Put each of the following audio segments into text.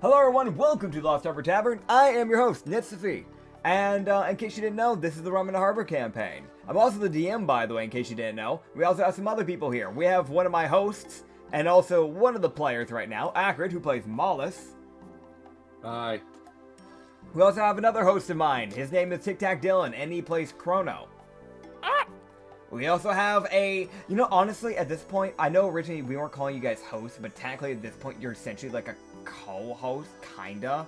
Hello everyone, welcome to Lost Harbor Tavern. I am your host, Nitsify. And in case you didn't know, this is the Rum and Harbor campaign. I'm also the DM, by the way, in case you didn't know. We also have some other people here. We have one of my hosts, and also one of the players right now, Acrid, who plays Mollis. Hi. We also have another host of mine. His name is Tic Tac Dylan, and he plays Chrono. We also have honestly, at this point, I know originally we weren't calling you guys hosts, but technically at this point, you're essentially like a co-host, kinda.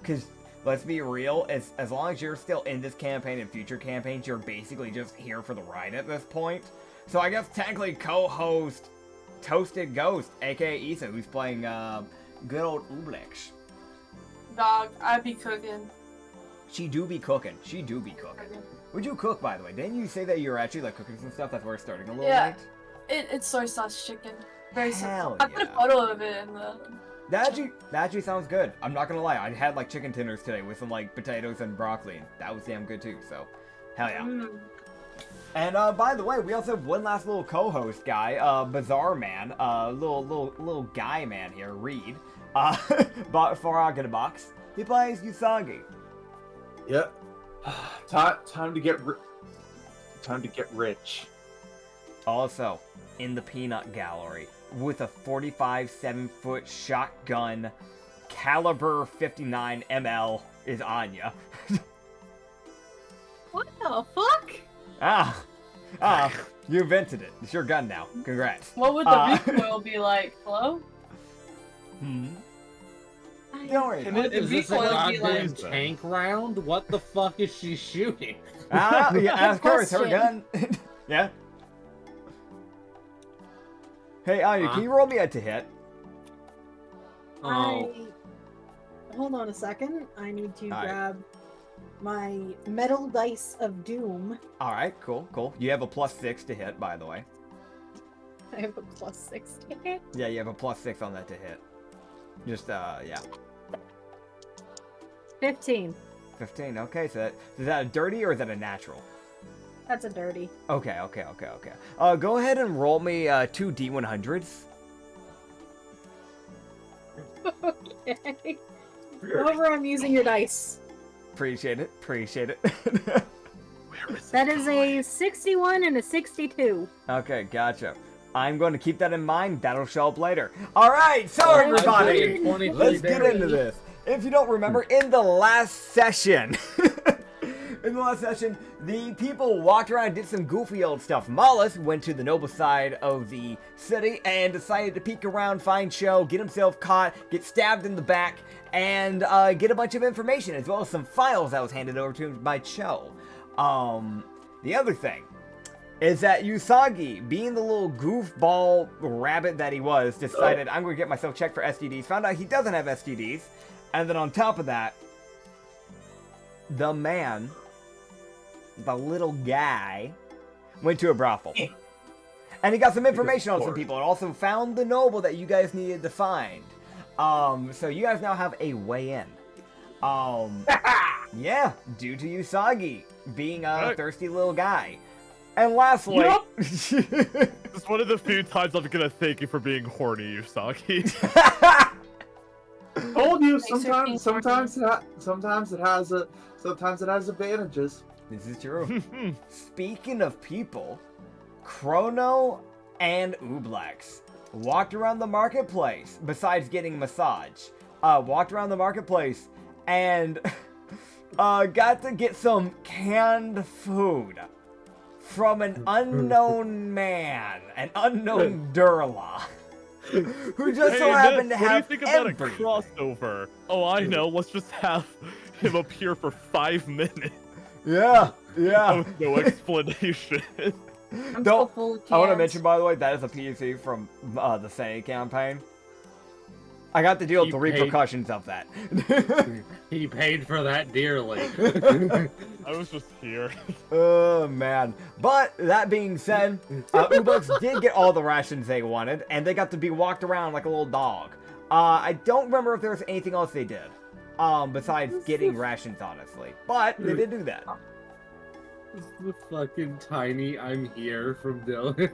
Because, let's be real, as long as you're still in this campaign and future campaigns, you're basically just here for the ride at this point. So I guess technically co-host Toasted Ghost, aka Issa, who's playing good old Ublex. Dog, I be cooking. She do be cooking. Would you cook, by the way? Didn't you say that you were actually like cooking some stuff? That's why we're starting a little late. It's soy sauce chicken. Very Hell simple. I put a photo of it in the... That actually sounds good. I'm not gonna lie. I had like chicken tenders today with some like potatoes and broccoli. And that was damn good too. So, hell yeah. And by the way, we also have one last little co-host guy, Bizarre Man, little guy man here, Reed, bought Farag in a box. He plays Usagi. Yep. Time to get rich. Also, in the peanut gallery, with a 45 7-foot shotgun, caliber 59 ml, is Anya. What the fuck? You invented it. It's your gun now. Congrats. What would the recoil be like? Hello? Don't worry. Is this a recoil be goddamn like... tank round? What the fuck is she shooting? Yeah, of course, her gun. Yeah. Hey, Anya, can you roll me a to hit? Oh. Hold on a second. I need to Alright. grab my metal dice of doom. Alright, cool. You have a +6 to hit, by the way. I have a +6 to hit. Yeah, you have a +6 on that to hit. Just, yeah. 15. 15, okay, so is that a dirty or is that a natural? That's a dirty. Okay. Go ahead and roll me 2 D100s. Okay. However, I'm using your dice. Appreciate it. That is a 61 and a 62. Okay, gotcha. I'm going to keep that in mind. That'll show up later. Alright, so everybody, let's get into this. If you don't remember, in the last session, the people walked around and did some goofy old stuff. Mollis went to the noble side of the city and decided to peek around, find Cho, get himself caught, get stabbed in the back, and get a bunch of information, as well as some files that was handed over to him by Cho. The other thing is that Usagi, being the little goofball rabbit that he was, decided, I'm going to get myself checked for STDs, found out he doesn't have STDs, and then on top of that, the man, the little guy, went to a brothel. And he got some information on some people, and also found the noble that you guys needed to find. So you guys now have a way in. Yeah, due to Usagi being a thirsty little guy. And lastly... It's one of the few times I'm gonna thank you for being horny, Usagi. Told you, sometimes it has advantages. This is true. Speaking of people, Chrono and Ublex walked around the marketplace, besides getting a massage, walked around the marketplace and got to get some canned food from an unknown man, an unknown Durla, who just so happened to have what do you think about everything. a crossover? Oh, I know. Let's just have him appear for 5 minutes. Yeah. With no explanation. I'm so full of I want to cans. mention, by the way, that is a PSC from the Say campaign. I got to deal with the repercussions of that. He paid for that dearly. I was just here. Oh, man. But, that being said, Ublex did get all the rations they wanted, and they got to be walked around like a little dog. I don't remember if there was anything else they did, besides getting rations, honestly. But, they did do that. This is the fucking tiny I'm here from Dylan.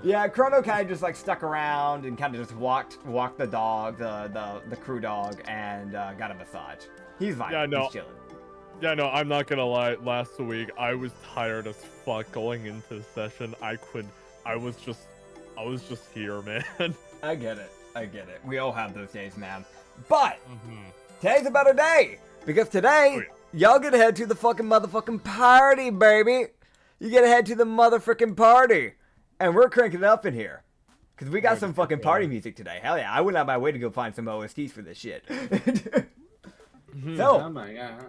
Yeah, Chrono kind of just like stuck around and kind of just walked the dog, the crew dog, and got a massage. He's fine. Yeah, no. He's chilling. Yeah, no, I'm not gonna lie. Last week, I was tired as fuck going into the session. I was just here, man. I get it. We all have those days, man. But today's a better day because today y'all get to head to the fucking motherfucking party, baby. You get to head to the motherfucking party, and we're cranking it up in here because we got some fucking party music today. Hell yeah! I went out of my way to go find some OSTs for this shit. So, Oh my god.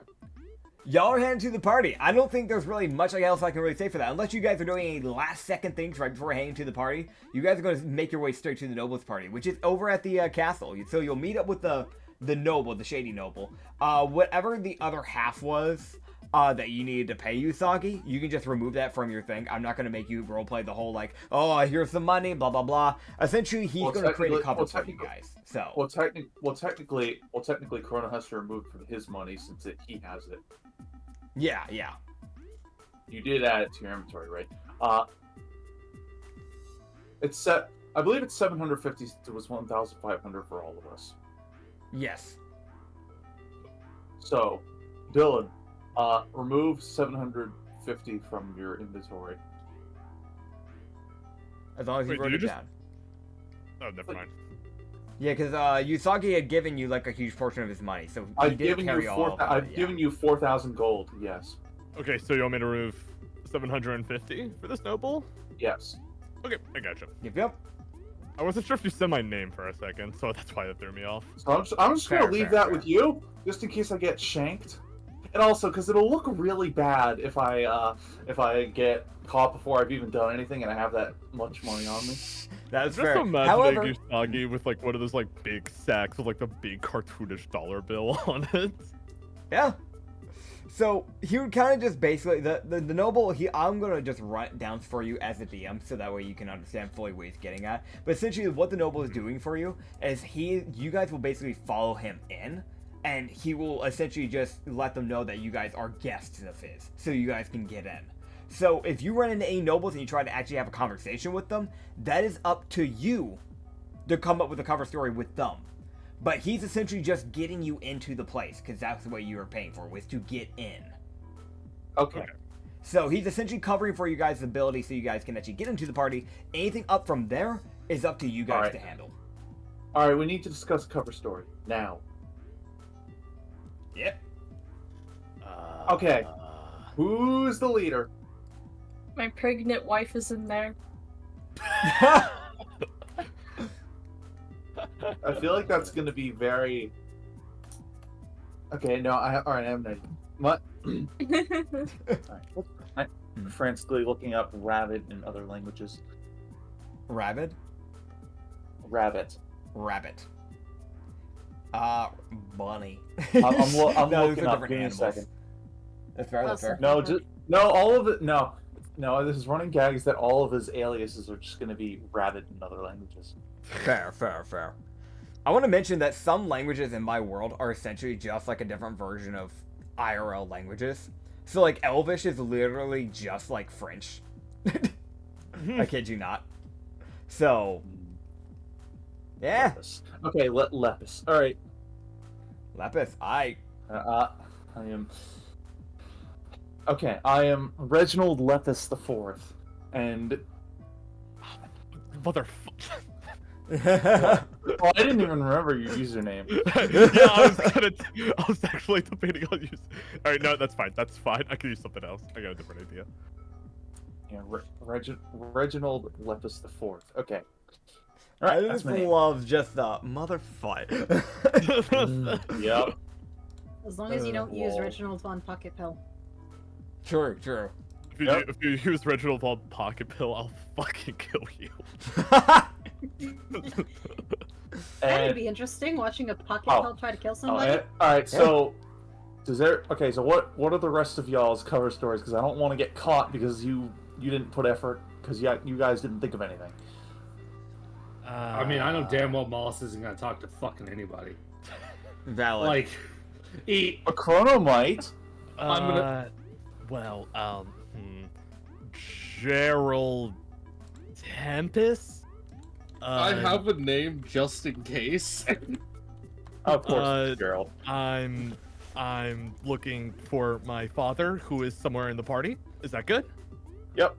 y'all are heading to the party. I don't think there's really much else I can really say for that. Unless you guys are doing any last second things right before heading to the party. You guys are going to make your way straight to the noble's party, which is over at the castle. So you'll meet up with the noble, the shady noble. Whatever the other half was that you needed to pay Usagi, you can just remove that from your thing. I'm not going to make you roleplay the whole like, oh, here's some money, blah, blah, blah. Essentially, he's going to create a cover for you guys. So. Well, technically, Corona has to remove from his money since he has it. Yeah. You did add it to your inventory, right? It's set. I believe it's 750. It was 1,500 for all of us. Yes. So, Dylan, remove 750 from your inventory. As long as you Wait, wrote did it you down. Oh, never mind. Yeah, because Usagi had given you like a huge portion of his money, so he I've did given carry you all of it. I've given you 4,000 gold. Yes. Okay, so you want me to remove 750 for this noble? Yes. Okay, I gotcha. Yep. I wasn't sure if you said my name for a second, so that's why that threw me off. So I'm just gonna leave that fair. with you, just in case I get shanked, and also because it'll look really bad if I get caught before I've even done anything and I have that much money on me. That's Just fair. imagining However, Usagi with like one of those like big sacks with like the big cartoonish dollar bill on it. yeah. So he would kind of just basically the noble. I'm gonna just run it down for you as a DM, so that way you can understand fully what he's getting at. But essentially, what the noble is doing for you is you guys will basically follow him in, and he will essentially just let them know that you guys are guests of his, so you guys can get in. So if you run into any nobles and you try to actually have a conversation with them, that is up to you to come up with a cover story with them. But he's essentially just getting you into the place, because that's what you were paying for, was to get in. Okay. So he's essentially covering for you guys' ability so you guys can actually get into the party. Anything up from there is up to you guys to handle. All right. We need to discuss cover story now. Yep. Okay. Who's the leader? My pregnant wife is in there. I feel like that's gonna be very. Okay. No. Alright. I'm ready. What? Alright. I'm frantically looking up rabbit in other languages. Rabbit? Rabbit. Rabbit. Bunny. I'm No, those looking are up. different Give me a animals. second. That's fair, that's fair. No, all of it. No. This is running gag is that all of his aliases are just gonna be rabbit in other languages. Fair. I want to mention that some languages in my world are essentially just like a different version of IRL languages. So like Elvish is literally just like French. I kid you not. So, yeah. Lepus. Okay, Lepus. All right. Lepus, I am. Okay, I am Reginald Lepus the Fourth, and Motherfucker. well, I didn't even remember your username. Yeah, I was actually debating on use. All right, no, that's fine. That's fine. I can use something else. I got a different idea. Yeah, Reginald Lepus the Fourth. Okay. All right, I that's just my name. love just the motherfucker. Yep. As long as you don't use Lol. Reginald Von Pocket Pill. True. If you use Reginald Von Pocket Pill, I'll fucking kill you. That'd be interesting, watching a Pocket Pill try to kill somebody. All right. So, okay. So what are the rest of y'all's cover stories? Because I don't want to get caught because you didn't put effort because you guys didn't think of anything. I mean, I know damn well Mollis isn't gonna talk to fucking anybody. Valid. Like, A Chrono might. I'm gonna. Well, Gerald Tempest. I have a name just in case. Of course, it's Gerald. I'm looking for my father, who is somewhere in the party. Is that good? Yep.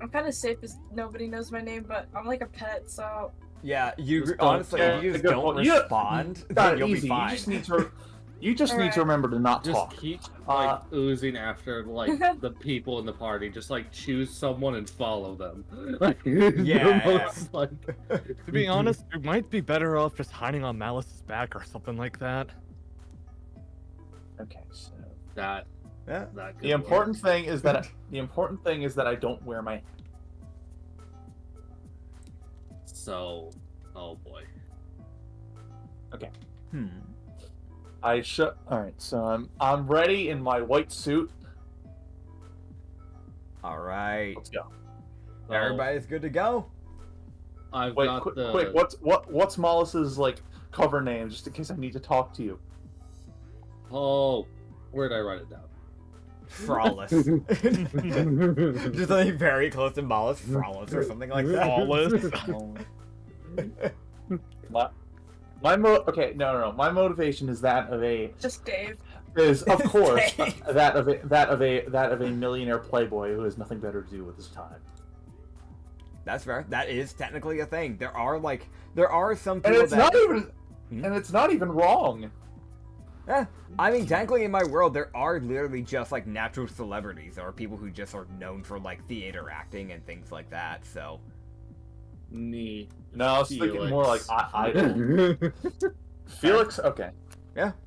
I'm kind of safe as nobody knows my name, but I'm like a pet, so. Yeah, Just honestly, don't- if you just good don't point. You- respond, Got it you'll easy. be fine. You just need to. You just need Alright. to remember to not Just talk. keep like oozing after like the people in the party. Just like choose someone and follow them. Like, Yeah. the most, like... To be honest, you might be better off just hiding on Malice's back or something like that. Okay, so that. Yeah. That could the important thing is that I don't wear my. So, oh boy. I should. All right, so I'm ready in my white suit. All right, Let's go. So, everybody's good to go. I've Wait, got the. quick. What's Mollus's like cover name, just in case I need to talk to you? Oh, where did I write it down? Frollis. Just something very close to Mollis. Frollis or something like that. Okay, no. My motivation is that of a Just Dave. is of course Dang. that of a millionaire playboy who has nothing better to do with his time. That's fair. That is technically a thing. There are some And people it's that. not even Hmm? and it's not even wrong. Eh, I mean, technically, in my world, there are literally just like natural celebrities or people who just are known for like theater acting and things like that. So. Neat. No, I was thinking more like idol. Felix, okay.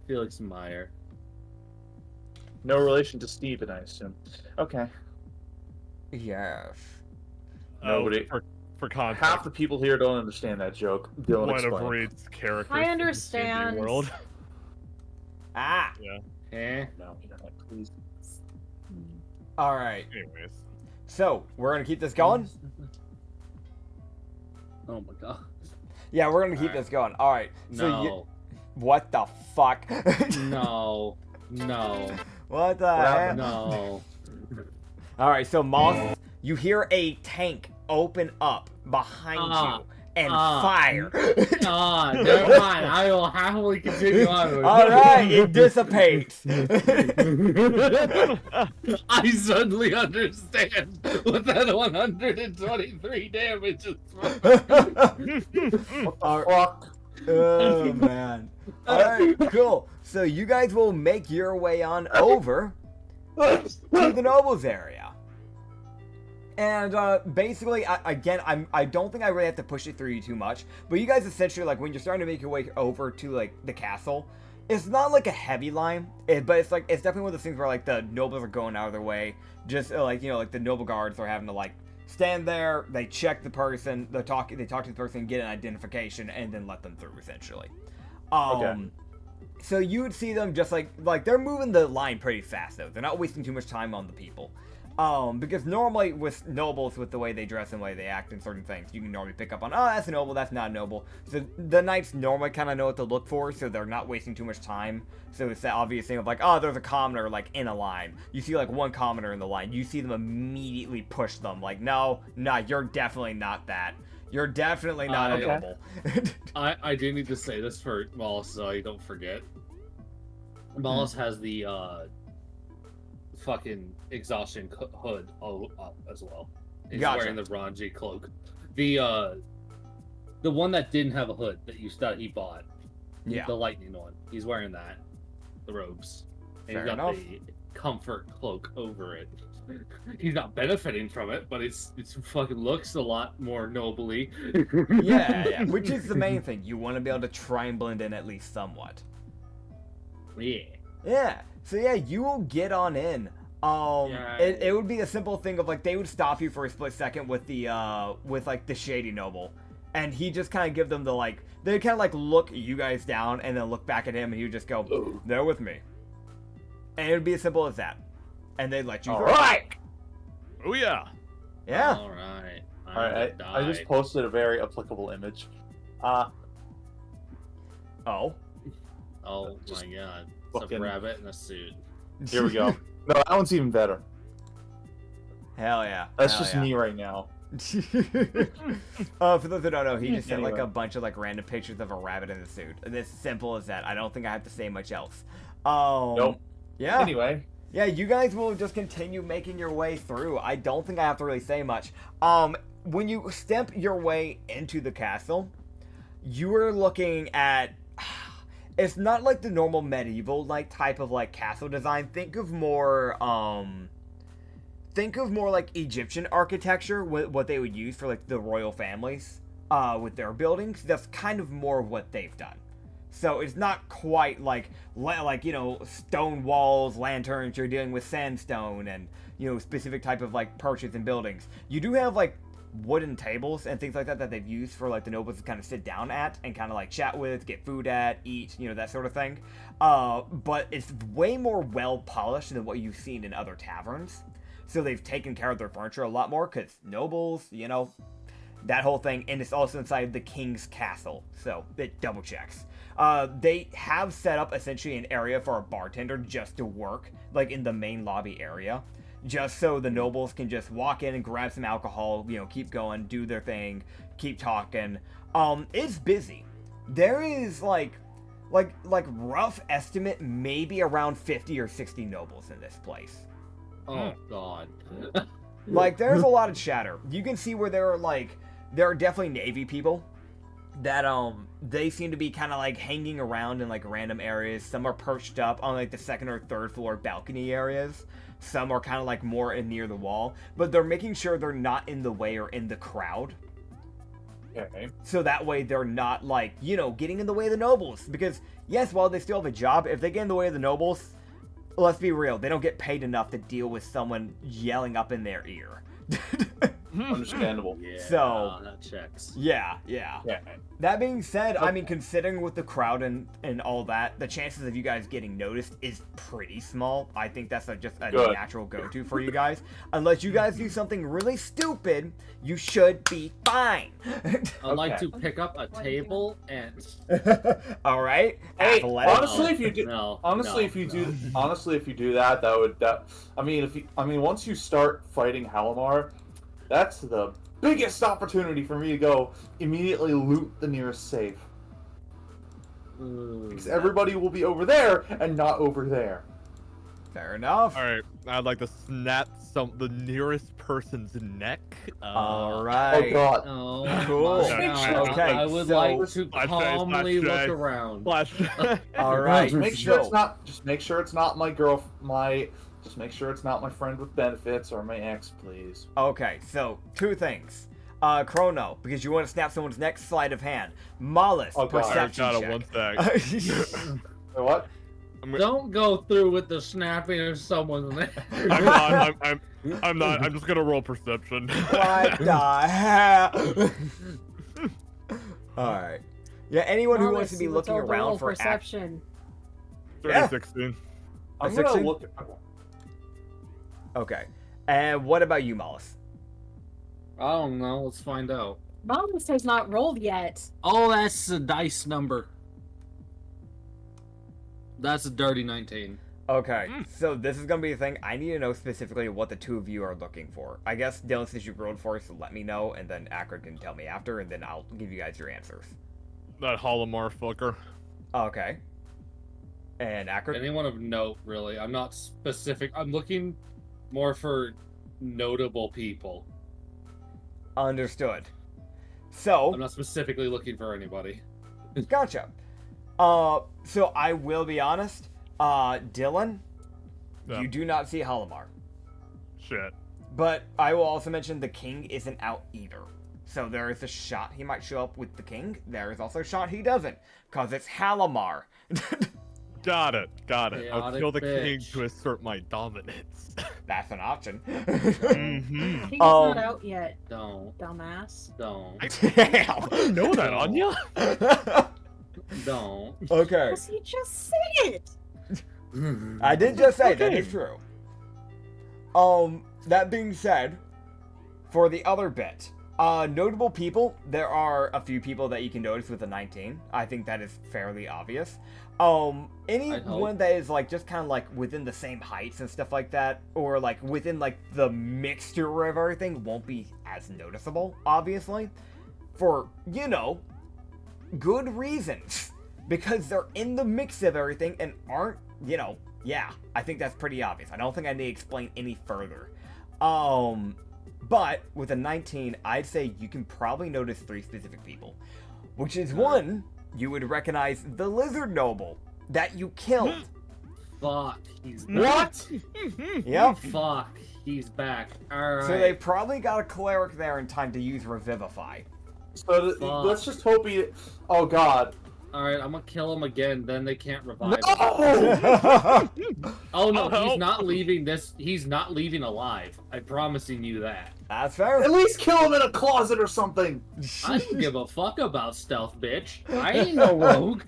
Felix Meyer. No relation to Steven, I assume. Okay. Yes. Nobody. For context, Half the people here don't understand that joke. Dylan, one of explain. Reed's characters. I from the understand. D&D world. Ah. Eh? No, please. All right. Anyways, So we're gonna keep this going. Oh my god. Yeah, we're gonna keep Alright. this going. All right. So No. what the fuck? No. No. What the What heck? happened? No. All right. So Moss, you hear a tank open up behind you and fire. Never mind. I will happily continue on. All right, it dissipates. I suddenly understand what that 123 damage is. Fuck. Oh man. All right, cool. So you guys will make your way on over to the nobles area. And basically, I don't think I really have to push it through you too much. But you guys essentially, like, when you're starting to make your way over to, like, the castle, it's not, like, a heavy line. But it's, like, it's definitely one of those things where, like, the nobles are going out of their way. Just, like, you know, like, the noble guards are having to, like, stand there, they check the person, they talk to the person, get an identification, and then let them through, essentially. Okay. So you would see them just, like, they're moving the line pretty fast, though. They're not wasting too much time on the people. Because normally with nobles, with the way they dress and the way they act and certain things, you can normally pick up on, oh, that's a noble, that's not a noble. So the knights normally kind of know what to look for, so they're not wasting too much time. So it's that obvious thing of like, oh, there's a commoner, like, in a line. You see, like, one commoner in the line, you see them immediately push them, like, no, you're definitely not that. You're definitely not a noble. I do need to say this for Mollis so I don't forget. Mollis has the fucking exhaustion hood up as well. He's Gotcha. wearing the Ranji cloak. The one that didn't have a hood that he bought. Yeah. The lightning one. He's wearing that. The robes. And Fair he's got enough. the comfort cloak over it. He's not benefiting from it, but it's fucking looks a lot more nobly. yeah, which is the main thing. You want to be able to try and blend in at least somewhat. Yeah. Yeah. So yeah, you will get on in. It would be a simple thing of like they would stop you for a split second with the like the shady noble, and he just kind of give them the like they kind of like look you guys down and then look back at him and he would just go, "They're with me," and it would be as simple as that, and they'd let you. All through. right. oh yeah. Yeah. All right. All right. I just posted a very applicable image. Oh. Oh Just my god. It's a fucking- rabbit in a suit. Here we go. No, that one's even better. Hell yeah. That's Hell just yeah. me right now. For those who don't know, he just sent like Anyway. a bunch of like random pictures of a rabbit in a suit. And it's simple as that. I don't think I have to say much else. Nope. Yeah. Anyway, Yeah, you guys will just continue making your way through. I don't think I have to really say much. When you step your way into the castle, you are looking at... It's not like the normal medieval like type of like castle design. Think of more like Egyptian architecture, what they would use for like the royal families with their buildings. That's kind of more what they've done. So it's not quite like you know, stone walls, lanterns. You're dealing with sandstone and, you know, specific type of like perches and buildings. You do have like wooden tables and things like that they've used for like the nobles to kind of sit down at and kind of like chat with, get food at, eat, you know, that sort of thing. But it's way more well polished than what you've seen in other taverns. So they've taken care of their furniture a lot more because nobles, you know, that whole thing. And it's also inside the king's castle, so it double checks. They have set up essentially an area for a bartender just to work, like in the main lobby area, just so the nobles can just walk in and grab some alcohol, you know, keep going, do their thing, keep talking. It's busy. There is like rough estimate, maybe around 50 or 60 nobles in this place. Oh god. Like, there's a lot of chatter. You can see where there are definitely Navy people that, they seem to be kind of, like, hanging around in, like, random areas. Some are perched up on, like, the second or third floor balcony areas. Some are kind of, like, more in near the wall. But they're making sure they're not in the way or in the crowd. okay. So that way they're not, like, you know, getting in the way of the nobles. Because, yes, while they still have a job, if they get in the way of the nobles, let's be real, they don't get paid enough to deal with someone yelling up in their ear. Understandable. Yeah, So- that checks. Yeah. Yeah. That being said, I mean, considering with the crowd and all that, the chances of you guys getting noticed is pretty small. I think that's just a Good. natural go-to for you guys. Unless you guys do something really stupid, you should be fine. I'd like Okay. to pick up a table and All right. Hey, Athletic. honestly, if you do, no. if you do that, once you start fighting Halimar, that's the biggest opportunity for me to go immediately loot the nearest safe. Because everybody will be over there and not over there. Fair enough. All right, I'd like to snap the nearest person's neck. All Oh right. god. Oh, Cool. my God. Okay, I would so- like to Splash calmly J. look around. Flash. All right. Just make sure so- it's not. Just make sure it's not my girl. Just make sure it's not my friend with benefits or my ex, please. Okay, so two things. Chrono, because you want to snap someone's neck, sleight of hand. Mollis, Oh, God. perception Got it. check. One sec. Wait, what? Don't go through with the snapping of someone's neck. I'm not. I'm not. I'm just gonna roll perception. What the hell? Alright. Yeah, anyone who wants to be looking around for perception. 16. I'm A gonna 16? look. Okay. And what about you, Mollis? I don't know. Let's find out. Mollis has not rolled yet. Oh, that's a dice number. That's a dirty 19. Okay, so this is gonna be the thing. I need to know specifically what the two of you are looking for. I guess, Dylan, since you rolled for us, let me know, and then Acrid can tell me after, and then I'll give you guys your answers. That Halimar fucker. Okay. And Acrid? Anyone of note, really? I'm not specific. I'm looking more for notable people. Understood. So, I'm not specifically looking for anybody. gotcha. So I will be honest. Dylan, Yeah. you do not see Halimar. Shit. But I will also mention the king isn't out either. So there is a shot he might show up with the king. There is also a shot he doesn't, because it's Halimar. Got it. I'll Chaotic kill the king bitch. to assert my dominance. That's an option. Mm-hmm. He's Um, not out yet, Don't. dumbass. Don't. Damn. Know that, Anya? Don't. Okay. Because he just said it. I did just say that Okay. is true. That being said, for the other bit, Notable people, there are a few people that you can notice with a 19. I think that is fairly obvious. Anyone that is like just kind of like within the same heights and stuff like that, or like within like the mixture of everything won't be as noticeable, obviously. For, you know, good reasons. Because they're in the mix of everything and aren't, you know, yeah, I think that's pretty obvious. I don't think I need to explain any further. But with a 19, I'd say you can probably notice 3 specific people. Which is one, you would recognize the lizard noble that you killed. Fuck, he's What? Yep. Fuck, he's back. Alright. So they probably got a cleric there in time to use Revivify. So let's just hope he. Oh God. Alright, I'm gonna kill him again, then they can't revive him. No! Oh no, he's Oh. not leaving this. He's not leaving alive. I'm promising you that. That's fair. At least kill him in a closet or something. I don't give a fuck about stealth, bitch. I ain't no rogue.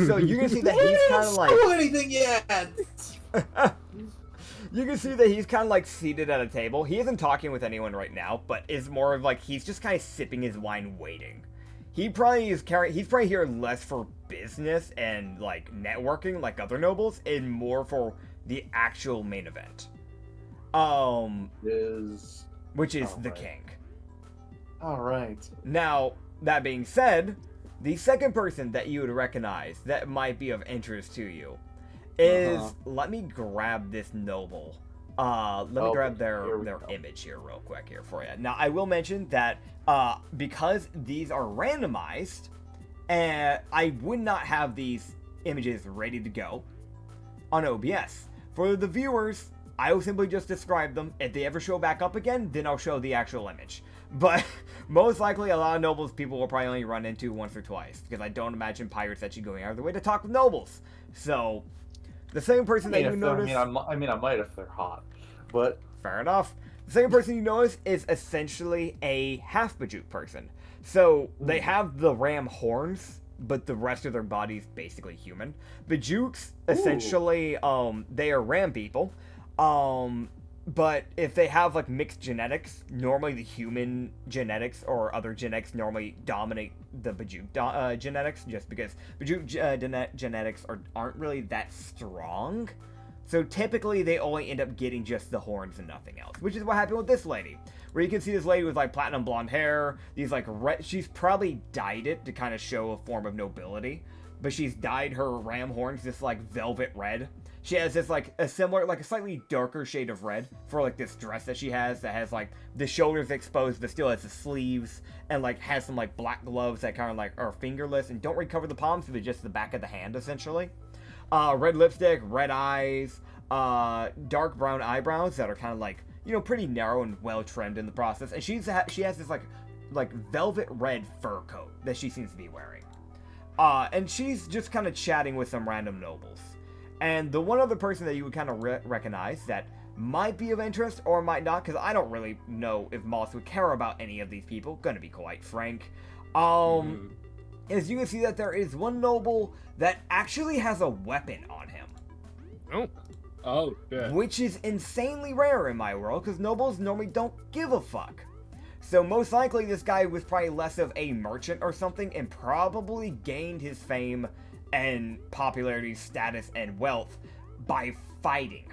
So you can see that he's kind of like. Do anything yet? You can see that he's kind of like seated at a table. He isn't talking with anyone right now, but is more of like he's just kind of sipping his wine, waiting. He's probably here less for business and like networking like other nobles, and more for the actual main event. Which is the king. All right. Now, that being said, the second person that you would recognize that might be of interest to you is, let me grab this noble. Let me grab their image here real quick here for you. Now, I will mention that because these are randomized, I would not have these images ready to go on OBS. For the viewers, I will simply just describe them. If they ever show back up again, then I'll show the actual image. But most likely, a lot of nobles people will probably only run into once or twice, because I don't imagine pirates actually going out of their way to talk with nobles. So, the same person that you notice... I mean, I might if they're hot, but... Fair enough. The same person you notice is essentially a half-Bajuk person. So, they have the ram horns, but the rest of their body is basically human. Bajuks, essentially, they are ram people. But if they have like mixed genetics, normally the human genetics or other genetics normally dominate the Bajuk genetics, just because Bajuk genetics aren't really that strong. So typically they only end up getting just the horns and nothing else, which is what happened with this lady. Where you can see this lady with like platinum blonde hair, these like she's probably dyed it to kind of show a form of nobility, but she's dyed her ram horns this like velvet red. She has this like a similar, like a slightly darker shade of red for like this dress that she has that has like the shoulders exposed but still has the sleeves, and like has some like black gloves that kind of like are fingerless and don't really cover the palms but just the back of the hand essentially. Red lipstick, red eyes, dark brown eyebrows that are kind of like, you know, pretty narrow and well trimmed in the process, and she has this like velvet red fur coat that she seems to be wearing. And she's just kind of chatting with some random nobles. And the one other person that you would kind of recognize that might be of interest or might not, because I don't really know if Moss would care about any of these people, gonna be quite frank, is you can see that there is one noble that actually has a weapon on him. Oh, yeah. Which is insanely rare in my world, because nobles normally don't give a fuck. So most likely this guy was probably less of a merchant or something, and probably gained his fame and popularity, status, and wealth by fighting.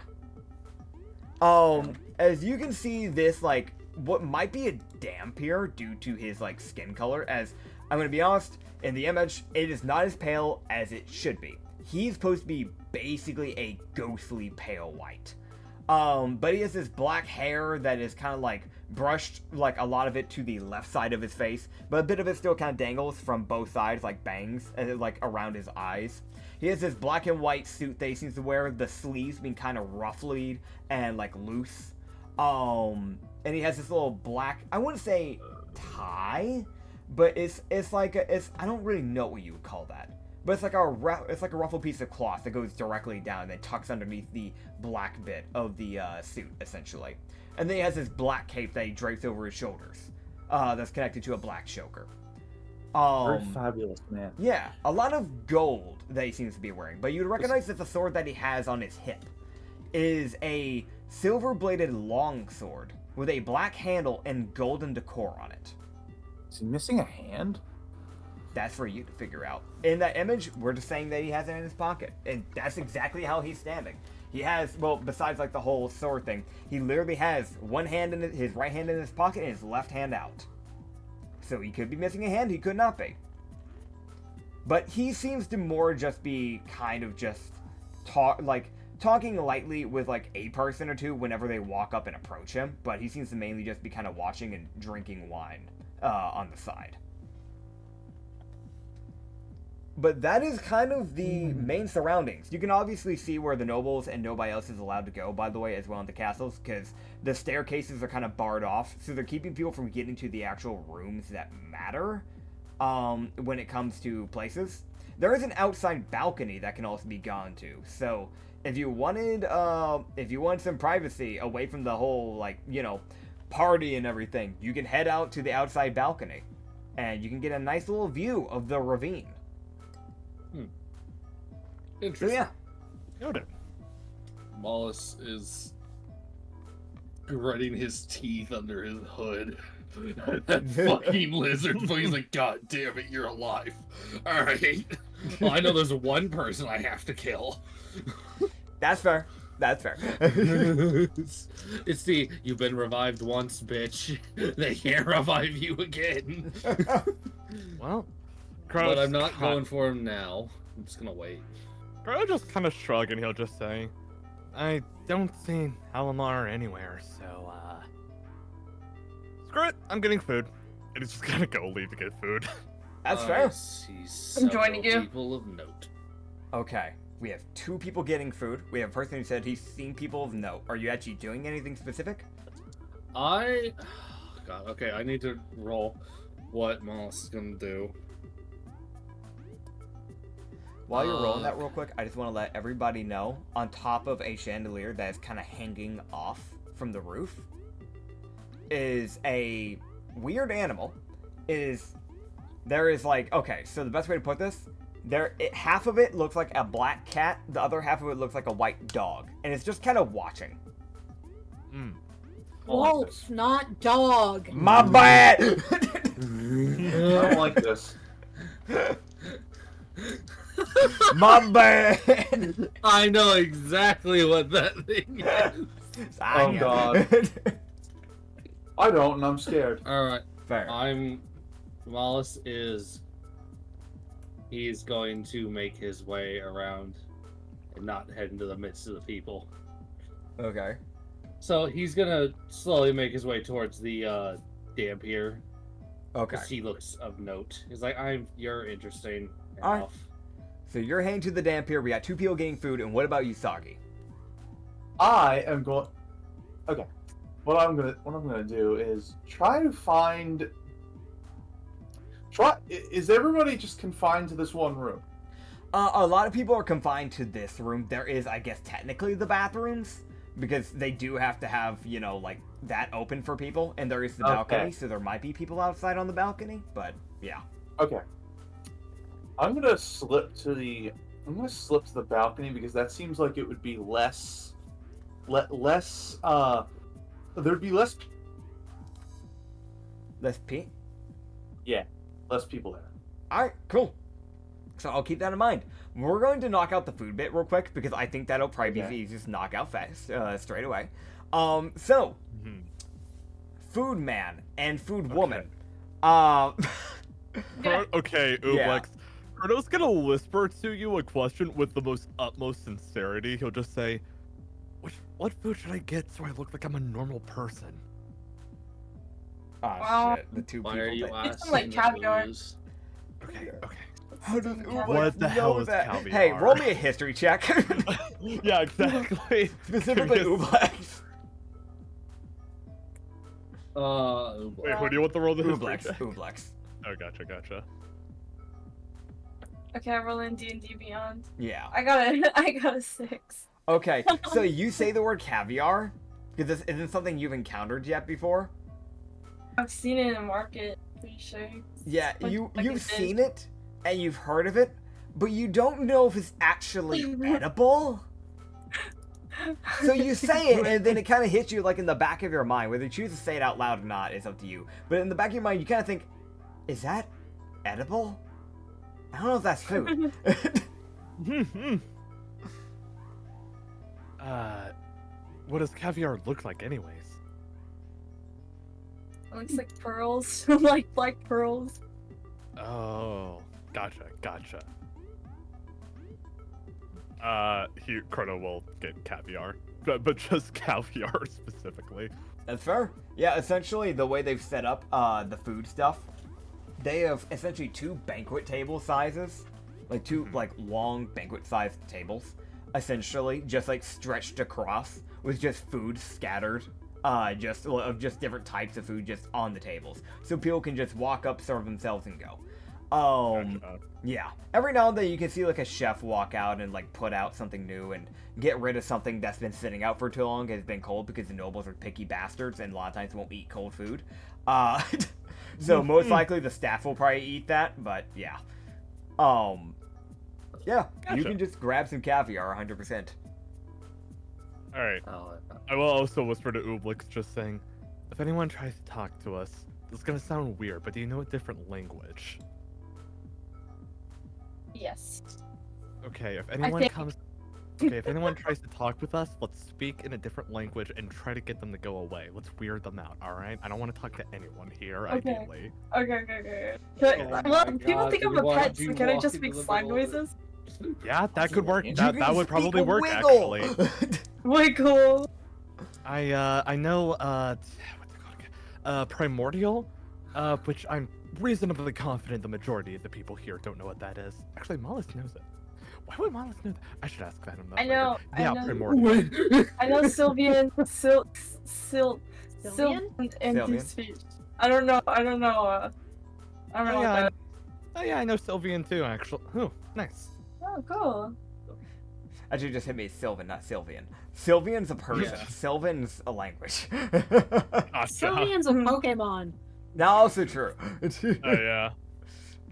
As you can see, this like what might be a dampier due to his like skin color, as I'm gonna be honest, in the image it is not as pale as it should be. He's supposed to be basically a ghostly pale white. But he has this black hair that is kind of like brushed, like a lot of it to the left side of his face, but a bit of it still kind of dangles from both sides like bangs, and like around his eyes. He has this black and white suit that he seems to wear, the sleeves being kind of ruffled and like loose. And he has this little black, I wouldn't say tie, but it's like I don't really know what you would call that. But it's like a ruffled piece of cloth that goes directly down and then tucks underneath the black bit of the suit, essentially. And then he has this black cape that he drapes over his shoulders, that's connected to a black choker. Very fabulous, man. Yeah, a lot of gold that he seems to be wearing. But you'd recognize that the sword that he has on his hip is a silver-bladed longsword with a black handle and golden decor on it. Is he missing a hand? That's for you to figure out. In that image, we're just saying that he has it in his pocket. And that's exactly how he's standing. He has, well, besides like the whole sword thing, he literally has one hand in his right hand in his pocket and his left hand out. So he could be missing a hand, he could not be. But he seems to more just be kind of just talking lightly with like a person or two whenever they walk up and approach him. But he seems to mainly just be kind of watching and drinking wine on the side. But that is kind of the main surroundings. You can obviously see where the nobles and nobody else is allowed to go, by the way, as well in the castles, because the staircases are kind of barred off, so they're keeping people from getting to the actual rooms that matter when it comes to places. There is an outside balcony that can also be gone to, so if you wanted some privacy away from the whole, like, you know, party and everything, you can head out to the outside balcony, and you can get a nice little view of the ravine. Interesting. So yeah. Noted. Mollis is grinding his teeth under his hood. That fucking lizard. He's like, God damn it, you're alive. Alright. Well, I know there's one person I have to kill. That's fair. That's fair. It's the, you've been revived once, bitch. They can't revive you again. Well, But I'm not going for him now. I'm just gonna wait. Crow just kind of shrug and he'll just say, I don't see Alamar anywhere, so, screw it, I'm getting food. And he's just gonna go leave to get food. That's fair. I'm joining you. People of note. Okay, we have 2 people getting food. We have a person who said he's seen people of note. Are you actually doing anything specific? God, okay, I need to roll what Mollis is gonna do. While you're rolling that real quick, I just want to let everybody know, on top of a chandelier that is kind of hanging off from the roof, is a weird animal. There is like, okay, so the best way to put this, half of it looks like a black cat, the other half of it looks like a white dog, and it's just kind of watching. Wolf, not dog. My bad! I don't like this. My bad! I know exactly what that thing is. Oh god. I don't, and I'm scared. Alright. Fair. Mollis he's going to make his way around and not head into the midst of the people. Okay. So he's gonna slowly make his way towards the dampier. Okay. Because he looks of note. He's like, you're interesting Alright. enough. So you're heading to the dampier, we got 2 people getting food, and what about you, Sagi? I am going. Okay. What I'm gonna do is try to find. Is everybody just confined to this one room? A lot of people are confined to this room. There is, I guess, technically the bathrooms, because they do have to have, you know, like, that open for people, and there is the balcony, so there might be people outside on the balcony, but, yeah. Okay. I'm gonna slip to the balcony because that seems like it would be less, there'd be less. Let's pee. Yeah, less people there. Alright, cool. So I'll keep that in mind. We're going to knock out the food bit real quick, because I think that'll probably be the easiest to knock out fast, straight away. Food man and food woman. Okay, Ublex. Frodo's gonna whisper to you a question with the most utmost sincerity. He'll just say, what food should I get so I look like I'm a normal person? Oh shit, the 2 Why people are you that... It's like caviar. Okay. How does Ublex What the hell know is that? caviar? Hey, roll me a history check. Yeah, exactly. Specifically Ublex. Wait, who do you want to roll the history Ublex. check? Ublex. Oh, gotcha. Okay, I roll in D&D Beyond. Yeah. I got a 6. Okay, so you say the word caviar? Because this isn't something you've encountered yet before? I've seen it in the market, pretty sure. Yeah, Like you've it seen it, and you've heard of it, but you don't know if it's actually edible. So you say it, and then it kind of hits you like in the back of your mind. Whether you choose to say it out loud or not is up to you. But in the back of your mind, you kind of think, is that edible? I don't know if that's food. What does caviar look like anyways? It looks like pearls, like black pearls. Oh, gotcha. Chrono will get caviar, but just caviar specifically. That's fair. Yeah, essentially the way they've set up the food stuff, they have essentially 2 banquet table sizes, like 2 like long banquet sized tables, essentially just like stretched across with just food scattered, just different types of food just on the tables, so people can just walk up, serve themselves, and go. Gotcha. Yeah. Every now and then you can see like a chef walk out and like put out something new and get rid of something that's been sitting out for too long and has been cold, because the nobles are picky bastards and a lot of times won't eat cold food. So most likely the staff will probably eat that, but yeah. Yeah, Gotcha. You can just grab some caviar 100%. Alright. I will also whisper to Ooblex, just saying, if anyone tries to talk to us, this is gonna sound weird, but do you know a different language? Yes. Okay, if anyone if anyone tries to talk with us, let's speak in a different language and try to get them to go away. Let's weird them out, alright? I don't want to talk to anyone here, Okay. ideally. Okay. Oh People God, think do I'm you a want pet, to so can I walk just into make the slime middle of it? noises? Yeah, that could work. You That can would speak probably a work, wiggle. actually. Wiggle. I know, what's it called again? Primordial, which I'm reasonably confident the majority of the people here don't know what that is. Actually, Mollis knows it. Why would Mollis know that? I should ask that. I know. Yeah, I know. Primordial. I know Sylvian, Sylvian? and Sylvian? speech. I don't know. I don't know yeah, that. I know Sylvian too, actually. Oh, nice. Oh, cool. Actually, just hit me Sylvan, not Sylvian. Sylvian's a person. Yeah. Sylvan's a language. Gotcha. Sylvian's a Pokemon. Now, also true. Oh, yeah.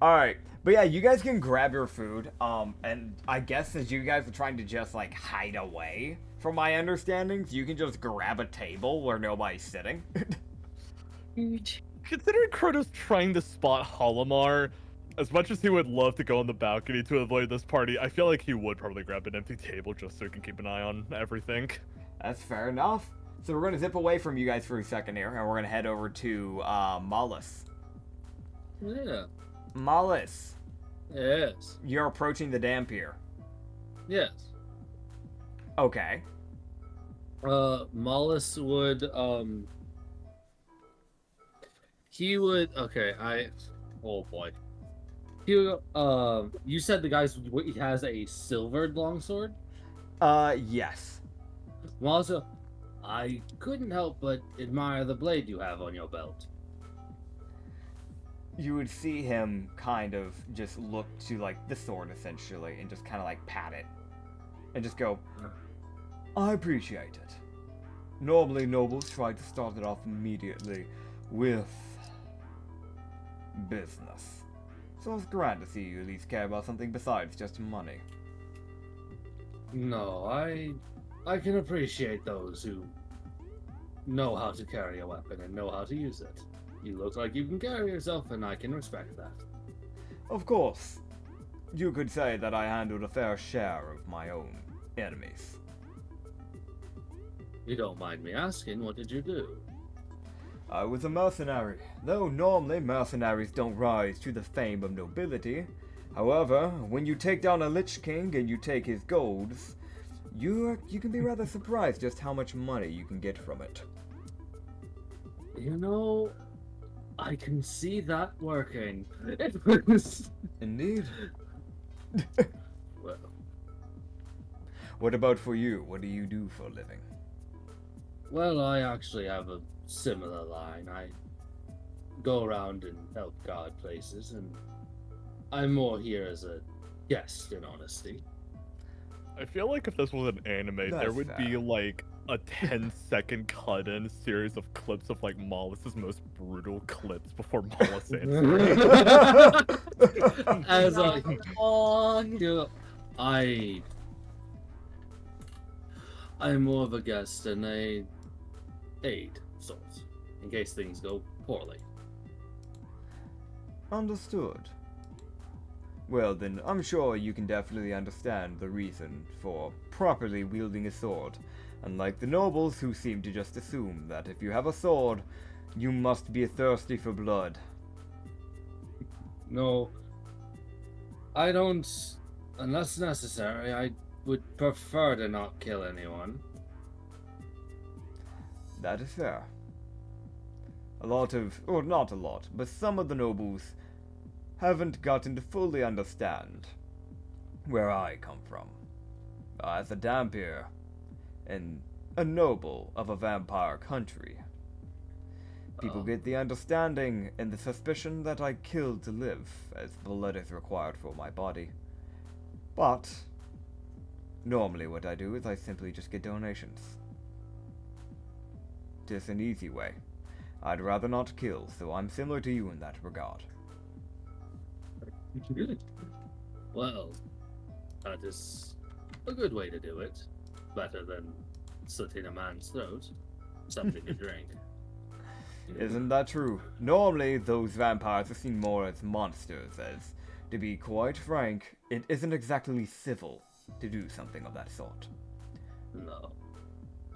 Alright. But yeah, you guys can grab your food. And I guess since you guys are trying to just, like, hide away, from my understandings, you can just grab a table where nobody's sitting. Huge. Considering Kronos trying to spot Holomar, as much as he would love to go on the balcony to avoid this party, I feel like he would probably grab an empty table just so he can keep an eye on everything. That's fair enough. So we're going to zip away from you guys for a second here, and we're going to head over to Mollis. Yeah. Mollis, Yes. you're approaching the dam pier. Yes. Okay. Mollis would, he would, okay, oh boy. He, you said the guy's, he has a silvered longsword? Yes. Mollis, I couldn't help but admire the blade you have on your belt. You would see him kind of just look to, like, the sword, essentially, and just kind of, like, pat it. And just go, I appreciate it. Normally, nobles try to start it off immediately with business. So it's grand to see you at least care about something besides just money. No, I can appreciate those who know how to carry a weapon and know how to use it. You look like you can carry yourself, and I can respect that. Of course, you could say that I handled a fair share of my own enemies. You don't mind me asking, what did you do? I was a mercenary, though normally mercenaries don't rise to the fame of nobility. However, when you take down a Lich King and you take his golds, you can be rather surprised just how much money you can get from it. You know, I can see that working. Indeed. Well, What about for you? What do you do for a living? well, I actually have a similar line. I go around and help guard places, and I'm more here as a guest, in honesty. I feel like if this was an anime, there That's would fair. be like a 10-second cut-in series of clips of like Mollis's most brutal clips before Mollis answers. As Long. you know, I'm more of a guest and a aid sort, in case things go poorly. Understood. Well then, I'm sure you can definitely understand the reason for properly wielding a sword, unlike the nobles who seem to just assume that if you have a sword, you must be thirsty for blood. No, I don't. Unless necessary, I would prefer to not kill anyone. That is fair. A lot of, or not a lot, but some of the nobles haven't gotten to fully understand where I come from. As a Dampier, and a noble of a vampire country, people get the understanding and the suspicion that I killed to live, as blood is required for my body. But normally what I do is I simply just get donations. Just an easy way. I'd rather not kill, so I'm similar to you in that regard. Well, that is a good way to do it. Better than slitting a man's throat. Something to drink. Isn't that true? Normally, those vampires are seen more as monsters, as, to be quite frank, it isn't exactly civil to do something of that sort. No.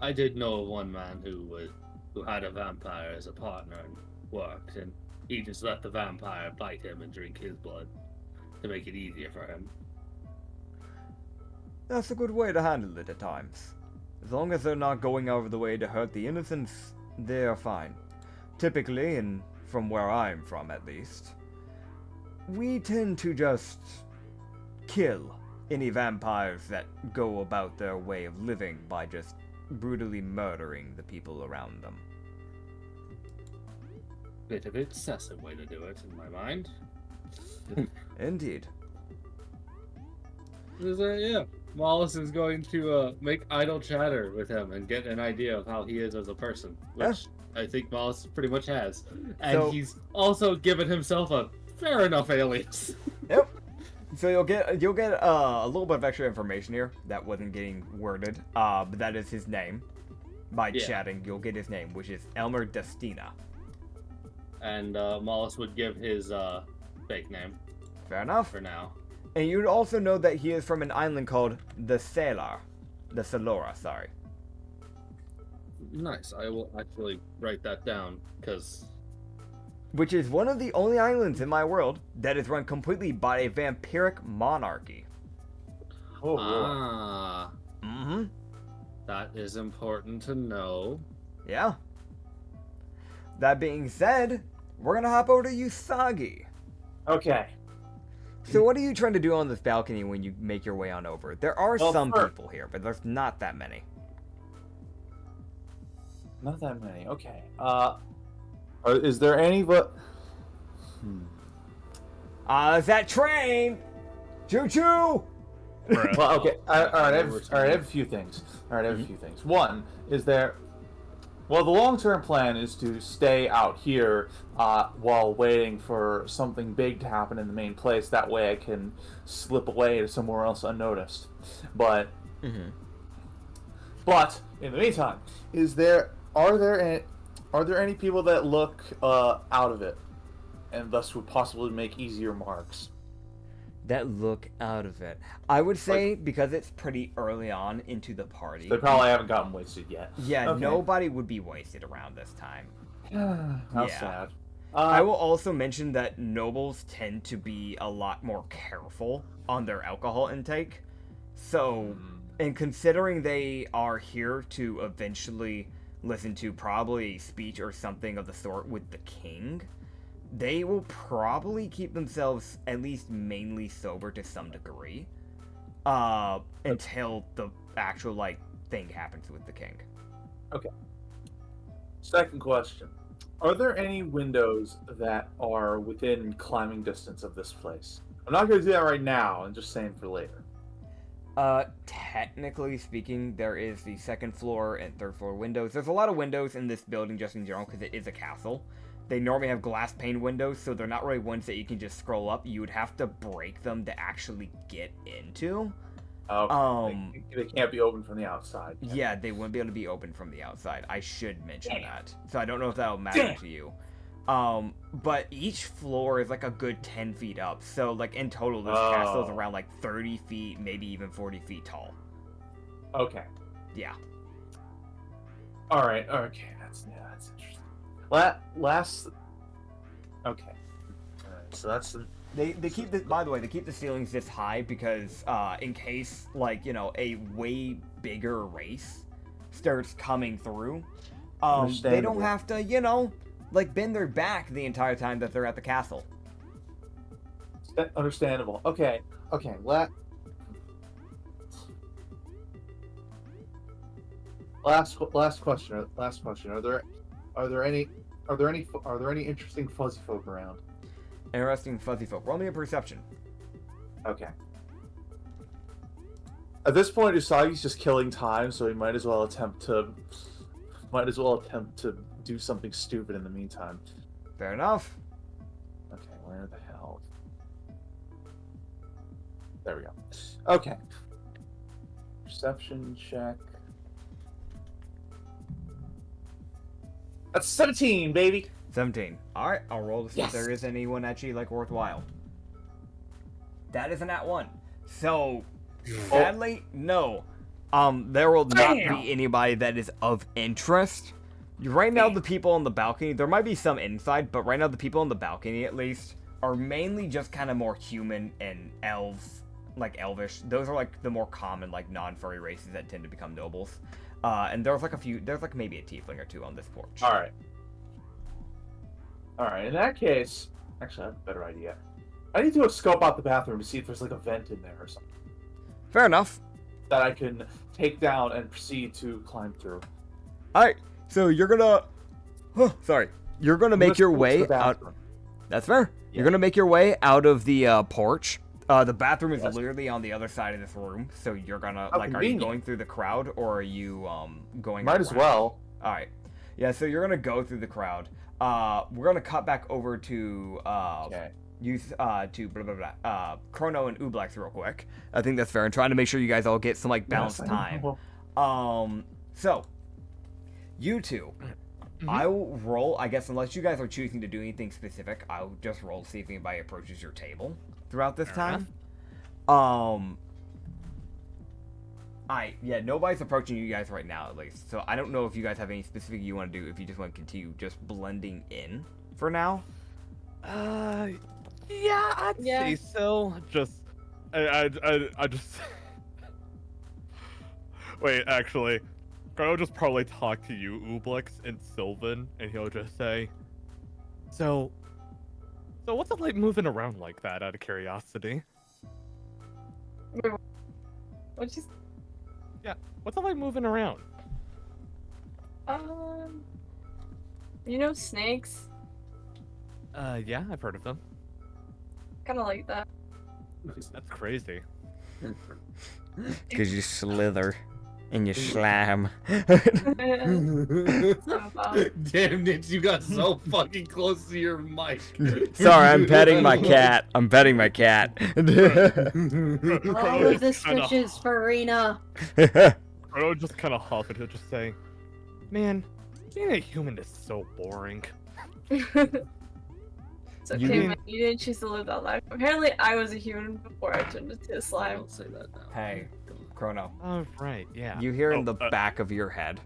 I did know of one man who had a vampire as a partner and worked, and he just let the vampire bite him and drink his blood to make it easier for him. That's a good way to handle it at times. As long as they're not going out of the way to hurt the innocents, they're fine. Typically, and from where I'm from at least, we tend to just kill any vampires that go about their way of living by just brutally murdering the people around them. Bit of excessive way to do it, in my mind. Indeed. Yeah, Wallace is going to make idle chatter with him and get an idea of how he is as a person, which I think Wallace pretty much has. And So- he's also given himself a fair enough alias. Yep. So you'll get a little bit of extra information here that wasn't getting worded. But that is his name. By chatting, you'll get his name, which is Elmer Destina. And Wallace would give his fake name Fair enough. for now. And you'd also know that he is from an island called the Salora, sorry. Nice. I will actually write that down, because... Which is one of the only islands in my world that is run completely by a vampiric monarchy. Oh, Ah, Mm-hmm. that is important to know. Yeah. That being said, we're gonna hop over to Usagi. okay. So what are you trying to do on this balcony when you make your way on over? There are Well, some first- people here, but there's not that many. Not that many. Okay. Is there any but? Is that train? Choo choo! Well, okay. All right. I have Overtime. a few things. One is there. Well, the long-term plan is to stay out here while waiting for something big to happen in the main place. That way, I can slip away to somewhere else unnoticed. But in the meantime, are there any people that look out of it, and thus would possibly make easier marks? That look out of it. I would say, because it's pretty early on into the party. They probably haven't gotten wasted yet. Yeah, Okay. nobody would be wasted around this time. How Yeah. sad. I will also mention that nobles tend to be a lot more careful on their alcohol intake. So, and considering they are here to eventually listen to probably a speech or something of the sort with the king, they will probably keep themselves at least mainly sober to some degree until the actual thing happens with the king. Second question. Are there any windows that are within climbing distance of this place? I'm not going to do that right now. I'm just saying for later. Technically speaking, there is the second floor and third floor windows. There's a lot of windows in this building just in general because it is a castle. They normally have glass pane windows, so they're not really ones that you can just scroll up. You would have to break them to actually get into. Okay. They can't be opened from the outside. Yeah, they wouldn't be able to be opened from the outside. I should mention that. So I don't know if that'll matter to you. But each floor is like a good 10 feet up. So like in total, this castle is around like 30 feet, maybe even 40 feet tall. Okay. Yeah. All right. Okay. That's interesting. Last. Okay. All right. So that's. They keep the, by the way, they keep the ceilings this high because in case like, you know, a way bigger race starts coming through, they don't have to, you know, like bend their back the entire time that they're at the castle. Understandable. Okay. Last question. Are there any interesting fuzzy folk around? Interesting fuzzy folk. Roll me a perception. Okay. At this point, Usagi's just killing time, so he might as well attempt to do something stupid in the meantime. Fair enough. Okay, where the hell? There we go. Okay. Perception check. That's 17, baby. 17. Alright, I'll roll to see if Yes. there is anyone actually, like, worthwhile. That is an at 1. So, sadly, no. There will not be anybody that is of interest. Right now, the people on the balcony, there might be some inside, but right now the people on the balcony, at least, are mainly just kind of more human and elves, like elvish. Those are, like, the more common, like, non-furry races that tend to become nobles. And there's, like, maybe a tiefling or two on this porch. Alright, in that case, actually, I have a better idea. I need to scope out the bathroom to see if there's like a vent in there or something Fair enough. that I can take down and proceed to climb through. Alright, so you're gonna... You're gonna make your way out... That's fair. Yeah. You're gonna make your way out of the porch. The bathroom is Yes. literally on the other side of this room, so you're gonna... How are you convenient. going through the crowd, or are you, going Might as around? well. Alright. Yeah, so you're gonna go through the crowd. We're gonna cut back over to, Okay. Chrono and Ublex real quick. I think that's fair. I'm trying to make sure you guys all get some, like, balanced Yes, I time. know. So, you two, I will roll, I guess, unless you guys are choosing to do anything specific, I'll just roll to see if anybody approaches your table throughout this time. Yeah, nobody's approaching you guys right now, at least. So I don't know if you guys have any specific you want to do, if you just want to continue just blending in for now. Yeah, I'd say so. I just. Wait, actually, I'll just probably talk to you, Ublex and Sylvan, and he'll just say, So what's it like moving around like that? Out of curiosity. What'd you? Yeah, what's it like moving around? You know snakes? Yeah, I've heard of them. Kind of like that. That's crazy. Because you slither and you slam. Damn, Nitch, you got so fucking close to your mic. Sorry, I'm petting my cat. I'm petting my cat. All of this switches for Rena. I'll just kind of huff and he'll just say, "Man, being a human is so boring." It's okay, man. You didn't choose to live that life. Apparently, I was a human before I turned into a slime. Don't say that now. Hey, Chrono. Oh, right, yeah. You hear in the back of your head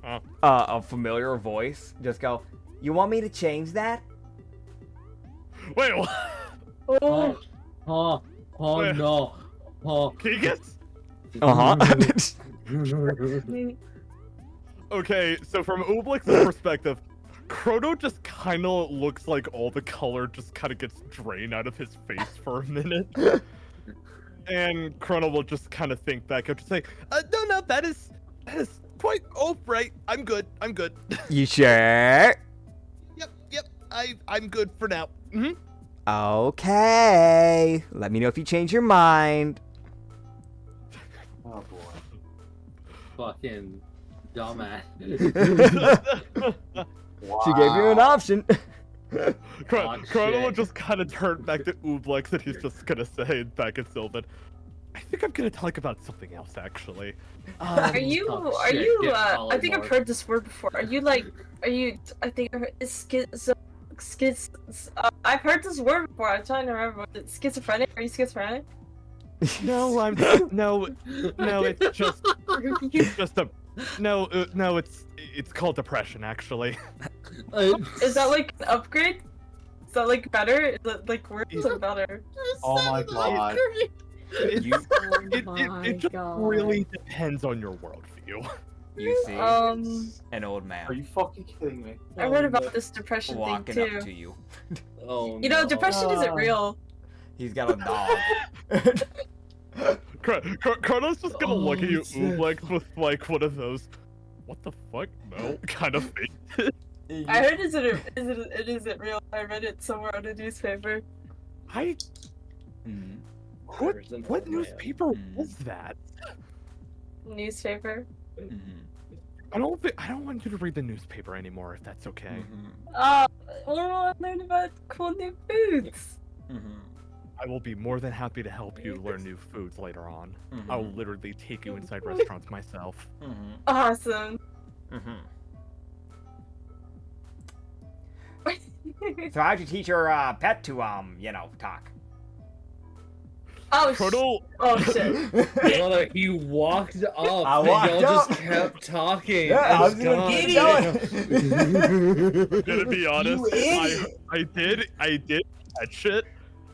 Huh? a familiar voice just go, "You want me to change that?" Wait, what? Oh, Wait. No. Keegus? Uh-huh. Okay, so from Ublix's perspective, Chrono just kind of looks like all the color just kind of gets drained out of his face for a minute. And Chrono will just kind of think back and just say, no, that is quite right. I'm good. You sure? Yep, I'm good for now. Mm-hmm. Okay. Let me know if you change your mind. Oh boy. Fucking dumbass. She gave you an option. Chrono will shit. just kind of turn back to Ublex and he's just gonna say back at Sylvan, I think I'm gonna talk about something else actually. Are you? tough Are shit, you? get I think I've polymorph. heard this word before. Are you like? Are you? I think I heard I've heard this word before. I'm trying to remember. What schizophrenic? Are you schizophrenic? No, I'm no, it's just a no, it's called depression actually. Is that like an upgrade? Is that like better? Is it like worse or better? Oh my god. It just God. really depends on your worldview. You see an old Are man you fucking kidding me? I read about this depression thing walking too. up to you. Oh, You know, no. depression isn't real. He's got a dog. Chrono's just gonna look at you, it's Ooblex, with like one of those, what the fuck, no, kind of face. I heard it isn't real. I read it somewhere on a newspaper. I Mhm. There's an what old man. newspaper was that? Newspaper. Mhm. I don't want you to read the newspaper anymore, if that's okay. Mhm. I learned about cool new foods. Mhm. I will be more than happy to help you learn new foods later on. Mhm. I will literally take you inside restaurants myself. Mhm. Awesome. Mhm. So how'd you teach your pet to talk? Oh, Chrono, oh shit. Brother, he walked up. I and walked y'all up. just kept talking. Yeah, I was It's gonna gone. keep going. gonna be honest, idiot. I did catch it.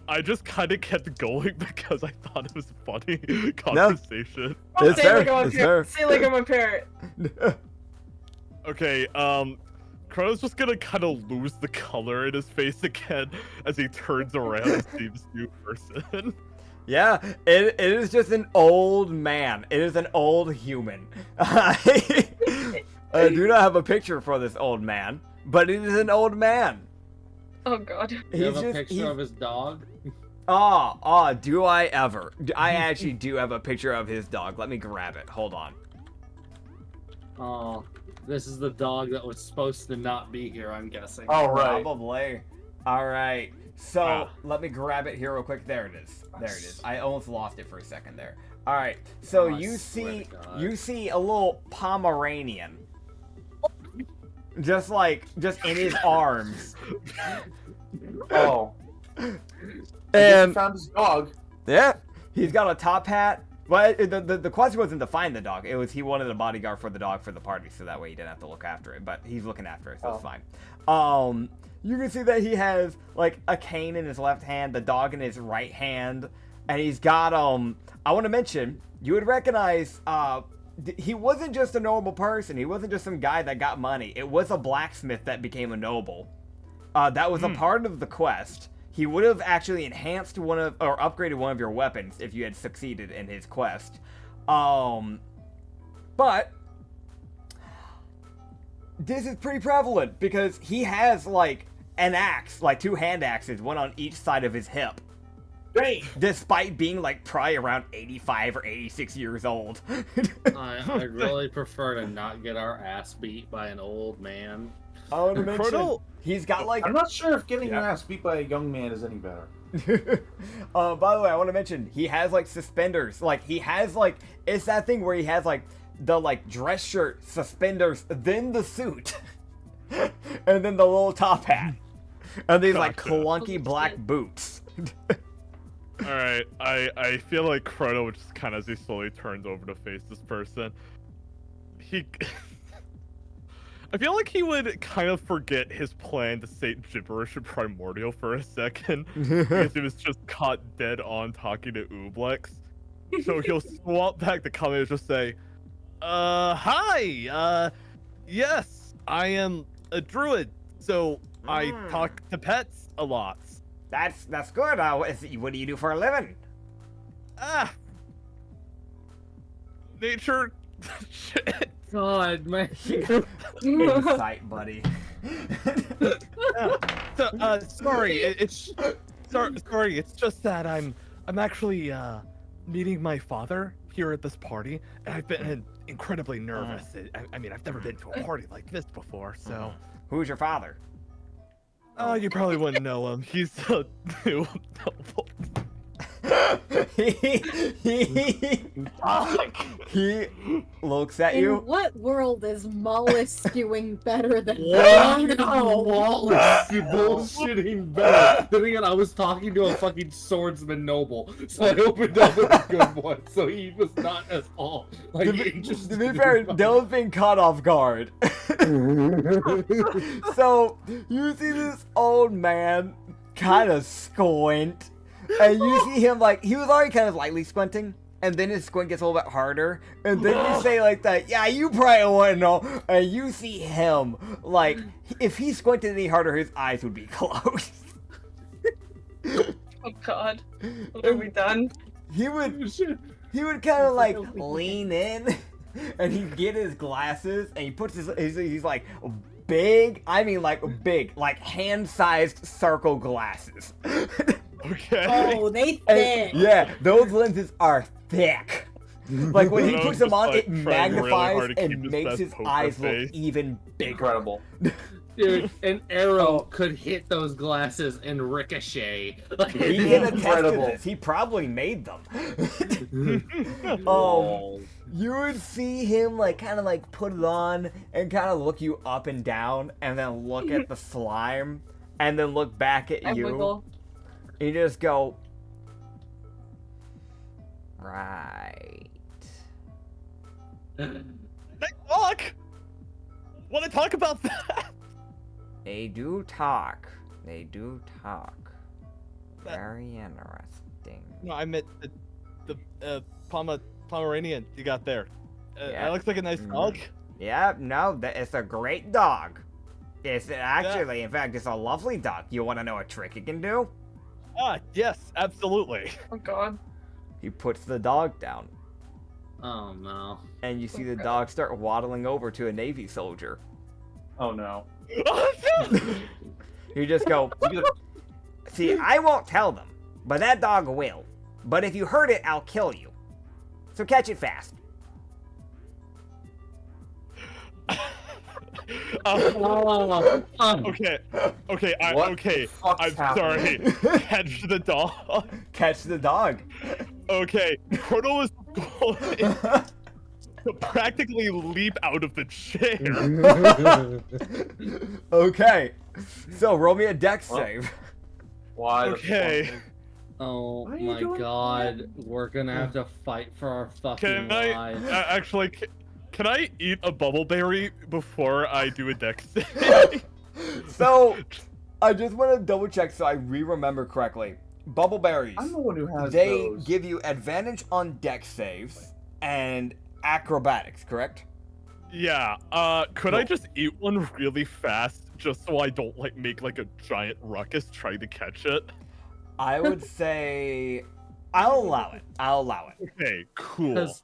I just kind of kept going because I thought it was a funny conversation. It's Say fair, like I'm a it's parrot. Say like I'm a parrot. Okay, Chrono's just gonna kind of lose the color in his face again as he turns around and sees this new person. Yeah, it is just an old man. It is an old human. I do not have a picture for this old man, but it is an old man. Oh god. You have a he's- picture he's- of his dog? Do I ever? I actually do have a picture of his dog. Let me grab it. Hold on. Oh, this is the dog that was supposed to not be here, I'm guessing. Oh, right. Probably. All right. So Ah. let me grab it here real quick. There it is. There it is. I almost lost it for a second there. All right. So Oh, I you swear to God. see a little Pomeranian, just in his arms, Oh. and He found his dog. yeah, he's got a top hat. Well, the question wasn't to find the dog. It was he wanted a bodyguard for the dog for the party, so that way he didn't have to look after it. But he's looking after it, so it's fine. You can see that he has like a cane in his left hand, the dog in his right hand, and he's got I want to mention you would recognize he wasn't just a normal person. He wasn't just some guy that got money. It was a blacksmith that became a noble. That was a part of the quest. He would have actually enhanced or upgraded one of your weapons if you had succeeded in his quest. But this is pretty prevalent because he has like an axe, like 2 hand axes, one on each side of his hip. Dang. Despite being like probably around 85 or 86 years old. I really prefer to not get our ass beat by an old man. I want to mention Chrono- he's got like I'm not sure if getting your Yeah. ass beat by a young man is any better. by the way, I want to mention he has like suspenders. Like he has like it's that thing where he has like the like dress shirt, suspenders, then the suit, and then the little top hat, and these like Gotcha. clunky black boots. Alright, I feel like Chrono just kind of as he slowly turns over to face this person. I feel like he would kind of forget his plan to say gibberish and primordial for a second because he was just caught dead on talking to Ooblex. So he'll swap back the comment and just say, hi, yes, I am a druid, so I talk to pets a lot. That's good. What do you do for a living? Nature shit. God, man. Insight, buddy. So, sorry, sorry, it's just that I'm actually meeting my father here at this party, and I've been incredibly nervous. I mean, I've never been to a party like this before, so. Who's your father? Oh, you probably wouldn't know him. He's a new noble. he looks at In you. what world is Mollis doing better than Wallace bullshitting better. Then again, I was talking to a fucking swordsman noble, so I opened up with a good one. So he was not at all like interested. To be fair, Dylan's being caught off guard. So you see this old man kind of squint, and you see him like he was already kind of lightly squinting, and then his squint gets a little bit harder, and then you say like that, yeah, you probably want to know, and you see him like if he squinted any harder, his eyes would be closed. Oh god. What have we done? He would kind of like lean in, and he'd get his glasses, and he puts he's like big, I mean like big, like hand-sized circle glasses. Okay. Oh, they thick. Yeah, those lenses are thick. Like when he I'm puts them just, on, like, it trying really magnifies hard to and keep his makes best his poker eyes look face. even bigger. Incredible. Dude, an arrow could hit those glasses and ricochet. Like, He can attest to Incredible. this. He probably made them. You would see him like kind of like put it on and kind of look you up and down, and then look at the slime, and then look back at I you. wiggle. You just go, right. They talk. Want to talk about that? They do talk. They do talk. Very interesting. No, I meant the Pomeranian you got there. Yeah. That looks like a nice dog. Yeah, no, it's a great dog. It's actually, in fact, it's a lovely dog. You want to know a trick it can do? Ah, yes, absolutely. Oh god. He puts the dog down, oh no. and you see the dog start waddling over to a Navy soldier. Oh no. You just go, see, I won't tell them, but that dog will. But if you hurt it, I'll kill you. So catch it fast. Okay, What okay. the fuck's I'm happening? sorry. Catch the dog. Catch the dog. Okay, Proto is going to practically leap out of the chair. Okay, so roll me a dex Well, save. Why? the Okay. fuck? Oh What are you my doing? god, we're gonna have to fight for our fucking Can I lives. actually? Can I eat a bubbleberry before I do a dex save? So, I just want to double check so I remember correctly. Bubble berries. I'm the one who has They those. give you advantage on dex saves and acrobatics, correct? Yeah. Could I just eat one really fast, just so I don't like make like a giant ruckus trying to catch it? I would say I'll allow it. I'll allow it. Okay, cool. Because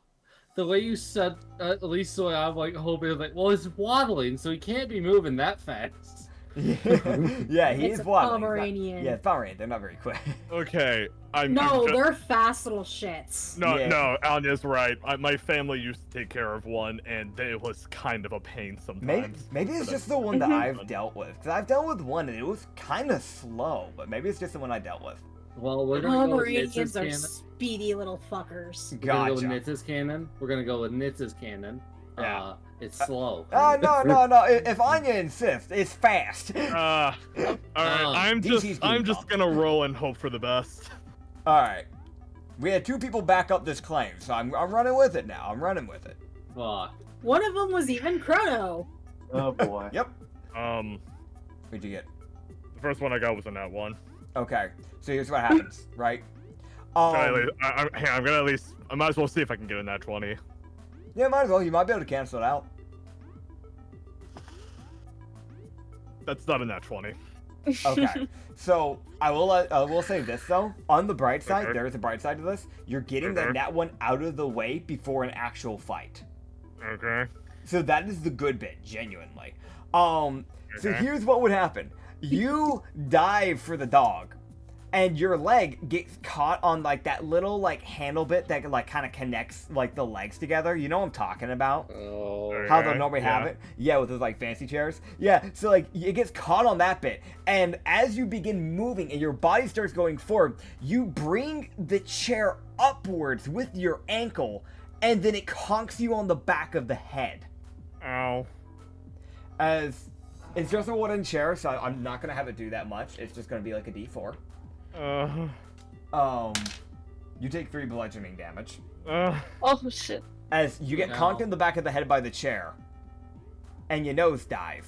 the way you said, at least the way I'm like hoping, like, well, he's waddling, so he can't be moving that fast. Yeah, he's It's a waddling. Pomeranian. Yeah, Pomeranian. They're not very quick. Okay, I'm No, just- they're fast little shits. No, Yeah. no, Anya's right. My family used to take care of one, and it was kind of a pain sometimes. Maybe it's just the one that I've dealt with. Because I've dealt with one and it was kind of slow, but maybe it's just the one I dealt with. Well, we're gonna go with Nitz's Pomeranians are cannon. speedy little fuckers. We're gonna go with Gotcha. Nitz's cannon. We're gonna go with Nitz's cannon. Yeah. It's slow. No. If Anya insists, it's fast. All right, I'm DC's getting just bumped. gonna roll and hope for the best. All right. We had two people back up this claim, so I'm running with it now. I'm running with it. Fuck. One of them was even Chrono. Oh boy. Yep. The What'd you get? first one I got was a nat one. Okay. So here's what happens, right? Hang on, I'm gonna at least. I might as well see if I can get a nat 20. Yeah, might as well. You might be able to cancel it out. That's not a nat 20. Okay. So I will say this though. On the bright side, Okay. there is a bright side to this. You're getting that Okay. nat one out of the way before an actual fight. Okay. So that is the good bit, genuinely. So Okay. here's what would happen. You dive for the dog. and your leg gets caught on like that little like handle bit that like kind of connects like the legs together. You know what I'm talking about? Oh. How they'll normally have it? Yeah, with those like fancy chairs. Yeah, so like it gets caught on that bit, and as you begin moving and your body starts going forward, you bring the chair upwards with your ankle, and then it conks you on the back of the head. Ow. As it's just a wooden chair, so I'm not gonna have it do that much. It's just gonna be like a D4. You take 3 bludgeoning damage. Oh shit. As you get conked in the back of the head by the chair, and you nosedive.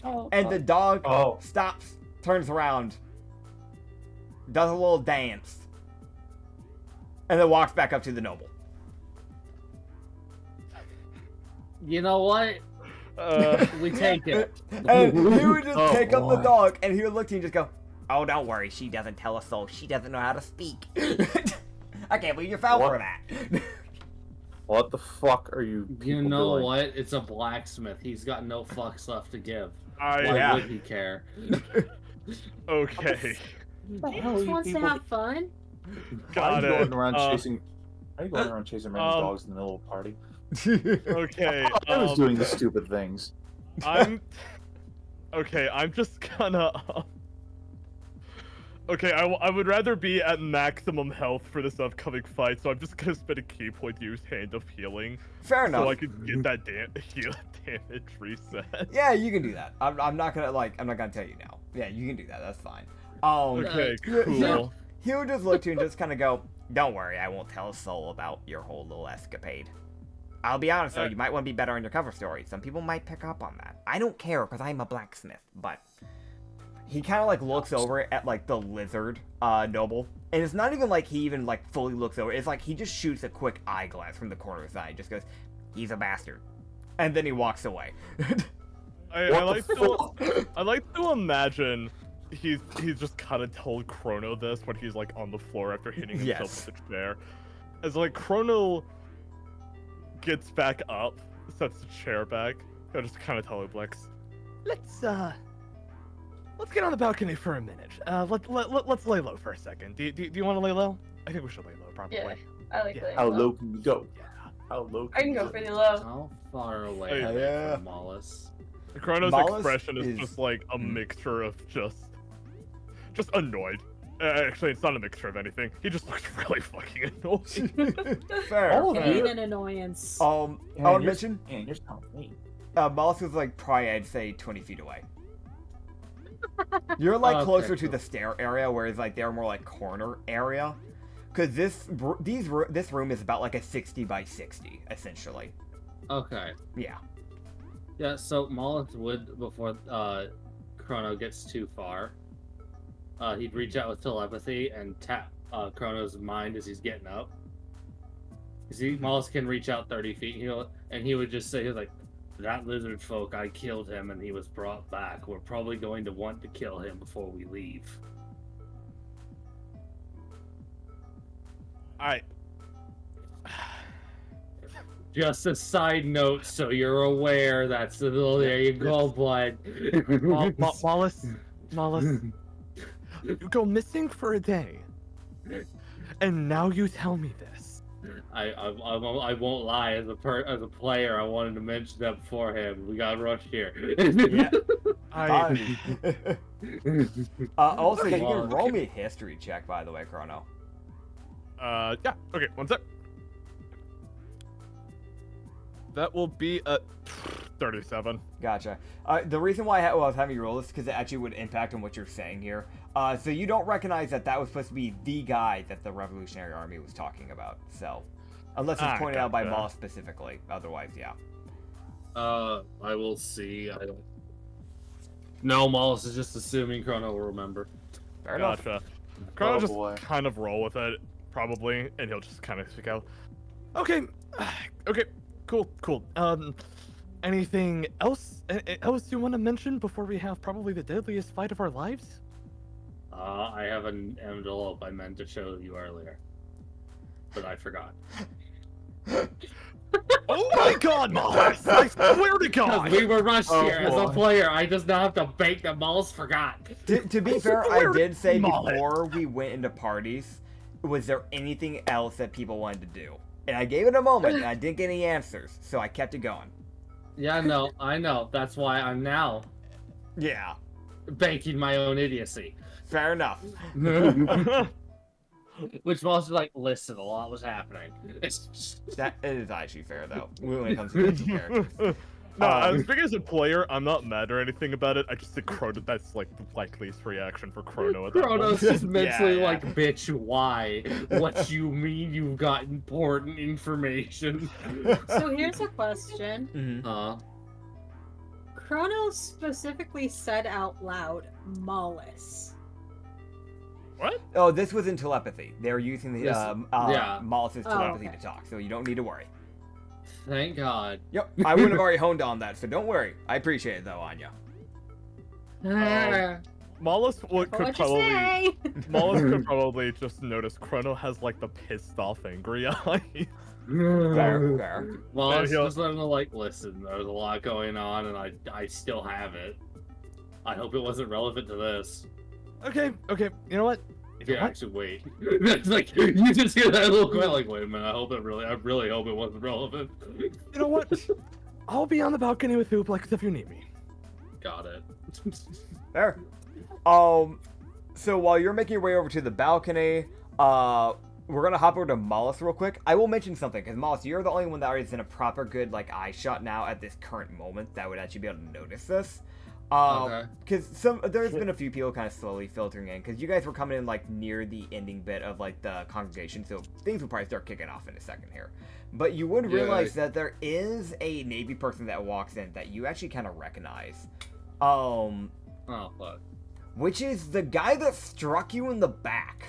Oh. And the dog stops, turns around, does a little dance, and then walks back up to the noble. You know what? We take it. And he would just pick up the dog, and he would look to you and just go, "Oh, don't worry, she doesn't tell a soul. She doesn't know how to speak." I can't believe you fell for that. What the fuck are you You know doing? what? It's a blacksmith. He's got no fucks left to give. Yeah. Why would he care? Okay. He just wants to have fun. Got Are you it. going around chasing? Are you going around chasing random dogs in the middle of a party? Okay. I was doing the stupid things. I'm just gonna. Okay, I would rather be at maximum health for this upcoming fight, so I'm just gonna spend a key point to use Hand of Healing. Fair enough. So I can get that damage reset. Yeah, you can do that. I'm not gonna tell you now. Yeah, you can do that. That's fine. Okay, cool. He'll just look to you and just kind of go, "Don't worry, I won't tell a soul about your whole little escapade. I'll be honest though, you might want to be better on your cover story. Some people might pick up on that. I don't care because I'm a blacksmith, but." He kind of like looks over at like the lizard noble, and it's not even like he even like fully looks over. It's like he just shoots a quick eyeglass from the corner of his eye, just goes, "He's a bastard," and then he walks away. I like to imagine he's just kind of told Chrono this when he's like on the floor after hitting himself with the chair. As like Chrono gets back up, sets the chair back, I just kind of tell him like, Let's get on the balcony for a minute. Let's lay low for a second. Do you want to lay low? I think we should lay low, probably. Yeah, I like that. How low can you go? Yeah. How low? I can go pretty low. How far away Hey, are they yeah. from Wallace? Chrono's Mollis expression is is- just like a mixture of just annoyed. Actually, it's not a mixture of anything. He just looks really fucking annoyed. Fair. All of Pain you. and annoyance. I would mention, Man, you're telling me. Mollusk is like probably I'd say 20 feet away. You're like Okay, closer to cool. the stair area, whereas like they're more like corner area. Because this room is about like a 60 by 60 essentially. Okay. Yeah. Yeah, so Mullins would, before Chrono gets too far, he'd reach out with telepathy and tap Chrono's mind as he's getting up. See, Mullins can reach out 30 feet, and he would just say, he was like, "That lizard folk, I killed him and he was brought back. We're probably going to want to kill him before we leave." Just a side note, so you're aware. That's the little. There you go, bud. Wallace, you go missing for a day, and now you tell me this. I won't lie. As a player, I wanted to mention that beforehand. We got rushed here. Yeah. I Also, you Well, can roll me a history check, by the way, Chrono. yeah. Okay, one sec. That will be a 37. Gotcha. The reason why I was having you roll this is because it actually would impact on what you're saying here. So you don't recognize that was supposed to be the guy that the Revolutionary Army was talking about. So, unless it's pointed out by gotcha. Moss specifically. Otherwise, yeah. I will see. I don't. No, Mollis is just assuming Chrono will remember. Fair enough. Gotcha. Chrono just boy. kind of roll with it, probably, and he'll just kind of speak out. Okay. Okay. Cool. Anything else you want to mention before we have probably the deadliest fight of our lives? I have an envelope I meant to show you earlier, but I forgot. Oh my God, Mollis! I swear to God! Because we were rushed here. As a boy. player, I just now have to bank that Malls forgot. To be fair, I did say Mullet. before we went into parties, was there anything else that people wanted to do? And I gave it a moment, and I didn't get any answers, so I kept it going. Yeah, no, I know. That's why I'm now Yeah, banking my own idiocy. fair enough. Which was like, listen, a lot was happening. That is actually fair, though, when it comes to pitching characters. No, I was thinking as a player, I'm not mad or anything about it. I just think Chrono, that's like the likeliest reaction for Chrono at that Chrono's moment. just mentally Yeah. like, bitch, why? What you mean you've got important information? So here's a question. Mhm. Chronos specifically said out loud, Mollis. What? Oh, this was in telepathy. They were using the This- yeah. Mollis's Oh, telepathy okay. to talk, so you don't need to worry. Thank God. Yep, I would have already honed on that, so don't worry. I appreciate it, though, Anya. Mollis could What you probably say? Mollis could probably just notice Chrono has like the pissed off angry eye. Fair, fair. Well, Yeah, it's he'll- just letting them like, listen, there's a lot going on, and I still have it. I hope it wasn't relevant to this. Okay, you know what? You know Yeah, what? actually, wait. It's like you just hear that little quiet, like, wait a minute. I really hope it wasn't relevant. You know what? I'll be on the balcony with Hooplex if you need me. Got it. Fair. So while you're making your way over to the balcony, we're gonna hop over to Mollis real quick. I will mention something, because Mollis, you're the only one that is in a proper good, like, eye shot now at this current moment that would actually be able to notice this. Okay. Because there's been a few people kind of slowly filtering in, because you guys were coming in, like, near the ending bit of, like, the congregation, so things will probably start kicking off in a second here. But you would realize that there is a Navy person that walks in that you actually kind of recognize. Oh, fuck. Which is the guy that struck you in the back.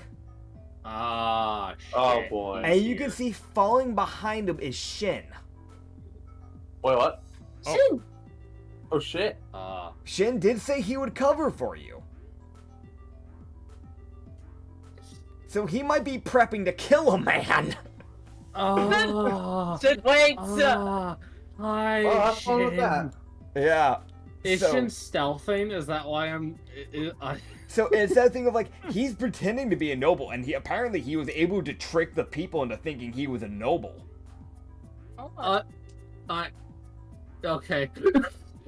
Ah, shit. Oh, boy. And you can see falling behind him is Shin. Wait, what? Shoo! Oh shit. Shin did say he would cover for you. So he might be prepping to kill a man. Oh. Should wait. Hi, Well, have fun with Shin. that. Yeah. Is So- Shin stealthing? Is that why So it's that thing of like, he's pretending to be a noble, and he was able to trick the people into thinking he was a noble. Okay.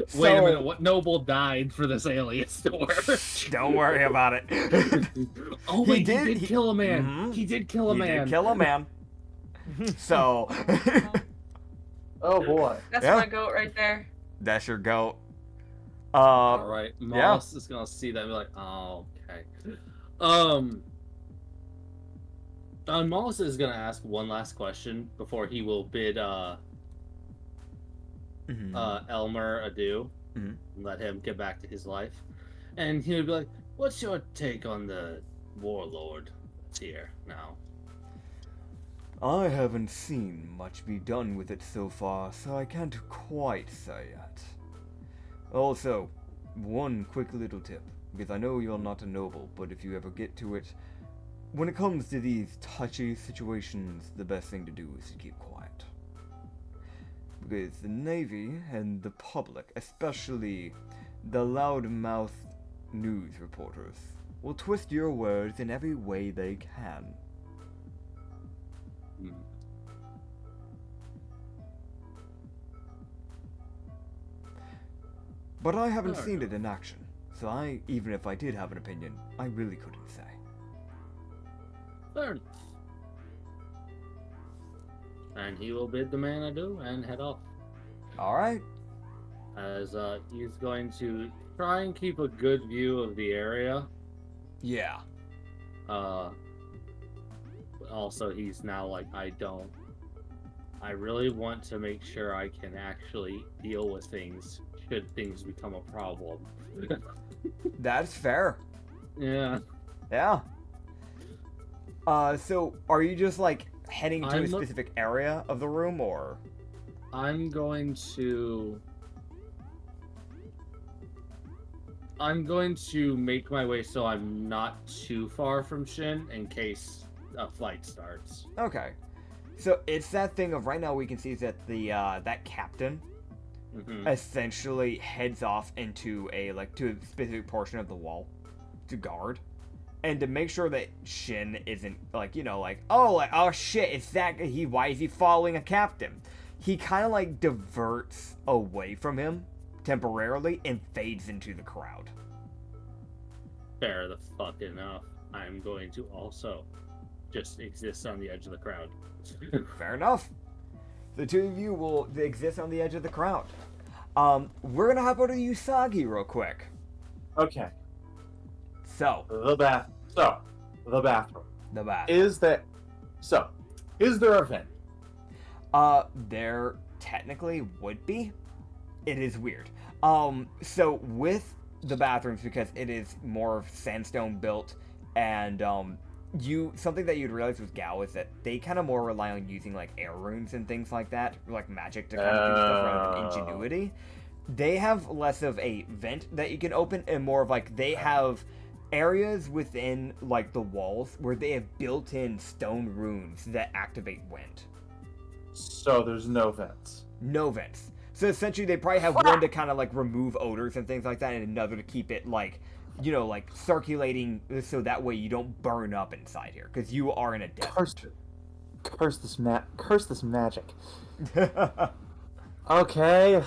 So, Wait a minute. What noble died for this alias store? Don't worry about it. Oh He wait, he did- did kill a man. Mhm. He did kill a He man. did kill a man. So, Oh boy. That's Yeah. my goat right there. that's your goat. All right, Moss is gonna see that and be like, oh, okay. Moss is gonna ask one last question before he will bid Elmer adieu Mhm. and let him get back to his life. And he would be like, what's your take on the warlord that's here now? I haven't seen much be done with it so far, so I can't quite say yet. Also, one quick little tip, because I know you're not a noble, but if you ever get to it, when it comes to these touchy situations, the best thing to do is to keep quiet. Because the Navy and the public, especially the loudmouth news reporters, will twist your words in every way they can. But I haven't Fair seen it in action, so even if I did have an opinion, I really couldn't say. Fair enough. And he will bid the man adieu and head off. Alright. As he's going to try and keep a good view of the area. Yeah. But also, he's now like, I really want to make sure I can actually deal with things should things become a problem. That's fair. Yeah. Yeah. So are you just like heading to a I'm specific area of the room, or? I'm going to make my way so I'm not too far from Shin in case a fight starts. Okay. So it's that thing of right now we can see that the that captain essentially heads off into to a specific portion of the wall to guard. And to make sure that Shin isn't oh shit, it's that why is he following a captain? He kind of diverts away from him temporarily and fades into the crowd. Fair the fuck enough. I'm going to also just exist on the edge of the crowd. Fair enough. The two of you will exist on the edge of the crowd. We're gonna hop over to Usagi real quick. Okay. So the bathroom. The bath. Is there a vent? There technically would be. It is weird. So with the bathrooms, because it is more sandstone built, and something that you'd realize with Gao is that they kind of more rely on using air runes and things like that, like magic to kind of do stuff rather than ingenuity. They have less of a vent that you can open, and more of they have areas within the walls where they have built-in stone runes that activate wind. So there's no vents. No vents. So essentially they probably have one to kind of remove odors and things like that, and another to keep it circulating, so that way you don't burn up inside here, because you are in a desert. Curse this magic. Okay.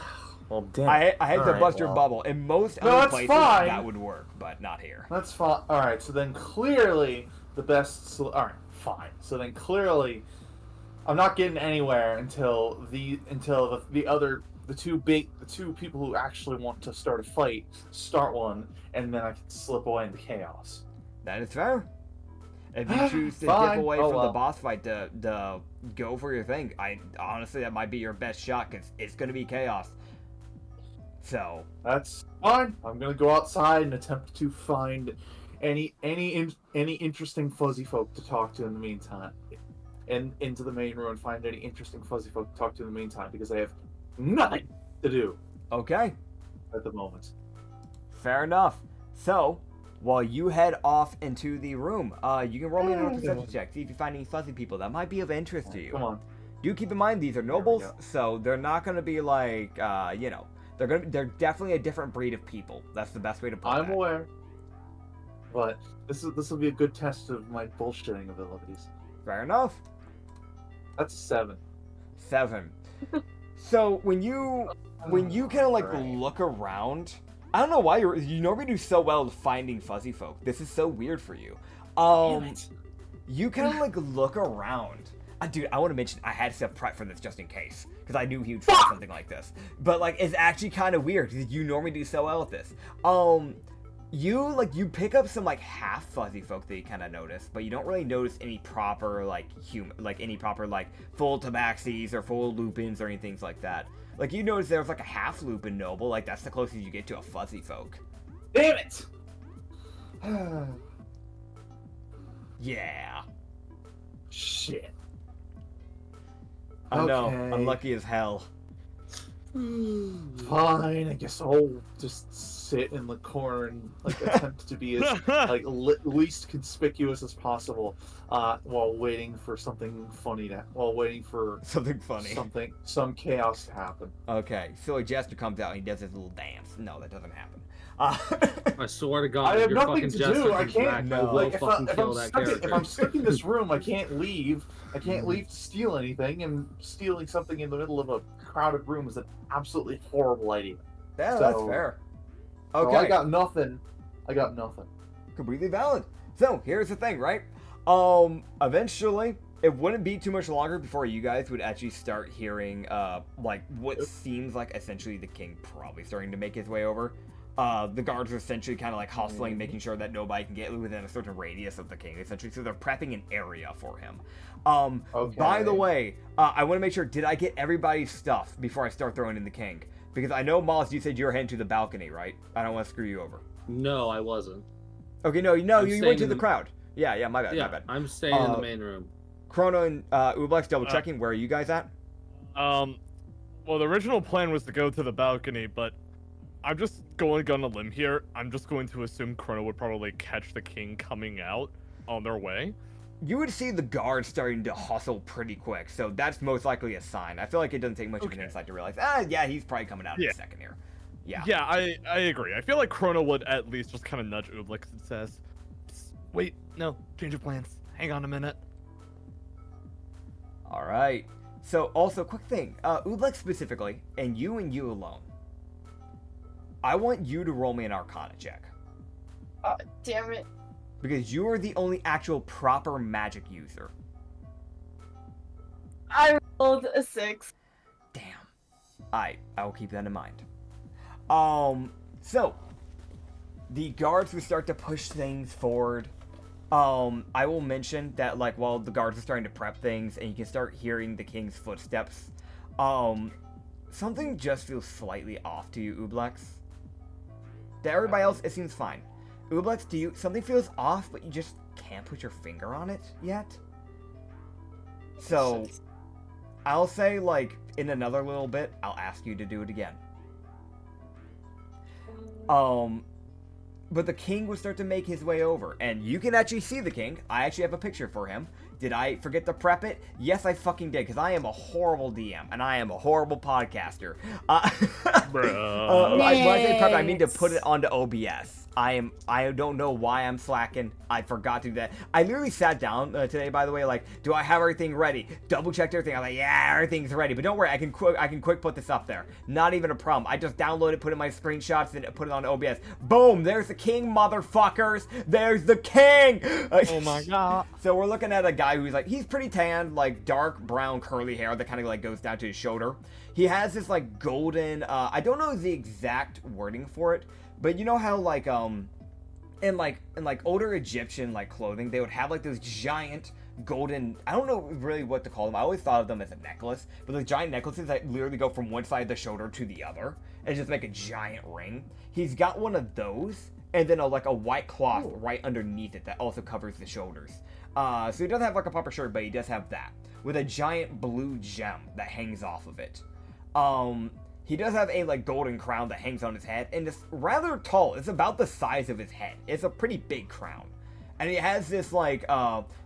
Well, damn. I had to bust your bubble. In most other places, that would work, but not here. That's fine. All right. So then clearly the best. All right. Fine. So then clearly, I'm not getting anywhere until the two people who actually want to start a fight start one, and then I can slip away into chaos. That is fair. If you choose to dip away from the boss fight to go for your thing, honestly that might be your best shot, because it's gonna be chaos. So that's fine. I'm gonna go outside and attempt to find any interesting fuzzy folk to talk to in the meantime, and into the main room and find any interesting fuzzy folk to talk to in the meantime, because I have nothing to do. Okay. At the moment. Fair enough. So while you head off into the room, you can roll me a perception check, see if you find any fuzzy people that might be of interest to you. Come on. Do keep in mind these are nobles, so they're not gonna be they're definitely a different breed of people. That's the best way to put it. I'm aware, but this will be a good test of my bullshitting abilities. Fair enough. That's 7. 7. So when you kind of look around, I don't know why you normally do so well at finding fuzzy folk. This is so weird for you. You kind of look around. Dude, I want to mention I had stuff prepped for this just in case, because I knew he would try something like this. But it's actually kind of weird, because you normally do so well at this. You pick up some half fuzzy folk that you kind of notice, but you don't really notice any proper full tabaxis or full lupins or anything like that. You notice there's a half lupin noble, that's the closest you get to a fuzzy folk. Damn it! Yeah. Shit. I know, unlucky as hell. Fine, I guess I'll just sit in the corner and attempt to be as least conspicuous as possible, while waiting for something funny some chaos to happen. Okay, so a jester comes out and he does his little dance. No, that doesn't happen. I swear to God, I have your nothing fucking to do. jester I comes can't. back, I will fucking kill that character. If I'm stuck in this room, I can't leave. I can't leave to steal anything, and stealing something in the middle of a crowded room is an absolutely horrible idea. Yeah, that's fair. Okay. So I got nothing. Completely valid. So here's the thing, right? Eventually, it wouldn't be too much longer before you guys would actually start hearing, what seems like essentially the king probably starting to make his way over. The guards are essentially kind of hustling, making sure that nobody can get within a certain radius of the king, essentially. So they're prepping an area for him. By the way, I want to make sure, did I get everybody's stuff before I start throwing in the king? Because I know, Mollis, you said you were heading to the balcony, right? I don't want to screw you over. No, I wasn't. Okay, no, you went to the crowd. Yeah, my bad, my bad. I'm staying in the main room. Chrono and Ublex, double checking, where are you guys at? Well, the original plan was to go to the balcony, but I'm just going on a limb here. I'm just going to assume Chrono would probably catch the king coming out on their way. you would see the guards starting to hustle pretty quick, so that's most likely a sign. I feel like it doesn't take much of an insight to realize, yeah, he's probably coming out in a second here. Yeah. Yeah, I agree. I feel like Chrono would at least just kind of nudge Ooblex and says, wait, no, change of plans. Hang on a minute. All right. So, also, quick thing. Ooblex specifically, and you alone. I want you to roll me an Arcana check. Oh, damn it. Because you are the only actual proper magic user. I rolled a 6. Damn. I will keep that in mind. So, the guards will start to push things forward. I will mention that, like, while the guards are starting to prep things, and you can start hearing the king's footsteps, something just feels slightly off to you, Ooblex. To everybody else, it seems fine. Ooblex, to you, something feels off, but you just can't put your finger on it yet. So, I'll say, like, in another little bit, I'll ask you to do it again. But the king will start to make his way over, and you can actually see the king. I actually have a picture for him. Did I forget to prep it? Yes, I fucking did, because I am a horrible DM, and I am a horrible podcaster. When I say prep, I mean to put it onto OBS. I don't know why I'm slacking. I forgot to do that. I literally sat down today, by the way, like, do I have everything ready? Double checked everything. I'm like, yeah, everything's ready. But don't worry, I can quick put this up there. Not even a problem. I just download it, put in my screenshots, and put it on OBS. Boom! There's the king, motherfuckers. There's the king. Oh my god. So we're looking at a guy who's like, he's pretty tan, like dark brown curly hair that kind of like goes down to his shoulder. He has this like golden, I don't know the exact wording for it, but you know how like in older Egyptian like clothing, they would have like those giant golden, I don't know really what to call them. I always thought of them as a necklace, but those giant necklaces that literally go from one side of the shoulder to the other and just make a giant ring. He's got one of those, and then a white cloth right underneath it that also covers the shoulders. So he doesn't have like a proper shirt, but he does have that with a giant blue gem that hangs off of it. He does have a like golden crown that hangs on his head, and it's rather tall. It's about the size of his head. It's a pretty big crown. And he has this like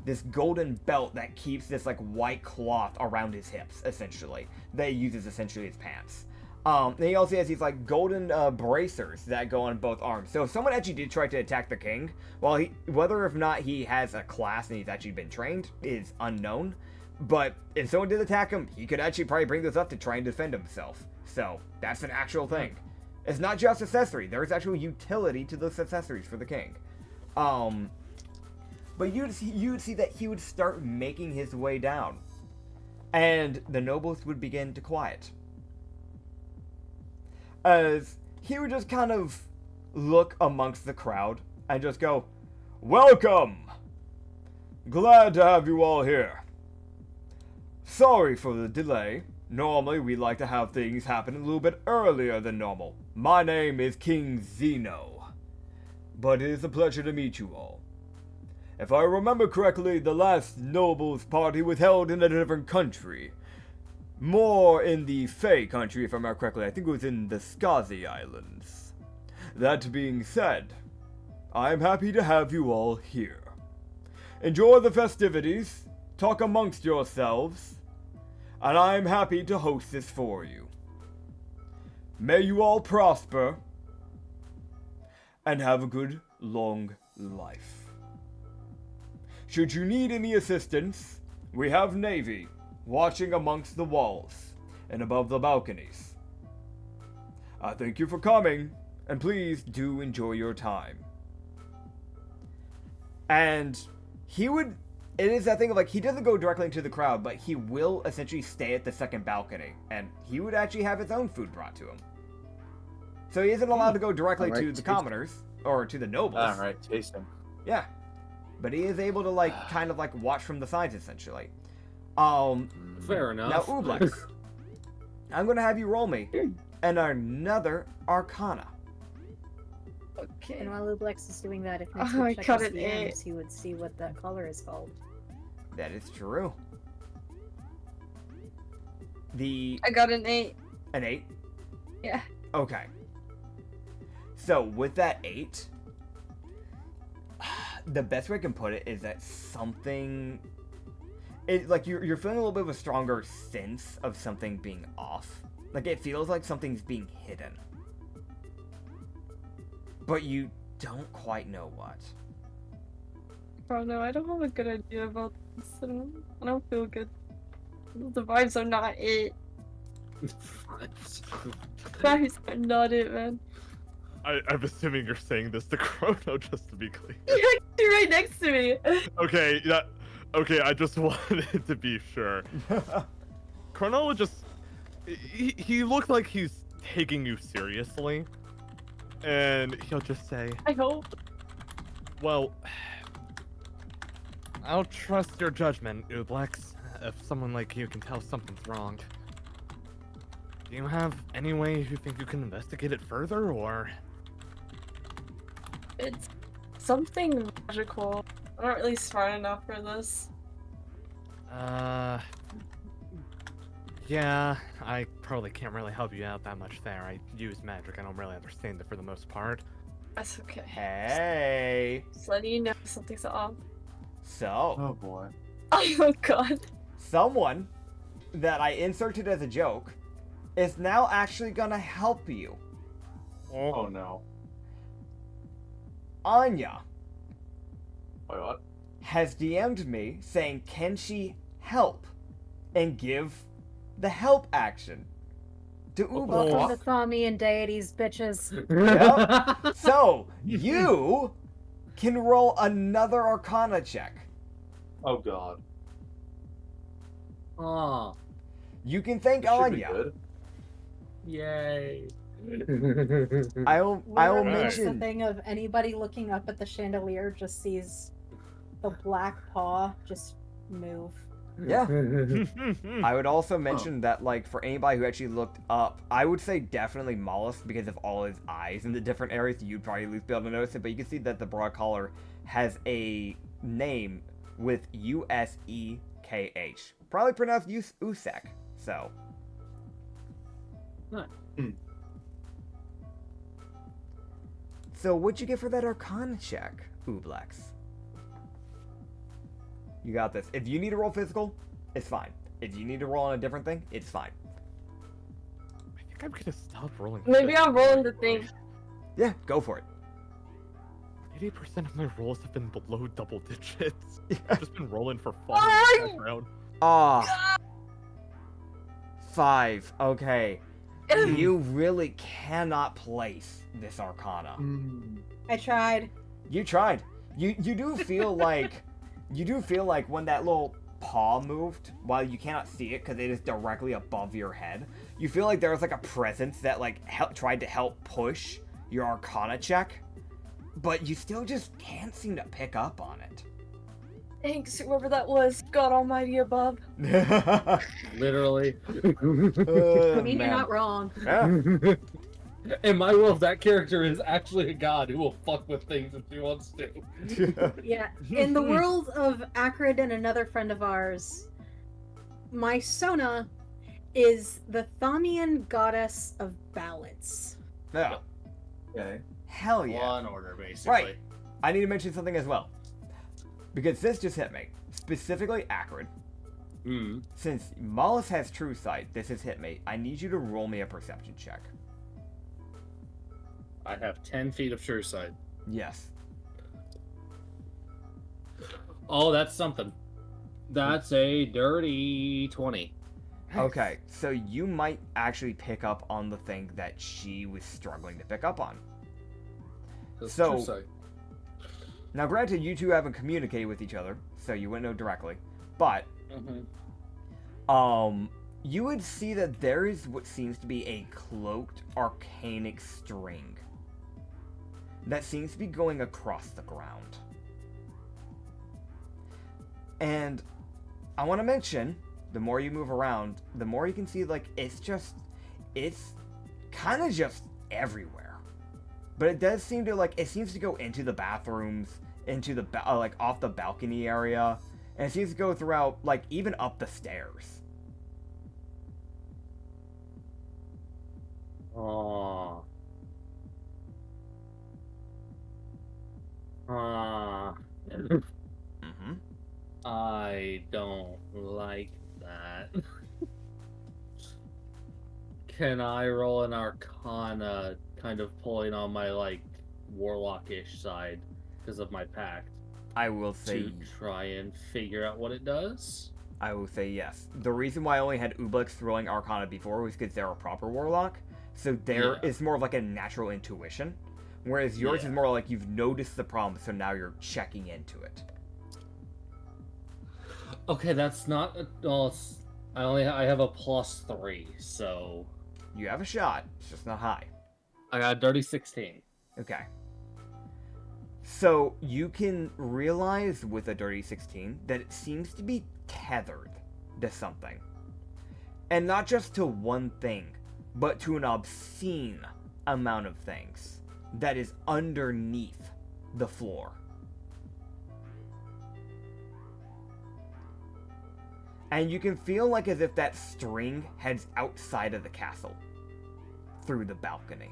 this golden belt that keeps this like white cloth around his hips, essentially. That he uses essentially as pants. And he also has these like golden bracers that go on both arms. So if someone actually did try to attack the king, well, whether or not he has a class and he's actually been trained is unknown. But if someone did attack him, he could actually probably bring this up to try and defend himself. So that's an actual thing. It's not just accessory. There is actual utility to those accessories for the king. But you'd see that he would start making his way down, and the nobles would begin to quiet, as he would just kind of look amongst the crowd and just go, "Welcome! Glad to have you all here. Sorry for the delay. Normally, we like to have things happen a little bit earlier than normal. My name is King Zeno, but it is a pleasure to meet you all. If I remember correctly, the last nobles party was held in a different country. More in the Fey country, if I remember correctly. I think it was in the Skazi Islands. That being said, I am happy to have you all here. Enjoy the festivities, talk amongst yourselves, and I am happy to host this for you. May you all prosper and have a good, long life. Should you need any assistance, we have Navy watching amongst the walls and above the balconies. I thank you for coming, and please do enjoy your time." And it is that thing of like, he doesn't go directly into the crowd, but he will essentially stay at the second balcony, and he would actually have his own food brought to him. So he isn't allowed to go directly to the commoners, or to the nobles. Alright, tasting. Yeah. But he is able to like, kind of like watch from the sides, essentially. Fair enough. Now, Ooblex, I'm gonna have you roll me another Arcana. Okay. And while Ooblex is doing that, if Oh, Mitch I would check got his an DMs, he would see what that color is called. That is true. I got an 8. An 8? Yeah. Okay. So, with that 8, the best way I can put it is that something, it like you're feeling a little bit of a stronger sense of something being off. Like it feels like something's being hidden, but you don't quite know what. Oh no, I don't have a good idea about this. I don't feel good. The vibes are not it. Vibes are not it, man. I'm assuming you're saying this to Chrono, just to be clear. You're right next to me. Okay, yeah. Okay, I just wanted to be sure. Chrono would just... He looked like he's taking you seriously. And he'll just say, I hope. well, I'll trust your judgment, Ublex, if someone like you can tell something's wrong. Do you have any way you think you can investigate it further, or...? It's something magical. I'm not really smart enough for this. Yeah, I probably can't really help you out that much there. I use magic, I don't really understand it for the most part. That's okay. Hey. Just letting you know something's off. So, Oh boy. Oh god. someone that I inserted as a joke is now actually gonna help you. Oh no. Anya Wait, what? has DM'd me saying, can she help? And give the help action to Welcome Ublex. to Thami deities, bitches. Yep. So, you can roll another Arcana check. Oh god. Aw, You can thank This should be Anya. good. yay. I will Literally, it's the mention. thing of anybody looking up at the chandelier just sees the black paw just move. Yeah. I would also mention that, like, for anybody who actually looked up, I would say definitely Mollusk because of all his eyes in the different areas. You'd probably at least be able to notice it, but you can see that the broad collar has a name with U-S-E-K-H. Probably pronounced Usek. So. Nice. So, what'd you get for that Arcana check, Ublex? You got this. If you need to roll physical, it's fine. If you need to roll on a different thing, it's fine. I think I'm gonna stop rolling. Maybe I'm rolling the thing. Yeah, go for it. 80% of my rolls have been below double digits. I've just been rolling for fun Why? in the background. Ah. 5. Okay. You really cannot place this Arcana. I tried. You tried. You do feel like when that little paw moved, while you cannot see it because it is directly above your head, you feel like there was like a presence that like tried to help push your Arcana check, but you still just can't seem to pick up on it. Thanks, whoever that was. God almighty above. Literally. I mean, you're Man. not wrong. Yeah. In my world, that character is actually a god who will fuck with things if he wants to. Yeah. In the world of Acrid and another friend of ours, my Sona is the Thamian goddess of balance. Yeah. Okay. Hell yeah. Law and order, basically. Right. I need to mention something as well. Because this just hit me. Specifically Acrid. Mm. Since Mollusk has true sight, this has hit me. I need you to roll me a perception check. I have 10 feet of true sight. Yes. Oh, that's something. That's a dirty 20. Okay, so you might actually pick up on the thing that she was struggling to pick up on. That's So- true sight. Now, granted, you two haven't communicated with each other, so you wouldn't know directly. But, you would see that there is what seems to be a cloaked arcanic string that seems to be going across the ground. And I want to mention, the more you move around, the more you can see, like, it's kind of just everywhere. But it does seem to, like, it seems to go into the bathrooms, into the, like, off the balcony area, and it seems to go throughout, like, even up the stairs. Oh. Mm-hmm. I don't like that. Can I roll an Arcana, kind of pulling on my, like, warlock-ish side because of my pact, I will say. to try and figure out what it does? I will say yes. The reason why I only had Ubix rolling Arcana before was because they're a proper warlock, so there is more of like a natural intuition, whereas yours is more like you've noticed the problem, so now you're checking into it. Okay, that's not. Well, I have a +3, so You have a shot, it's just not high. I got a dirty 16. Okay. So you can realize with a dirty 16 that it seems to be tethered to something. And not just to one thing, but to an obscene amount of things that is underneath the floor. And you can feel like as if that string heads outside of the castle, through the balcony.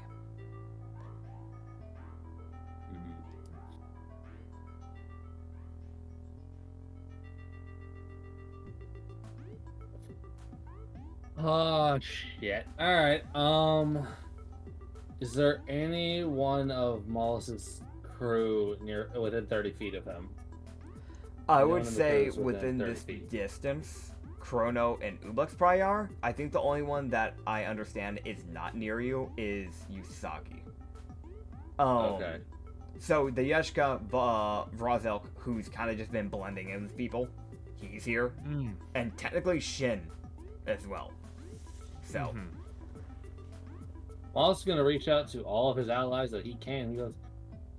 Oh shit. Alright, is there any one of Mollus's crew within 30 feet of him? I No would one in the say crew is within within 30 this feet. distance, Chrono and Ubux probably are. I think the only one that I understand is not near you is Usagi. Okay. So the Yeshka Vrazelk, who's kind of just been blending in with people, he's here. And technically Shin as well. So, Mollus gonna reach out to all of his allies that he can. He goes,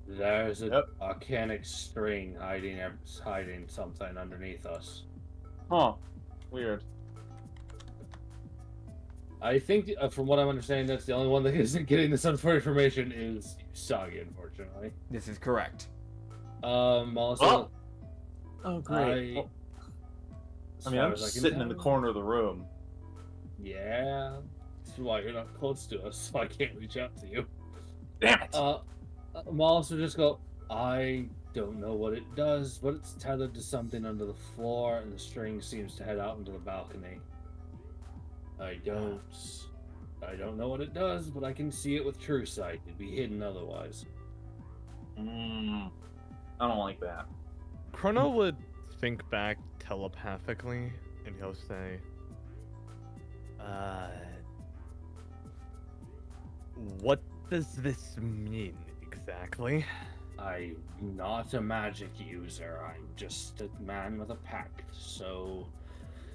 "There's a arcanic string hiding something underneath us." Huh. Weird. I think, from what I'm understanding, that's the only one that isn't getting this information is Usagi, unfortunately. this is correct. Also, Oh, great. Well, as I mean, far I'm as just can sitting in tell, the corner of the room. Yeah, that's why you're not close to us, so I can't reach out to you. Damn it! Mollus would just go, "I don't know what it does, but it's tethered to something under the floor, and the string seems to head out into the balcony. I don't know what it does, but I can see it with true sight. It'd be hidden otherwise." I don't like that. Chrono would think back telepathically, and he'll say, what does this mean exactly? I'm not a magic user. I'm just a man with a pact, so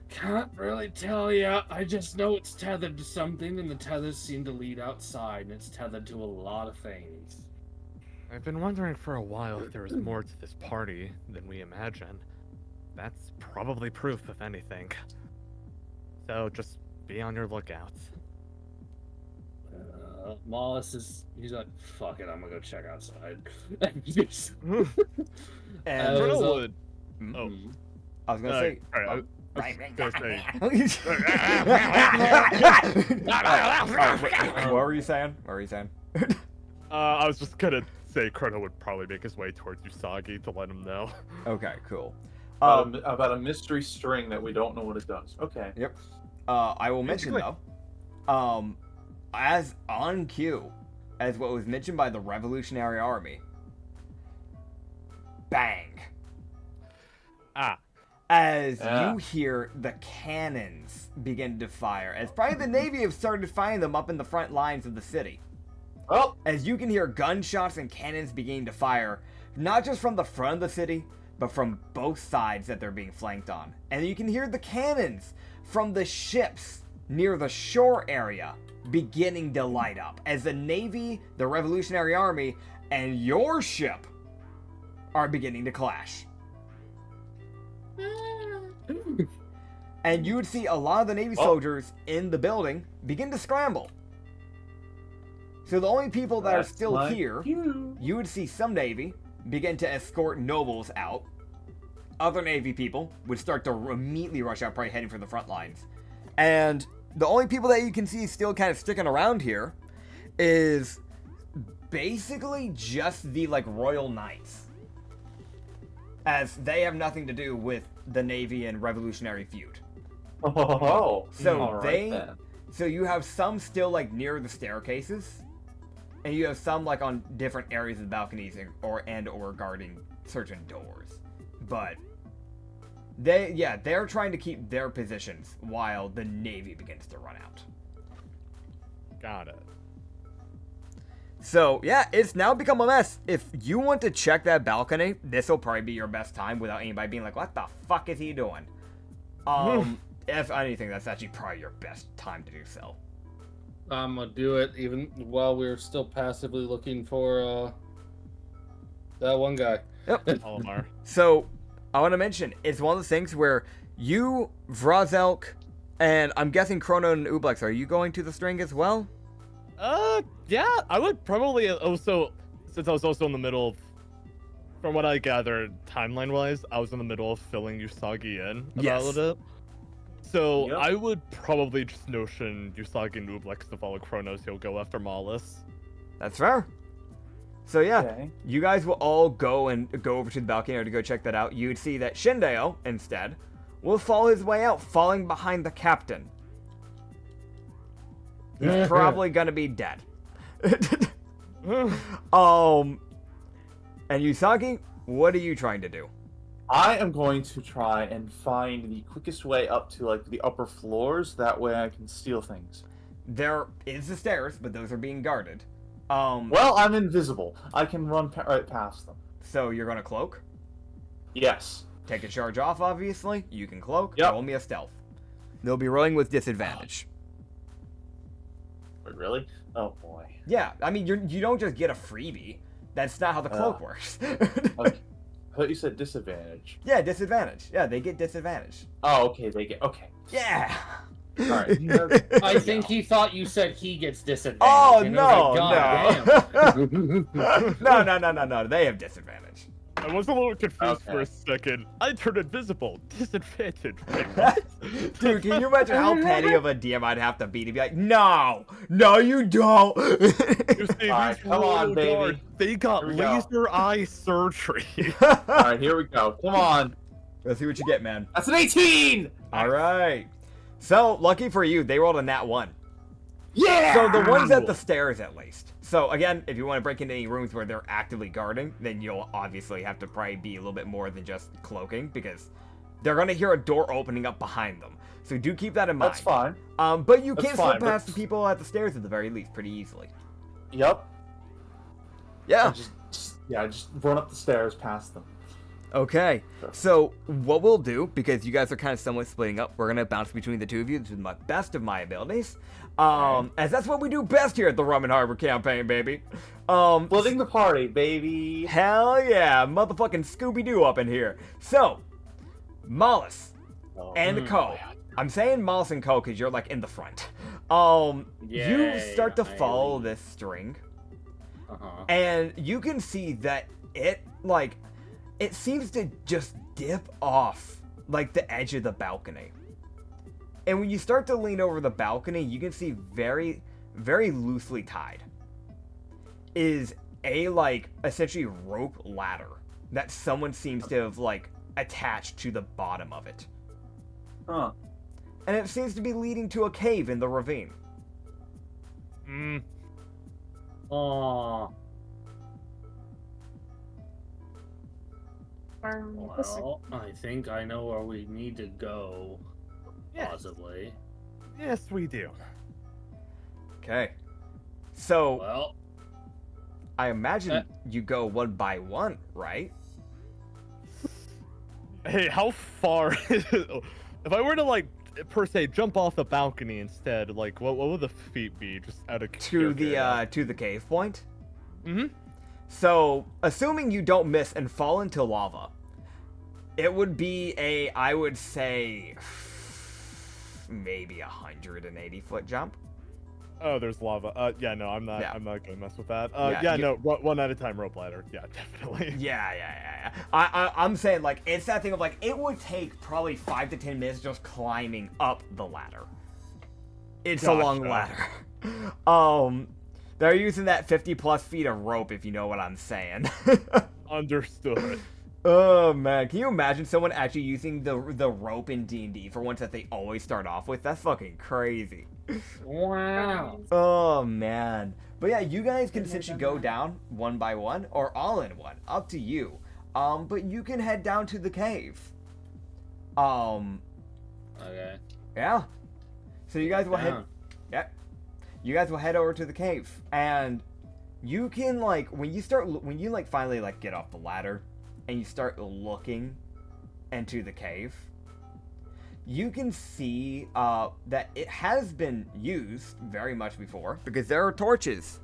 can't really tell ya. I just know it's tethered to something, and the tethers seem to lead outside, and it's tethered to a lot of things. I've been wondering for a while if there was more to this party than we imagine. That's probably proof, if anything. So just be on your lookout. Mollus he's like, "Fuck it, I'm gonna go check outside." And Chrono would. Oh, I was gonna say. I was gonna say. What were you saying? I was just gonna say Chrono would probably make his way towards Usagi to let him know. Okay, cool. About a mystery string that we don't know what it does. Okay. Yep. I will mention though, as on cue, as what was mentioned by the Revolutionary Army. Bang. As you hear the cannons begin to fire, as probably the Navy have started firing them up in the front lines of the city. Well, As you can hear gunshots and cannons beginning to fire, not just from the front of the city, but from both sides that they're being flanked on. And you can hear the cannons from the ships near the shore area beginning to light up, as the Navy, the Revolutionary Army, and your ship are beginning to clash. And you would see a lot of the Navy soldiers in the building begin to scramble. So the only people that are still here, you would see some Navy begin to escort nobles out. Other Navy people would start to immediately rush out, probably heading for the front lines. And the only people that you can see still kind of sticking around here is basically just the, like, Royal Knights. as they have nothing to do with the Navy and Revolutionary feud. Oh, So all right then. so you have some still like near the staircases, and you have some like on different areas of the balconies or guarding certain doors. But they're trying to keep their positions while the Navy begins to run out. Got it. So, yeah, it's now become a mess. If you want to check that balcony, this will probably be your best time without anybody being like, what the fuck is he doing? If anything, that's actually probably your best time to do so. I'm gonna do it even while we're still passively looking for that one guy. Yep. Olimar. So, I want to mention, it's one of those things where you, Vrazelk, and I'm guessing Chrono and Ublex, are you going to the string as well? Yeah, I would probably also, since I was also in the middle of, from what I gathered, timeline-wise, I was in the middle of filling Usagi in about Yes. a little bit. So Yep. I would probably just notion Usagi and Ublex to follow Chronos. He'll go after Malus. That's fair. So yeah, Okay. you guys will all go over to the balcony to go check that out. You'd see that Shindeo, instead, will follow his way out, falling behind the captain. He's probably gonna be dead. And Usagi, what are you trying to do? I am going to try and find the quickest way up to like the upper floors. That way I can steal things. There is the stairs, but those are being guarded. Well, I'm invisible. I can run right past them. So you're gonna cloak? Yes. Take a charge off, obviously. You can cloak. Yep. Roll me a stealth. They'll be rolling with disadvantage. Wait, really? Oh boy. Yeah, I mean, you don't just get a freebie. That's not how the cloak works. Okay. I thought you said disadvantage. Yeah, disadvantage. Yeah, they get disadvantage. Oh, okay. They get okay. Yeah. All right. I think he thought you said he gets disadvantage. Oh, and I was like, God damn. No. They have disadvantage. I was a little confused for Okay. a second. I turned invisible. Disadvantage. Dude, can you imagine how petty of a DM I'd have to be to be like, no, you don't. You see, All right, these come on, royal baby. guards, they got Here we go. laser eye surgery. All right, here we go. Come on. Let's see what you get, man. That's an 18. All right. So, lucky for you, they rolled a nat 1. Yeah. So the ones at the stairs, at least. So again, if you want to break into any rooms where they're actively guarding, then you'll obviously have to probably be a little bit more than just cloaking, because they're gonna hear a door opening up behind them. So do keep that in mind. That's fine. But you That's can fine, slip past but- the people at the stairs at the very least, pretty easily. Yep. Yeah. I just run up the stairs past them. Okay. So what we'll do, because you guys are kind of somewhat splitting up, we're gonna bounce between the two of you to the best of my abilities. As that's what we do best here at the Rum and Harbor campaign, baby. Splitting the party, baby. Hell yeah, motherfucking Scooby-Doo up in here. So, Mollis Oh, and Co. I'm saying Mollis and Co. because you're like in the front. You Yay, start to I follow lead. this string, Uh-huh. and you can see that it seems to just dip off like the edge of the balcony. And when you start to lean over the balcony, you can see very, very loosely tied is a essentially rope ladder that someone seems to have attached to the bottom of it. Huh. And it seems to be leading to a cave in the ravine. Aw. Listen, Well, I think I know where we need to go. Yes. Possibly. Yes, we do. Okay. So, Well, I imagine you go one by one, right? Hey, how far is it? If I were to per se jump off the balcony instead, what would the feet be? Just out of To the cave point? Mm-hmm. So, assuming you don't miss and fall into lava, it would be I would say, maybe 180-foot jump. Oh, there's lava. Yeah, no, I'm not. Yeah. I'm not gonna mess with that. Yeah, Yeah, you- no, one at a time rope ladder. Yeah, definitely. Yeah. I'm saying, it's that thing of, it would take probably 5 to 10 minutes just climbing up the ladder. It's a long Gotcha. ladder. They're using that 50-plus feet of rope, if you know what I'm saying. Understood. Oh man, can you imagine someone actually using the rope in D&D for ones that they always start off with? That's fucking crazy. Wow. Oh man. But yeah, you guys can essentially go down one by one or all in one, up to you. But you can head down to the cave. Okay. Yeah. So you guys will head. Down. Yeah. You guys will head over to the cave, and you can like when you like finally like get off the ladder, and you start looking into the cave. You can see that it has been used very much before because there are torches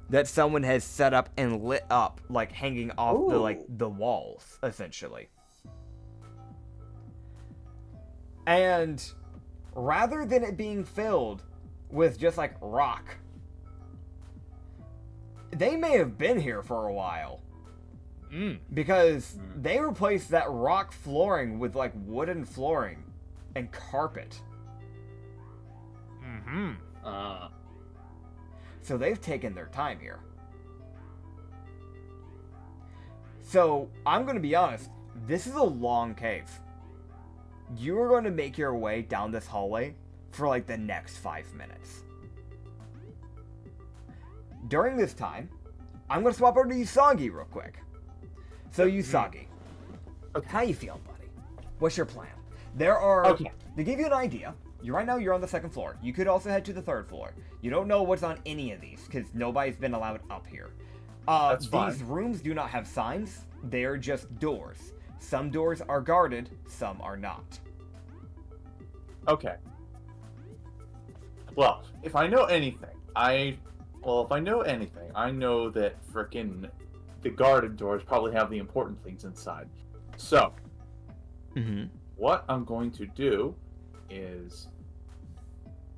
that someone has set up and lit up, like hanging off the walls, essentially. And rather than it being filled with just like rock, they may have been here for a while. Because they replaced that rock flooring with like wooden flooring and carpet. So they've taken their time here. So I'm going to be honest, this is a long cave. You are going to make your way down this hallway for like the next 5 minutes. During this time, I'm going to swap over to Usagi real quick. So Usagi, how you feeling, buddy? What's your plan? There are, to give you an idea, right now you're on the second floor. You could also head to the third floor. You don't know what's on any of these because nobody's been allowed up here. That's fine. These rooms do not have signs. They're just doors. Some doors are guarded, some are not. Okay. Well, if I know anything, I know that frickin' the guarded doors probably have the important things inside. So, what I'm going to do is,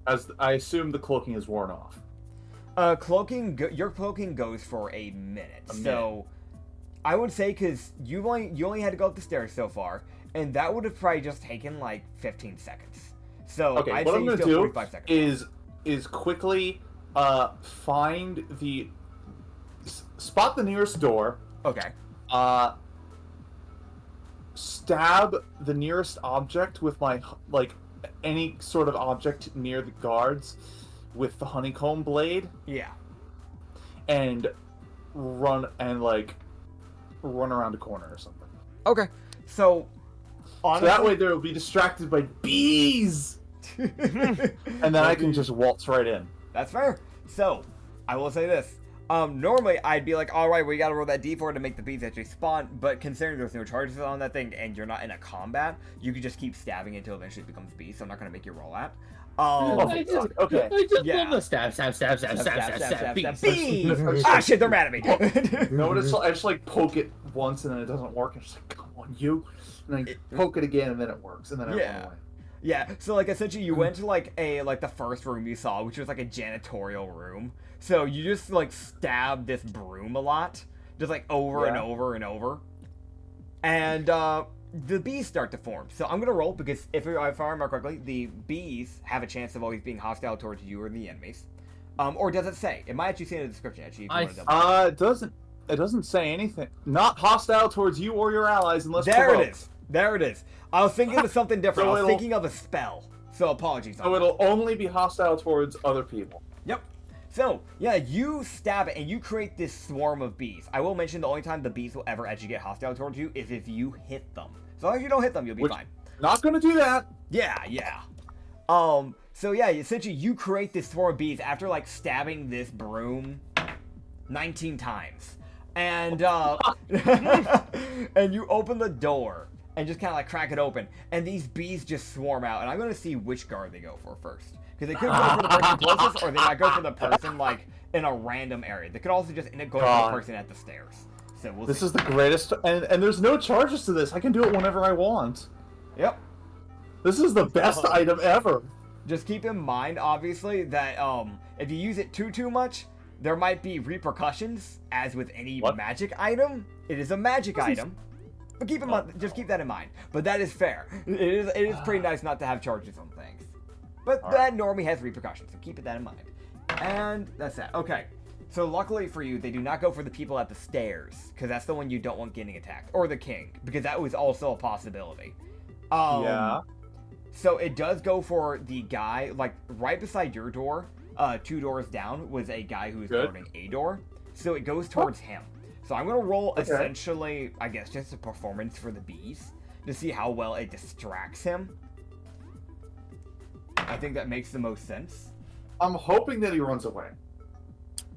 as I assume the cloaking is worn off. Your cloaking goes for a minute. So, I would say because you only had to go up the stairs so far, and that would have probably just taken like 15 seconds. So okay, I'd what say I'm you going to still do 45 seconds. is quickly find the spot the nearest door. Okay. Stab the nearest object with my any sort of object near the guards with the honeycomb blade. Yeah. And run around a corner or something. Okay. So honestly, so that way they'll be distracted by bees. And then I can just waltz right in. That's fair. So, I will say this. Normally, I'd be like, alright, we gotta roll that d4 to make the bees actually spawn, but considering there's no charges on that thing and you're not in a combat, you can just keep stabbing until eventually it becomes bees, so I'm not gonna make you roll that. I just love the stab, bees! Ah, shit, they're mad at me! No, I just poke it once and then it doesn't work, and it's like, come on, you! And I poke it again and then it works, and then I run away. Yeah, so essentially you went to the first room you saw, which was a janitorial room. So you just stab this broom a lot, just over and over and over. And the bees start to form. So I'm gonna roll because if I remember correctly, the bees have a chance of always being hostile towards you or the enemies. Or does it say? It might actually say in the description actually. If you want to it doesn't say anything. Not hostile towards you or your allies unless provoked. There it is. I was thinking of something different. I was thinking of a spell. So apologies. So it'll only be hostile towards other people. Yep. So, yeah, you stab it and you create this swarm of bees. I will mention the only time the bees will ever actually get hostile towards you is if you hit them. As long as you don't hit them, you'll be fine. Not gonna do that. Yeah. So yeah, essentially you create this swarm of bees after stabbing this broom 19 times. And and you open the door and just kind of crack it open, and these bees just swarm out, and I'm gonna see which guard they go for first. Because they could go for the person closest, or they might go for the person in a random area. They could also just end up going for the person at the stairs. So we'll see. This is the greatest, and there's no charges to this. I can do it whenever I want. Yep. This is the best item ever. Just keep in mind, obviously, that if you use it too much, there might be repercussions, as with any magic item. It is a magic item. But just keep that in mind. But that is fair. It is pretty nice not to have charges on things. But that normally has repercussions, so keep that in mind. And that's that. Okay. So luckily for you, they do not go for the people at the stairs, because that's the one you don't want getting attacked, or the king, because that was also a possibility. Yeah. So it does go for the guy, like, right beside your door, 2 doors down, was a guy who was guarding a door. So it goes towards him. So I'm going to roll, essentially, I guess, just a performance for the bees, to see how well it distracts him. I think that makes the most sense. I'm hoping that he runs away.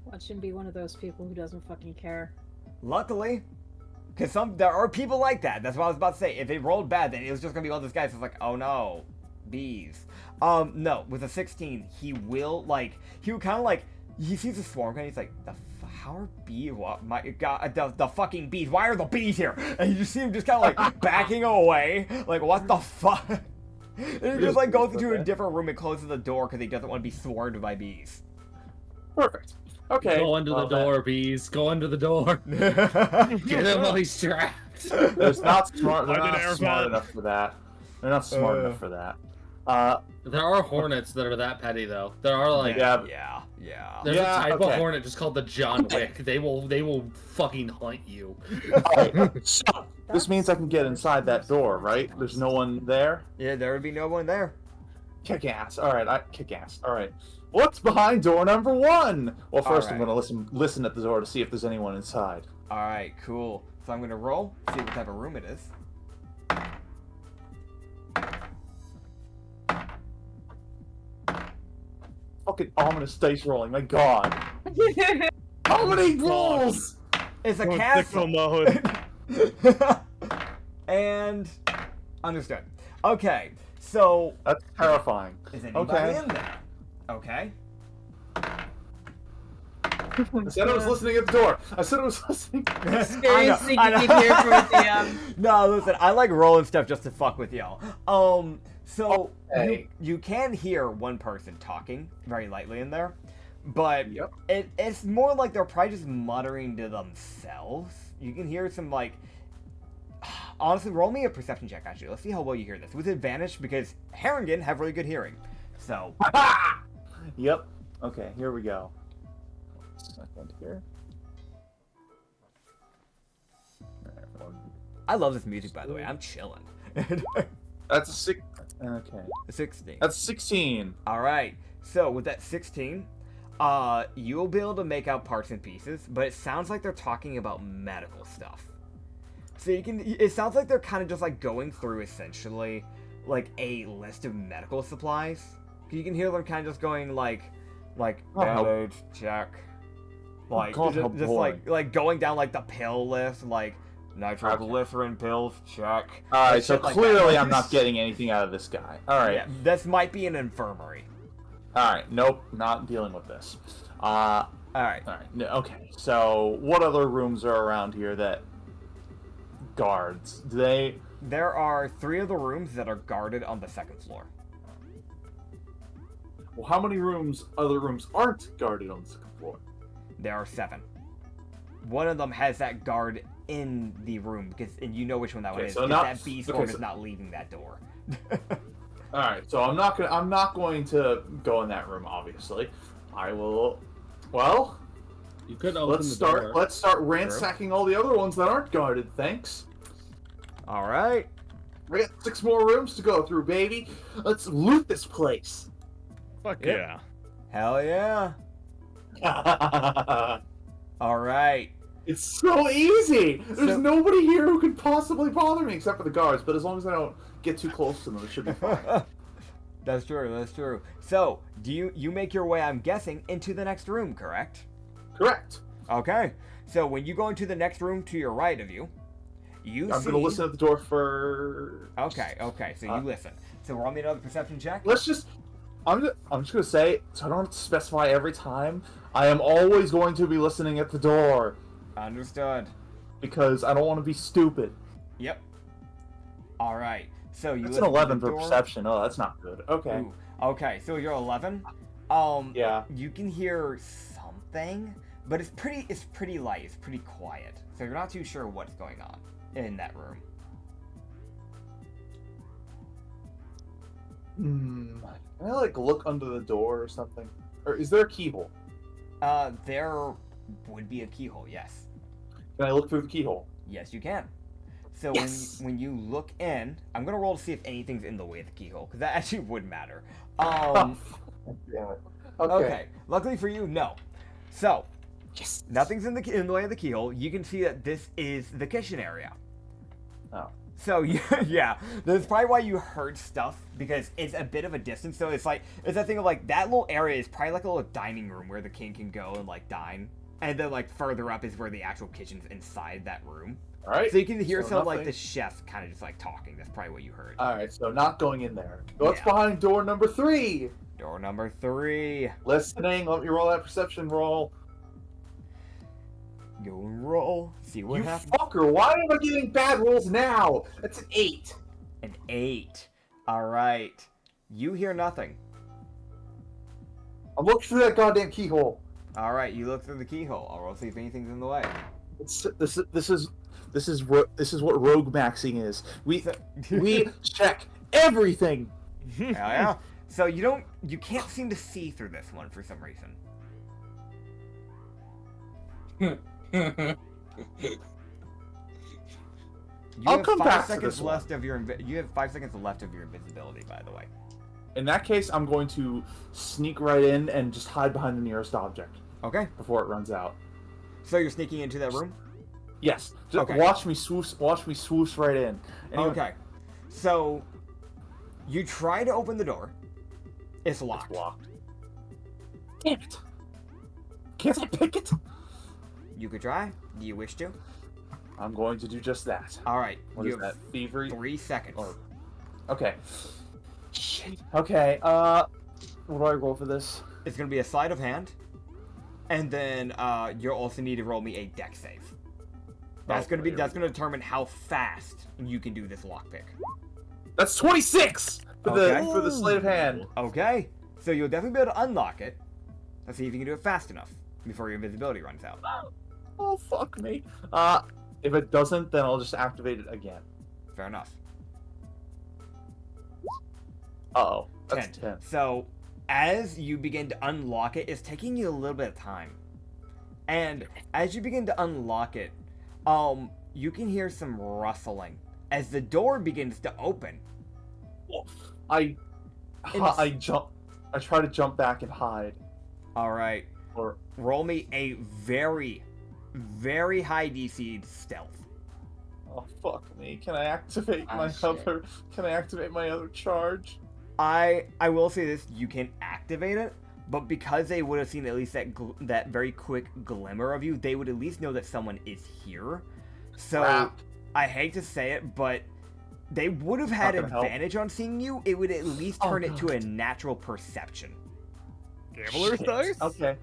Watch him be one of those people who doesn't fucking care. Luckily, because there are people like that. That's what I was about to say. If it rolled bad, then it was just going to be all this guy. So it's like, oh no, bees. No, with a 16, he will, like, he would kind of like, he sees a swarm and he's like, how are bees? What? My God, the fucking bees. Why are the bees here? And you just see him just kind of like backing away. Like, what the fuck? And he just like goes into a different room and closes the door because he doesn't want to be swarmed by bees. Perfect. Okay. Go under the door, bees. Go under the door. Get him while he's trapped. They're not smart enough for that. They're not smart enough for that. There are hornets that are that petty, though. There are like yeah. There's a type of hornet just called the John Wick. They will fucking hunt you. So, this means I can get inside that door, right? There's no one there. Yeah, there would be no one there. Kick ass. All right, kick ass. All right. What's behind door number 1? Well, first I'm gonna listen at the door to see if there's anyone inside. All right, cool. So I'm gonna roll, see what type of room it is. Fucking ominous dice rolling. My God. How many rolls? It's a Sicko castle. mode. And understood. Okay, so That's terrifying. is anybody in there? Okay. I said I was listening at the door. I said I was listening. Seriously, you I know. keep hearing from the DM. No, listen, I like rolling stuff just to fuck with y'all. So Okay. you can hear one person talking very lightly in there, but Yep. it's more like they're probably just muttering to themselves. You can hear some like. Honestly, roll me a perception check. Actually, let's see how well you hear this with advantage because Harrigan have really good hearing. So. Yep. Okay, here we go. Second here. I love this music, by the way. I'm chilling. That's a 6. Okay. 16. That's 16. All right. So with that 16, you'll be able to make out parts and pieces, but it sounds like they're talking about medical stuff. So you can. It sounds like they're kind of just like going through essentially like a list of medical supplies. You can hear them kind of just going like bandage check, like God, how just boring. like going down like the pill list, like nitroglycerin pills check. All right, like, so shit like clearly that. I'm not getting anything out of this guy. All right. Yeah, this might be an infirmary. All right. Nope, not dealing with this. All right. All right. Okay. So, what other rooms are around here that guards? Do they? There are 3 of the rooms that are guarded on the 2nd floor. Well, how many other rooms aren't guarded on the 2nd floor? There are 7. One of them has that guard in the room and you know which one that one Okay, is. so 'Cause not- that bee swarm is not leaving that door. All right. So I'm not going to go in that room. Obviously, I will. Well, You could open let's the start. door. Let's start ransacking all the other ones that aren't guarded. Thanks. All right. We got 6 more rooms to go through, baby. Let's loot this place. Fuck Yep. yeah. Hell yeah. All right. It's so easy. There's So- nobody here who could possibly bother me except for the guards. But as long as I don't get too close to them, it should be fine. That's true. That's true. So, do you make your way, I'm guessing, into the next room, correct? Correct. Okay. So, when you go into the next room to your right of you, you I'm see... gonna listen at the door for. Okay, so you listen. So, roll me another perception check. Let's just. I'm just gonna say, so I don't have to specify every time. I am always going to be listening at the door Understood. because I don't want to be stupid. Yep. All right. So you That's listen an to 11 the for door. perception. Oh, that's not good. Okay. Ooh. Okay, so you're 11. Yeah. You can hear something, but it's pretty light. It's pretty quiet. So you're not too sure what's going on in that room. Can I like look under the door or something? Or is there a keyhole? There would be a keyhole, yes. Can I look through the keyhole? Yes, you can. So Yes! when you look in, I'm gonna roll to see if anything's in the way of the keyhole, because that actually would matter. Damn it. Okay. Luckily for you, no. So, Yes. nothing's in the way of the keyhole. You can see that this is the kitchen area. Oh. So yeah, that's probably why you heard stuff, because it's a bit of a distance. So it's that thing of like that little area is probably like a little dining room where the king can go and like dine, and then like further up is where the actual kitchen's inside that room. All right. So you can hear So some like nothing. the chef kind of just like talking. That's probably what you heard. All right, so not going in there. What's Yeah. behind door number 3? Door number 3. Listening. Let me roll that perception roll. Go and roll. See what You happens. fucker! Why am I getting bad rolls now? That's an 8. An 8. All right. You hear nothing. I'm looking through that goddamn keyhole. All right. You look through the keyhole. I'll roll to see if anything's in the way. This is what rogue maxing is. We check everything. Hell yeah. So you can't seem to see through this one for some reason. You I'll have come 5 back to seconds this one. left of your you have 5 seconds left of your invisibility, by the way. In that case, I'm going to sneak right in and just hide behind the nearest object Okay. before it runs out. So you're sneaking into that room? Yes. Just Okay. watch me swoosh right in. Anyway, Okay. So you try to open the door. It's locked. It's locked. Damn it! Can't I pick it? You could try. Do you wish to? I'm going to do just that. All right. What you is have that? Thievery? 3 seconds. Or- Okay. Shit. Okay. What do I roll for this? It's gonna be a sleight of hand, and then you'll also need to roll me a dex save. That's Oh, gonna determine how fast you can do this lockpick. That's 26 for Okay. the sleight of hand. Okay, so you'll definitely be able to unlock it. Let's see if you can do it fast enough before your invisibility runs out. Oh fuck me. If it doesn't, then I'll just activate it again. Fair enough. Uh-oh. That's 10. 10. So as you begin to unlock it, it's taking you a little bit of time. And as you begin to unlock it, you can hear some rustling as the door begins to open. I try to jump back and hide. All right. Or Roll me a very, very high DC stealth. oh fuck me. Can I activate Oh, my shit. other Can I activate my other charge? I will say this: you can activate it, but because they would have seen at least that very quick glimmer of you, they would at least know that someone is here. So Crap. I hate to say it, but they would have had Not gonna help. advantage on seeing you. It would at least Oh, turn it to a God. natural perception. Gambler's Shit. dice? Okay.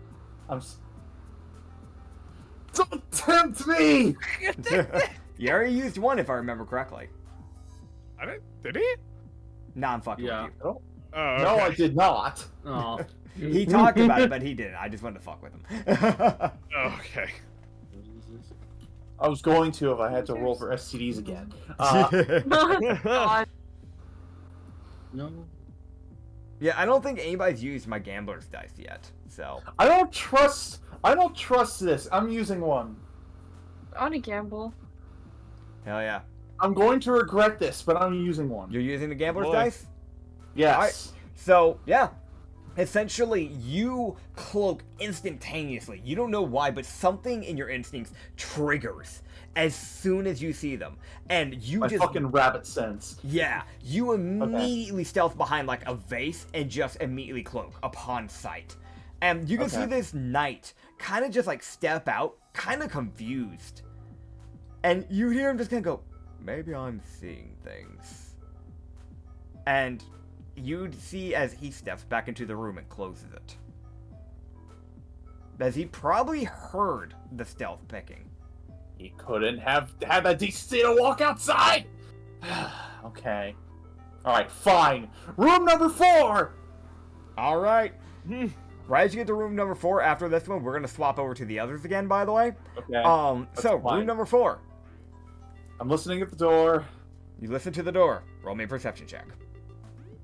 Don't tempt me! You already used one, if I remember correctly. I did he? Nah, I'm fucking Yeah. with you. Oh, okay. No, I did not. Oh. He talked about it, but he didn't. I just wanted to fuck with him. Okay. I was going to if I had to roll for STDs again. God. No. Yeah, I don't think anybody's used my gambler's dice yet, so. I don't trust this. I'm using one. On a gamble. Hell yeah. I'm going to regret this, but I'm using one. You're using the gambler's Boy. dice? Yes. So, yeah. Essentially, you cloak instantaneously. You don't know why, but something in your instincts triggers as soon as you see them. And you My just... fucking rabbit sense. Yeah, you immediately stealth behind like a vase and just immediately cloak upon sight. And you can see Okay. this knight kind of just like step out, kind of confused. And you hear him just kind of go, maybe I'm seeing things. And you'd see as he steps back into the room and closes it. As he probably heard the stealth picking. He couldn't have had that decency to walk outside. Okay. All right, fine. Room number 4. All right. Right as you get to room number 4, after this one, we're gonna swap over to the others again. By the way, Okay. so fine. room number 4. I'm listening at the door. You listen to the door. Roll me a perception check.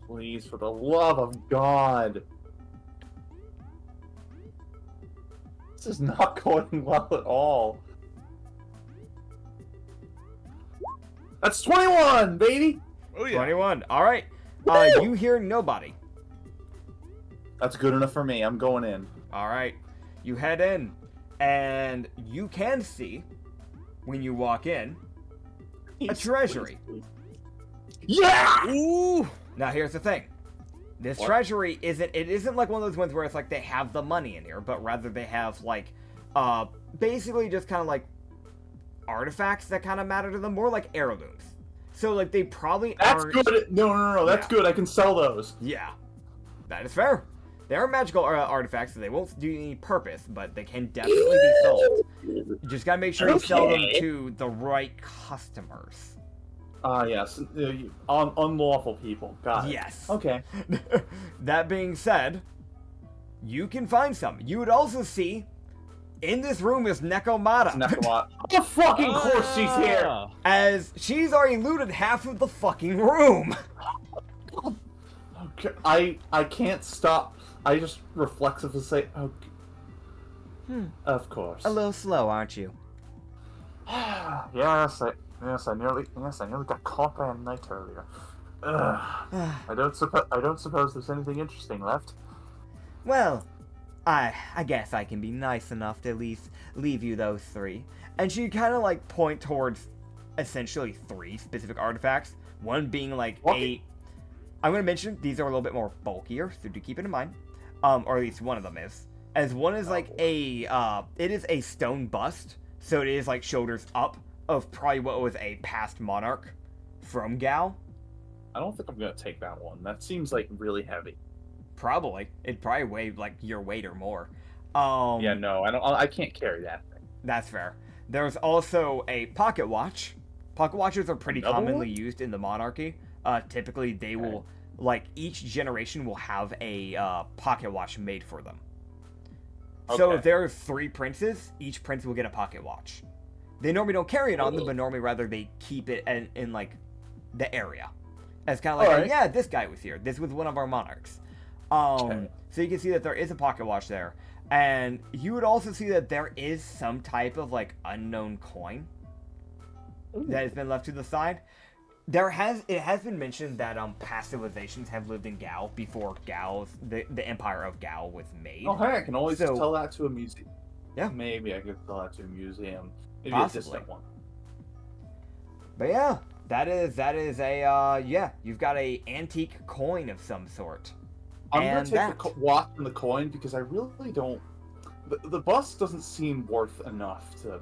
Please, for the love of God. This is not going well at all. That's 21, baby! Oh 21. All right. Woo! You hear nobody. That's good enough for me. I'm going in. All right. You head in, and you can see, when you walk in, a treasury. Yeah! Ooh. Now here's the thing. This What? treasury isn't like one of those ones where it's like they have the money in here, but rather they have like basically just kind of like artifacts that kind of matter to them, more like heirlooms. So like they probably That's aren't. good. No. That's Yeah. good. I can sell those. Yeah, that is fair. They are magical artifacts, so they won't do any purpose, but they can definitely be sold. You just gotta make sure you sell them Okay. to the right customers. Ah, yes. Unlawful people. Got it. Yes. Okay. That being said, you can find some. You would also see, in this room is Nekomata. Necromot. Of fucking course she's here! Ah. As she's already looted half of the fucking room. Okay. I can't stop. I just reflexively say, okay. Of course. A little slow, aren't you? yes, I nearly got caught by a knight earlier. I don't suppose there's anything interesting left. Well, I guess I can be nice enough to at least leave you those 3. And she kind of like point towards essentially 3 specific artifacts. One being like What? I'm going to mention these are a little bit more bulkier, so do keep it in mind. Or at least one of them is. As one is like it is a stone bust, so it is like shoulders up of probably what was a past monarch from Gal. I don't think I'm gonna take that one. That seems like really heavy. Probably. It'd probably weigh like your weight or more. Yeah, no, I can't carry that thing. That's fair. There's also a pocket watch. Pocket watches are pretty Another commonly one? used in the monarchy. Typically, they will, like, each generation will have a pocket watch made for them. So Okay. if there are 3 princes, each prince will get a pocket watch. They normally don't carry it on them, but normally rather they keep it in like, the area. As kind of like, Alright. yeah, this guy was here. This was one of our monarchs. Okay. So you can see that there is a pocket watch there. And you would also see that there is some type of, like, unknown coin that has been left to the side. It has been mentioned that past civilizations have lived in Gal before the Empire of Gal was made. Oh, hey, I can always So- tell that to a museum. Yeah. Maybe I could tell that to a museum. Maybe Possibly. a distant one. But yeah, that is a you've got a antique coin of some sort. I'm And gonna take that. the watch and the coin because I really don't. The bust doesn't seem worth enough to.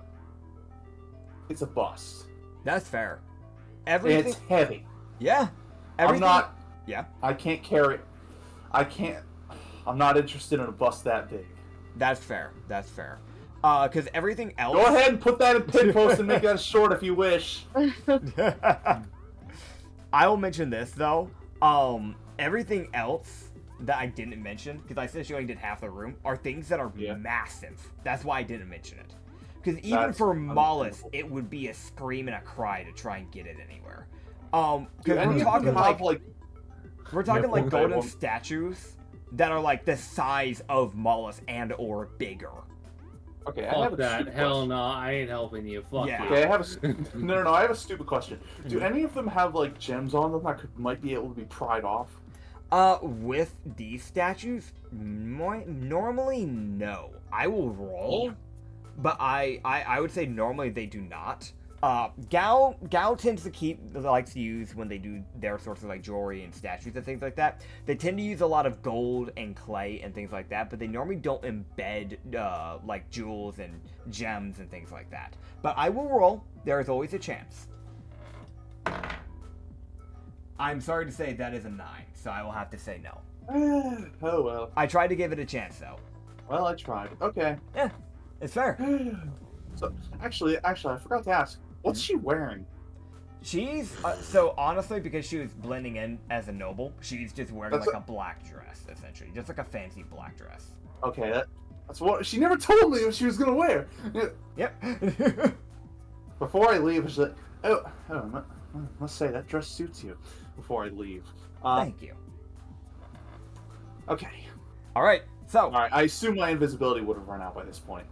It's a bust. That's fair. And Everything. it's heavy. Yeah. I'm Everything, not. Yeah. I can't carry. I can't. I'm not interested in a bust that big. That's fair. That's fair. Because everything else. Go ahead and put that in pin post and make that short if you wish. I will mention this though. Everything else that I didn't mention, because I said she only did half the room, are things that are Yeah. massive. That's why I didn't mention it. Because even That's for Mollis, understandable. it would be a scream and a cry to try and get it anywhere. Do Because any we're of talking them have, like we're talking like okay, golden well- statues that are like the size of Mollis and or bigger. Okay, I have Fuck a that. stupid Hell question. no, I ain't helping you. Fuck Yeah. you. Okay, I have a no. I have a stupid question. Do any of them have like gems on them that might be able to be pried off? With these statues, normally no. I will roll, but I would say normally they do not. Gal tends to likes to use when they do their sorts of like jewelry and statues and things like that. They tend to use a lot of gold and clay and things like that, but they normally don't embed like jewels and gems and things like that. But I will roll. There is always a chance. I'm sorry to say that is a 9, so I will have to say no. Oh well. I tried to give it a chance though. Well, I tried. Okay. It's fair. So actually, I forgot to ask. What's she wearing? She's so honestly, because she was blending in as a noble, she's just wearing That's like a black dress, essentially, just like a fancy black dress. Okay, that's what she never told me what she was gonna wear. Yep. Before I leave, she's like, "Oh, I must say that dress suits you." Before I leave. Thank you. Okay. All right, So, All right, I assume my invisibility would have run out by this point.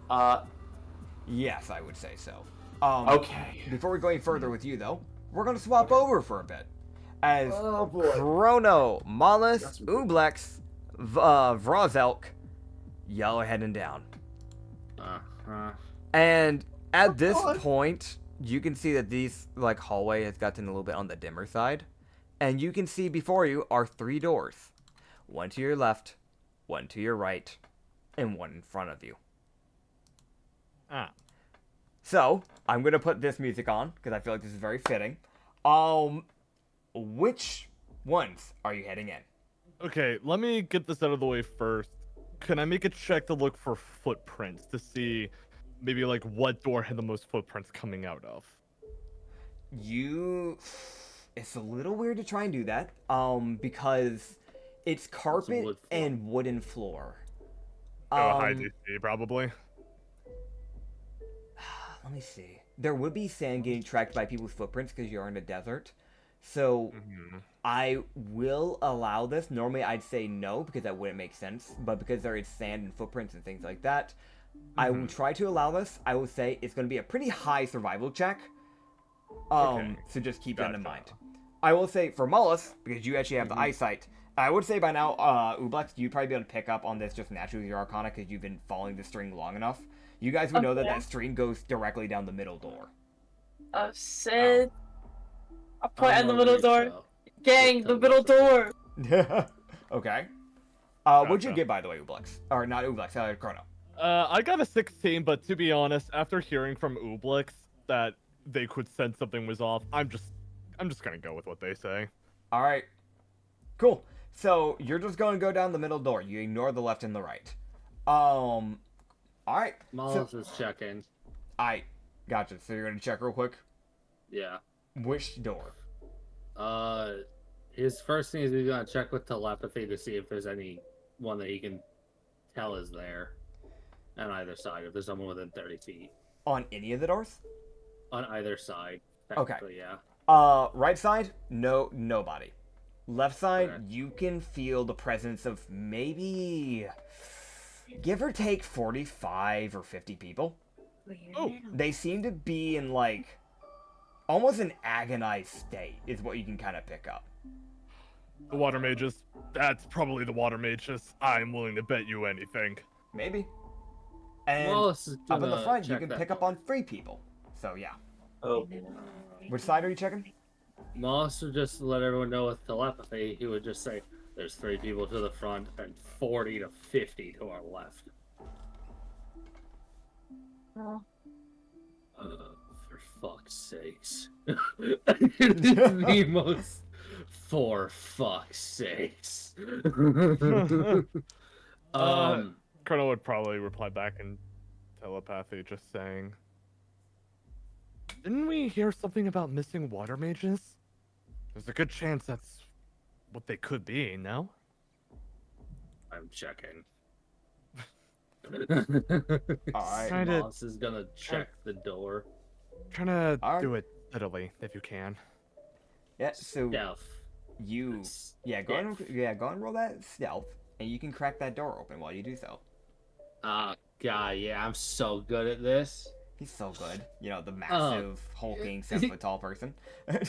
yes, I would say so. Okay. Before we go any further with you, though, we're going to swap over for a bit. As Oh boy. Chrono, Mollis, That's ridiculous. Ublex, Vrozelk, y'all are heading down. And at this God. point, you can see that these like hallway has gotten a little bit on the dimmer side. And you can see before you are 3 doors. One to your left, one to your right, and one in front of you. Ah. So, I'm going to put this music on, because I feel like this is very fitting. Which ones are you heading in? Okay, let me get this out of the way first. Can I make a check to look for footprints to see maybe like what door had the most footprints coming out of? It's a little weird to try and do that, because it's carpet wood floor. and wooden floor. High DC, probably. Let me see. There would be sand getting tracked by people's footprints because you're in a desert. So I will allow this. Normally I'd say no because that wouldn't make sense. But because there is sand and footprints and things like that, I will try to allow this. I will say it's going to be a pretty high survival check. Okay. So just keep that in Gotcha. mind. I will say for Mullis, because you actually have the eyesight, I would say by now, Ublex, you'd probably be able to pick up on this just naturally with your Arcana because you've been following the string long enough. You guys would know that Okay. that string goes directly down the middle door. Sid. I'll point in the I'm middle gonna door. reach out. Gang, the middle door. Okay. What'd you Gotcha. get, by the way, Ublex? Or not Ublex, Chrono. I got a 16, but to be honest, after hearing from Ublex that they could sense something was off, I'm just gonna go with what they say. All right. Cool. So you're just going to go down the middle door. You ignore the left and the right. All right. Mollis is checking. Gotcha. So you're going to check real quick. Yeah. Which door? His first thing is he's gonna check with telepathy to see if there's any one that he can tell is there on either side. If there's someone within 30 feet On any of the doors? on either side. Okay. Technically, yeah. Right side? No, nobody. Left side, Okay. you can feel the presence of maybe, give or take, 45 or 50 people. Oh. They seem to be in, like, almost an agonized state, is what you can kind of pick up. The water mages. That's probably the water mages. I'm willing to bet you anything. Maybe. And Mollis is up in the gonna front, you check can that pick up on 3 people. So, yeah. Oh. Which side are you checking? Mollis would just let everyone know with telepathy. He would just say, "There's 3 people to the front and 40 to 50 to our left." Oh. For fuck's sakes. The most. For fuck's sakes. Colonel would probably reply back in telepathy, just saying, "Didn't we hear something about missing water mages? There's a good chance that's what they could be, no?" I'm checking. Alright. Trying to- Moss is gonna check the door. Trying to Alright. do it steadily, if you can. Yeah, so Stealth. you... Yeah, go and roll that stealth, and you can crack that door open while you do so. God, yeah, I'm so good at this. He's so good. You know, the massive, hulking, 7-foot-tall person. The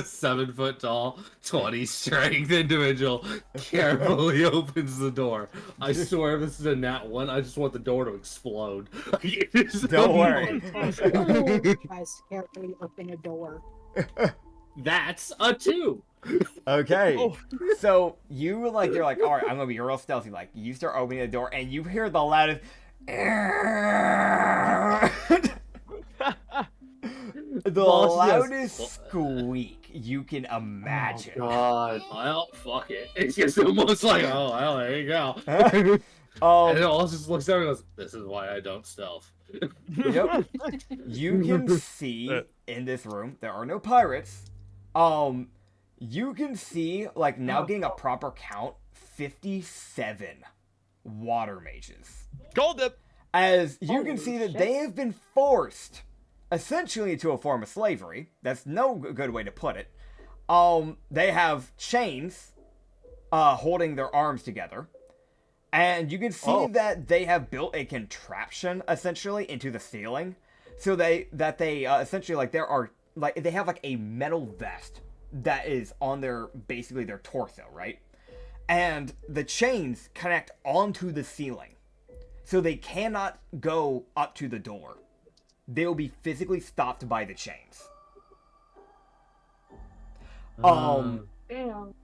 7-foot-tall, 20 strength individual carefully opens the door. I swear, if this is a nat 1, I just want the door to explode. Don't worry. Guys, carefully open a door. That's a 2. Okay. Oh. So you're like, all right, I'm gonna be real stealthy. Like, you start opening the door, and you hear the loudest. The Boss just- loudest squeak you can imagine. God. Well, fuck it. It's just almost like, oh, well, there you go. And it all just looks at me and goes, "This is why I don't stealth." Yep. You can see in this room there are no pirates. You can see, like, now getting a proper count, 57 water mages. Gold dip! As you can Holy see that shit. they have been forced, essentially, to a form of slavery. That's no good way to put it. They have chains holding their arms together. And you can see that they have built a contraption, essentially, into the ceiling. So they essentially, like, they have, like, a metal vest that is on basically their torso, right? And the chains connect onto the ceiling. So they cannot go up to the door. They will be physically stopped by the chains. Damn.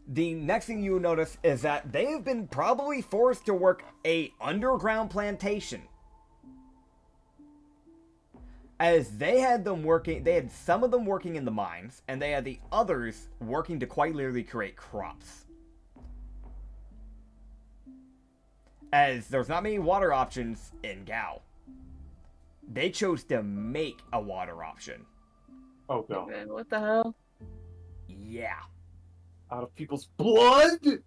The next thing you will notice is that they have been probably forced to work a underground plantation. As they had some of them working in the mines, and they had the others working to quite literally create crops. As there's not many water options in Gao. They chose to make a water option. Oh god. Man, what the hell? Yeah. Out of people's blood?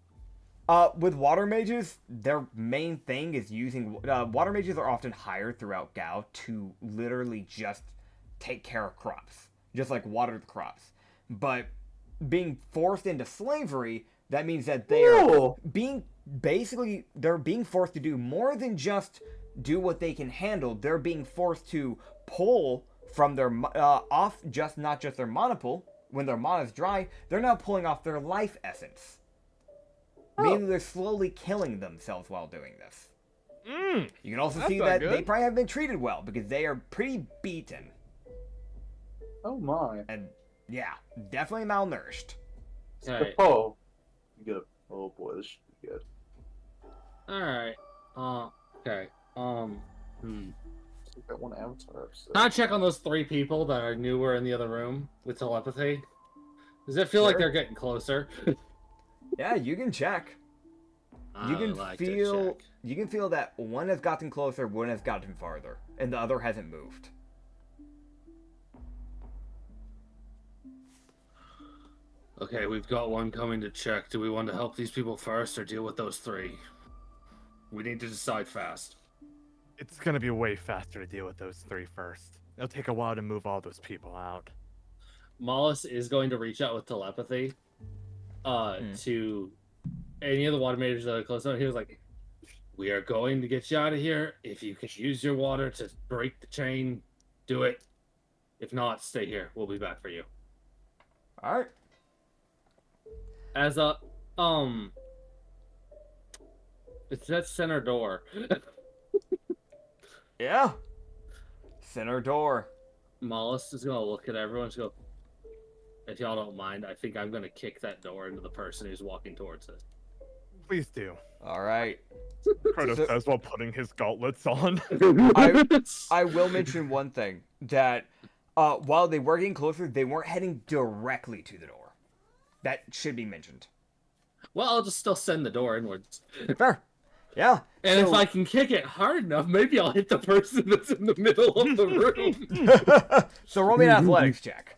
With water mages, their main thing is using... water mages are often hired throughout Gao to literally just take care of crops. Just like water the crops. But being forced into slavery, that means that they're they're being forced to do more than just do what they can handle. They're being forced to pull from their not just their mana pool. When their mana is dry, they're now pulling off their life essence. Meaning they're slowly killing themselves while doing this. You can also see that they probably haven't been treated well because they are pretty beaten. Oh my. And yeah, definitely malnourished. Okay. Oh. Good. Oh boy, this should be good. Alright. Okay. That one Avatar episode. Can I check on those 3 people that are newer in the other room with telepathy? Does it feel like they're getting closer? Yeah, you can check. You can feel that one has gotten closer, one has gotten farther, and the other hasn't moved. Okay, we've got one coming to check. Do we want to help these people first or deal with those 3? We need to decide fast. It's gonna be way faster to deal with those 3 first. It'll take a while to move all those people out. Mollis is going to reach out with telepathy to any of the water mages that are close enough. He was like, we are going to get you out of here. If you can use your water to break the chain, do it. If not, stay here. We'll be back for you. Alright. As a, it's that center door. Yeah. Center door. Mollis is going to look at everyone and go, if y'all don't mind, I think I'm going to kick that door into the person who's walking towards it. Please do. Alright. Kronos says while putting his gauntlets on. I will mention one thing, that while they were getting closer, they weren't heading directly to the door. That should be mentioned. Well, I'll just still send the door inwards. Fair. Yeah. And if I can kick it hard enough, maybe I'll hit the person that's in the middle of the room. So roll me an athletics check.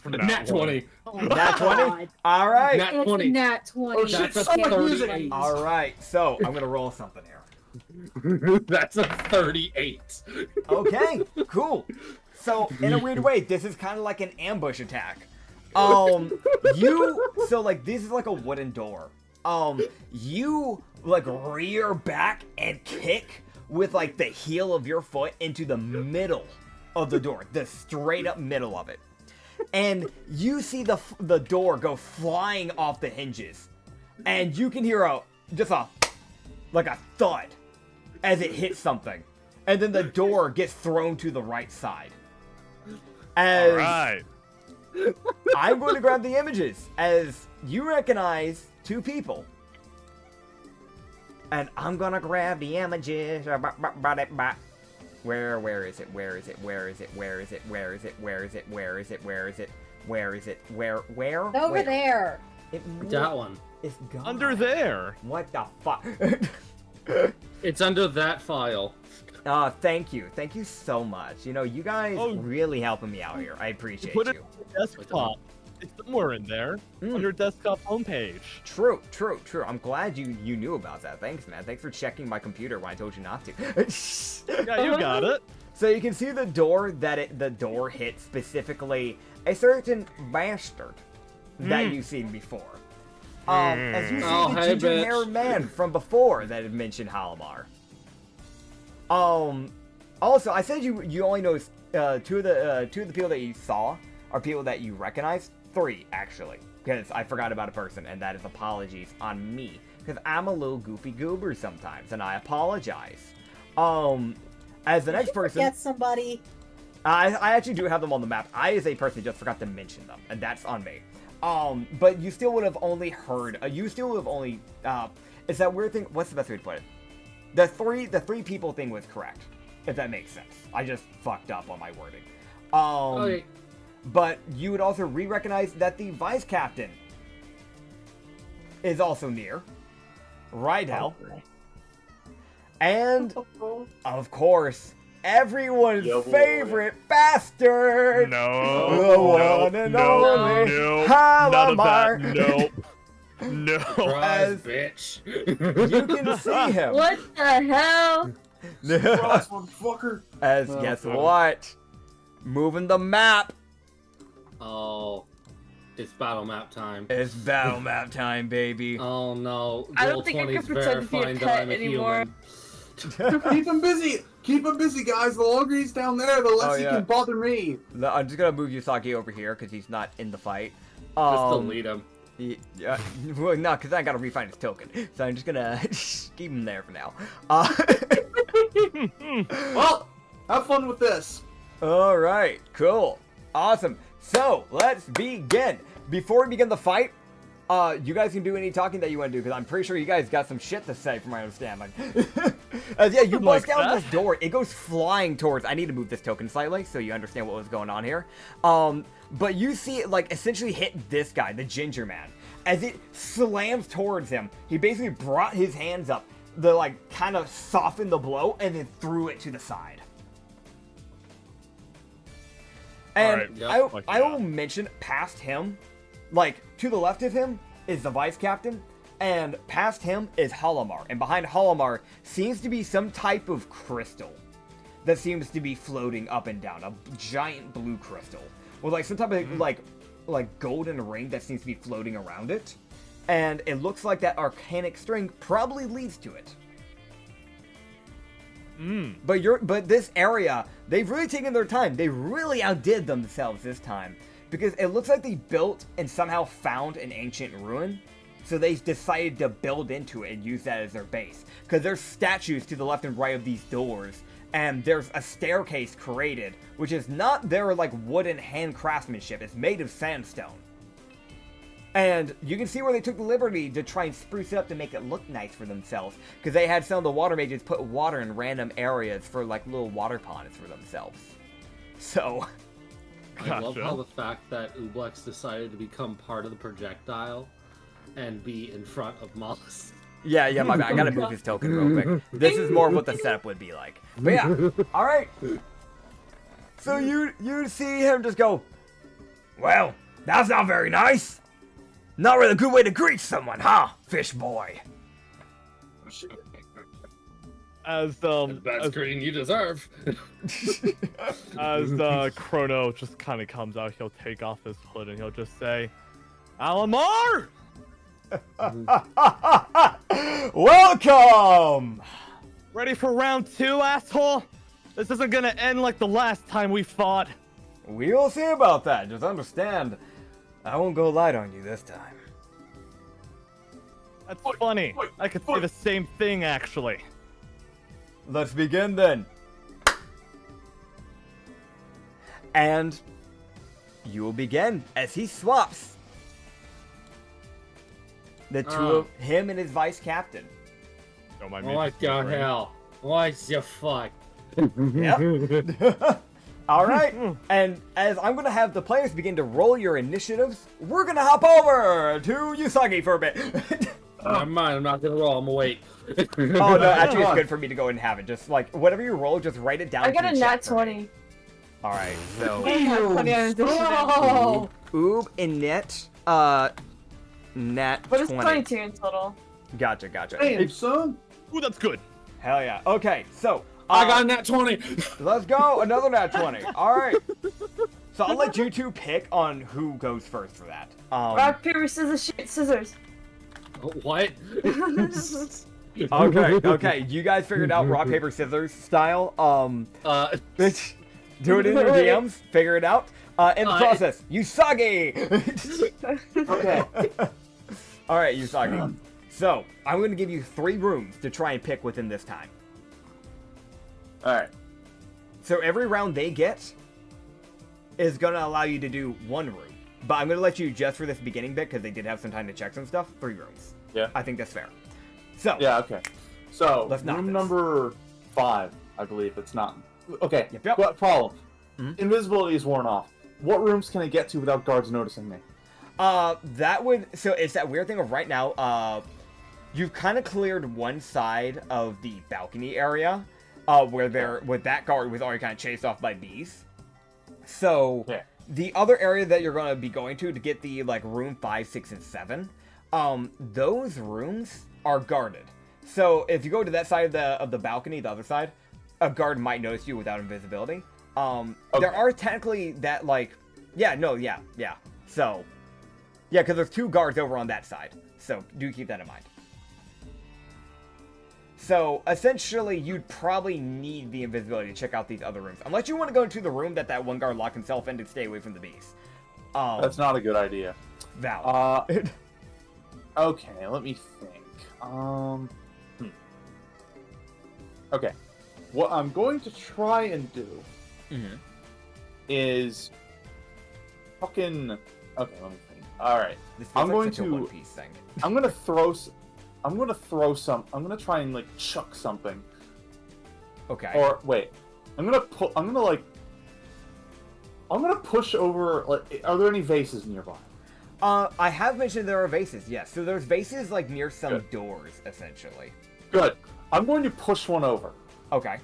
Nat 20. Oh, Nat 20? All right. Nat It's 20. Nat 20. Oh, shit, That's a someone use it. 38. All right. So I'm going to roll something here. That's a 38. Okay. Cool. So in a weird way, this is kind of like an ambush attack. This is like a wooden door. You like rear back and kick with like the heel of your foot into the middle of the door, the straight up middle of it. And you see the door go flying off the hinges. And you can hear a thud as it hits something. And then the door gets thrown to the right side. As Alright. I'm going to grab the images as you recognize 2 people. And I'm going to grab the images. Where is it? Where is it? Where is it? Where is it? Where is it? Where is it? Where is it? Where is it? Where is it? Where? It's over there. That one. It's gone. Under there. What the fuck? It's under that file. Thank you. Thank you so much. You know, you guys really helping me out here. I appreciate Put it you. on your desktop. It's somewhere in there. On your desktop homepage. True. I'm glad you knew about that. Thanks, man. Thanks for checking my computer when I told you not to. Yeah, you got it. So you can see the door hit specifically a certain bastard that you've seen before. As you see Oh, the hey, ginger-haired bitch. man from before that had mentioned Halamar. Also, I said you only know two of the people that you saw are people that you recognize. 3, actually, because I forgot about a person, and that is apologies on me, because I'm a little goofy goober sometimes, and I apologize. As the next person, Get somebody. I actually do have them on the map. I, as a person, just forgot to mention them, and that's on me. But you still would have only heard. You still would have only. It's that weird thing. What's the best way to put it? The three people thing was correct, if that makes sense. I just fucked up on my wording. Okay. But you would also recognize that the vice captain is also near. Rydell. And, of course, everyone's Yo, boy. favorite bastard! No. The one and only No. Halamar! None of that. No. Surprise, As- bitch. You can see him. What the hell? Surprise, motherfucker. As, Oh, guess God. what? Moving the map. Oh, it's battle map time. It's battle map time, baby. Oh no. I don't Roll think I can 20's pretend to be a verifying that pet I'm a anymore. human. Keep him busy. Keep him busy, guys. The longer he's down there, the less Oh, he yeah. can bother me. No, I'm just gonna move Yusaki over here because he's not in the fight. Just delete him. Yeah, well, no, because I gotta refine his token. So I'm just gonna keep him there for now. Well, have fun with this. Alright, cool. Awesome. So, let's begin. Before we begin the fight, you guys can do any talking that you want to do, because I'm pretty sure you guys got some shit to say from my understanding. Yeah, you bust Like down that? this door. It goes flying towards... I need to move this token slightly so you understand what was going on here. But you see it, like, essentially hit this guy, the ginger man. As it slams towards him, he basically brought his hands up, kind of softened the blow, and then threw it to the side. And Alright, yeah, like I will that. mention past him, like to the left of him is the vice captain, and past him is Halamar, and behind Halamar seems to be some type of crystal that seems to be floating up and down, a giant blue crystal with like some type of like golden ring that seems to be floating around it, and it looks like that arcanic string probably leads to it. But this area, they've really taken their time. They really outdid themselves this time. Because it looks like they built and somehow found an ancient ruin. So they decided to build into it and use that as their base. Because there's statues to the left and right of these doors. And there's a staircase created, which is not their like wooden hand craftsmanship. It's made of sandstone. And you can see where they took the liberty to try and spruce it up to make it look nice for themselves. Because they had some of the water mages put water in random areas for like little water ponds for themselves. So, I love Gotcha. how the fact that Ublex decided to become part of the projectile and be in front of Mollis. yeah, my bad. I gotta move his token real quick. This is more of what the setup would be like. But yeah, alright. So you see him just go, well, that's not very nice. Not really a good way to greet someone, huh, fish boy? As Bad screen you deserve. Chrono just kind of comes out, he'll take off his hood and he'll just say, Alamar! Welcome! Ready for round 2, asshole? This isn't gonna end like the last time we fought. We'll see about that. Just understand, I won't go light on you this time. That's funny. I could say the same thing, actually. Let's begin then. And you will begin as he swaps the two of him and his vice captain. Don't mind me. What the hell? What the fuck? Yep. All right. And as I'm going to have the players begin to roll your initiatives, we're going to hop over to Usagi for a bit. Never mind, I'm not gonna roll, I'm gonna wait. Oh, no, actually, it's good for me to go ahead and have it. Just, like, whatever you roll, just write it down. I got to a the nat chat for me. 20. All right, so I got 20 on initiative. Oh, Oob and nat 20. But it's 22 in total. Gotcha. Damn, son. Ooh, that's good. Hell yeah. Okay, so I got a nat 20. let's go. Another nat 20. All right. So I'll let you two pick on who goes first for that. Rock, paper, scissors, shit, scissors. What? Okay. You guys figured out rock, paper, scissors style. Do it in your Wait. DMs. Figure it out. In the process, Usagi. Okay. All right, Usagi. So I'm going to give you 3 rooms to try and pick within this time. All right. So every round they get is going to allow you to do 1 room. But I'm going to let you, just for this beginning bit, because they did have some time to check some stuff, 3 rooms. Yeah. I think that's fair. So, Yeah. Okay. So Let's knock room this. number 5, I believe it's not. Okay. Yep. What problem? Mhm. Invisibility is worn off. What rooms can I get to without guards noticing me? that would, so it's that weird thing of right now, you've kind of cleared one side of the balcony area, where that guard was already kind of chased off by bees. So, Yeah. the other area that you're going to be going to get the, like, room 5, 6, and 7, those rooms are guarded. So, if you go to that side of the balcony, the other side, a guard might notice you without invisibility. Okay. There are technically that, like, yeah. So, yeah, because there's 2 guards over on that side. So, do keep that in mind. So, essentially, you'd probably need the invisibility to check out these other rooms. Unless you want to go into the room that one guard locked himself in to stay away from the bees. That's not a good idea. Valid. Okay, let me think. Okay. What I'm going to try and do Mhm. is fucking. Okay, let me think. All right. This feels I'm like going such a to- One Piece thing. I'm gonna throw. I'm gonna try and like chuck something. Okay. Or wait. I'm gonna push over. Like, are there any vases nearby? I have mentioned there are vases, yes. So there's vases, like, near some Good. doors, essentially. Good. I'm going to push one over. Okay.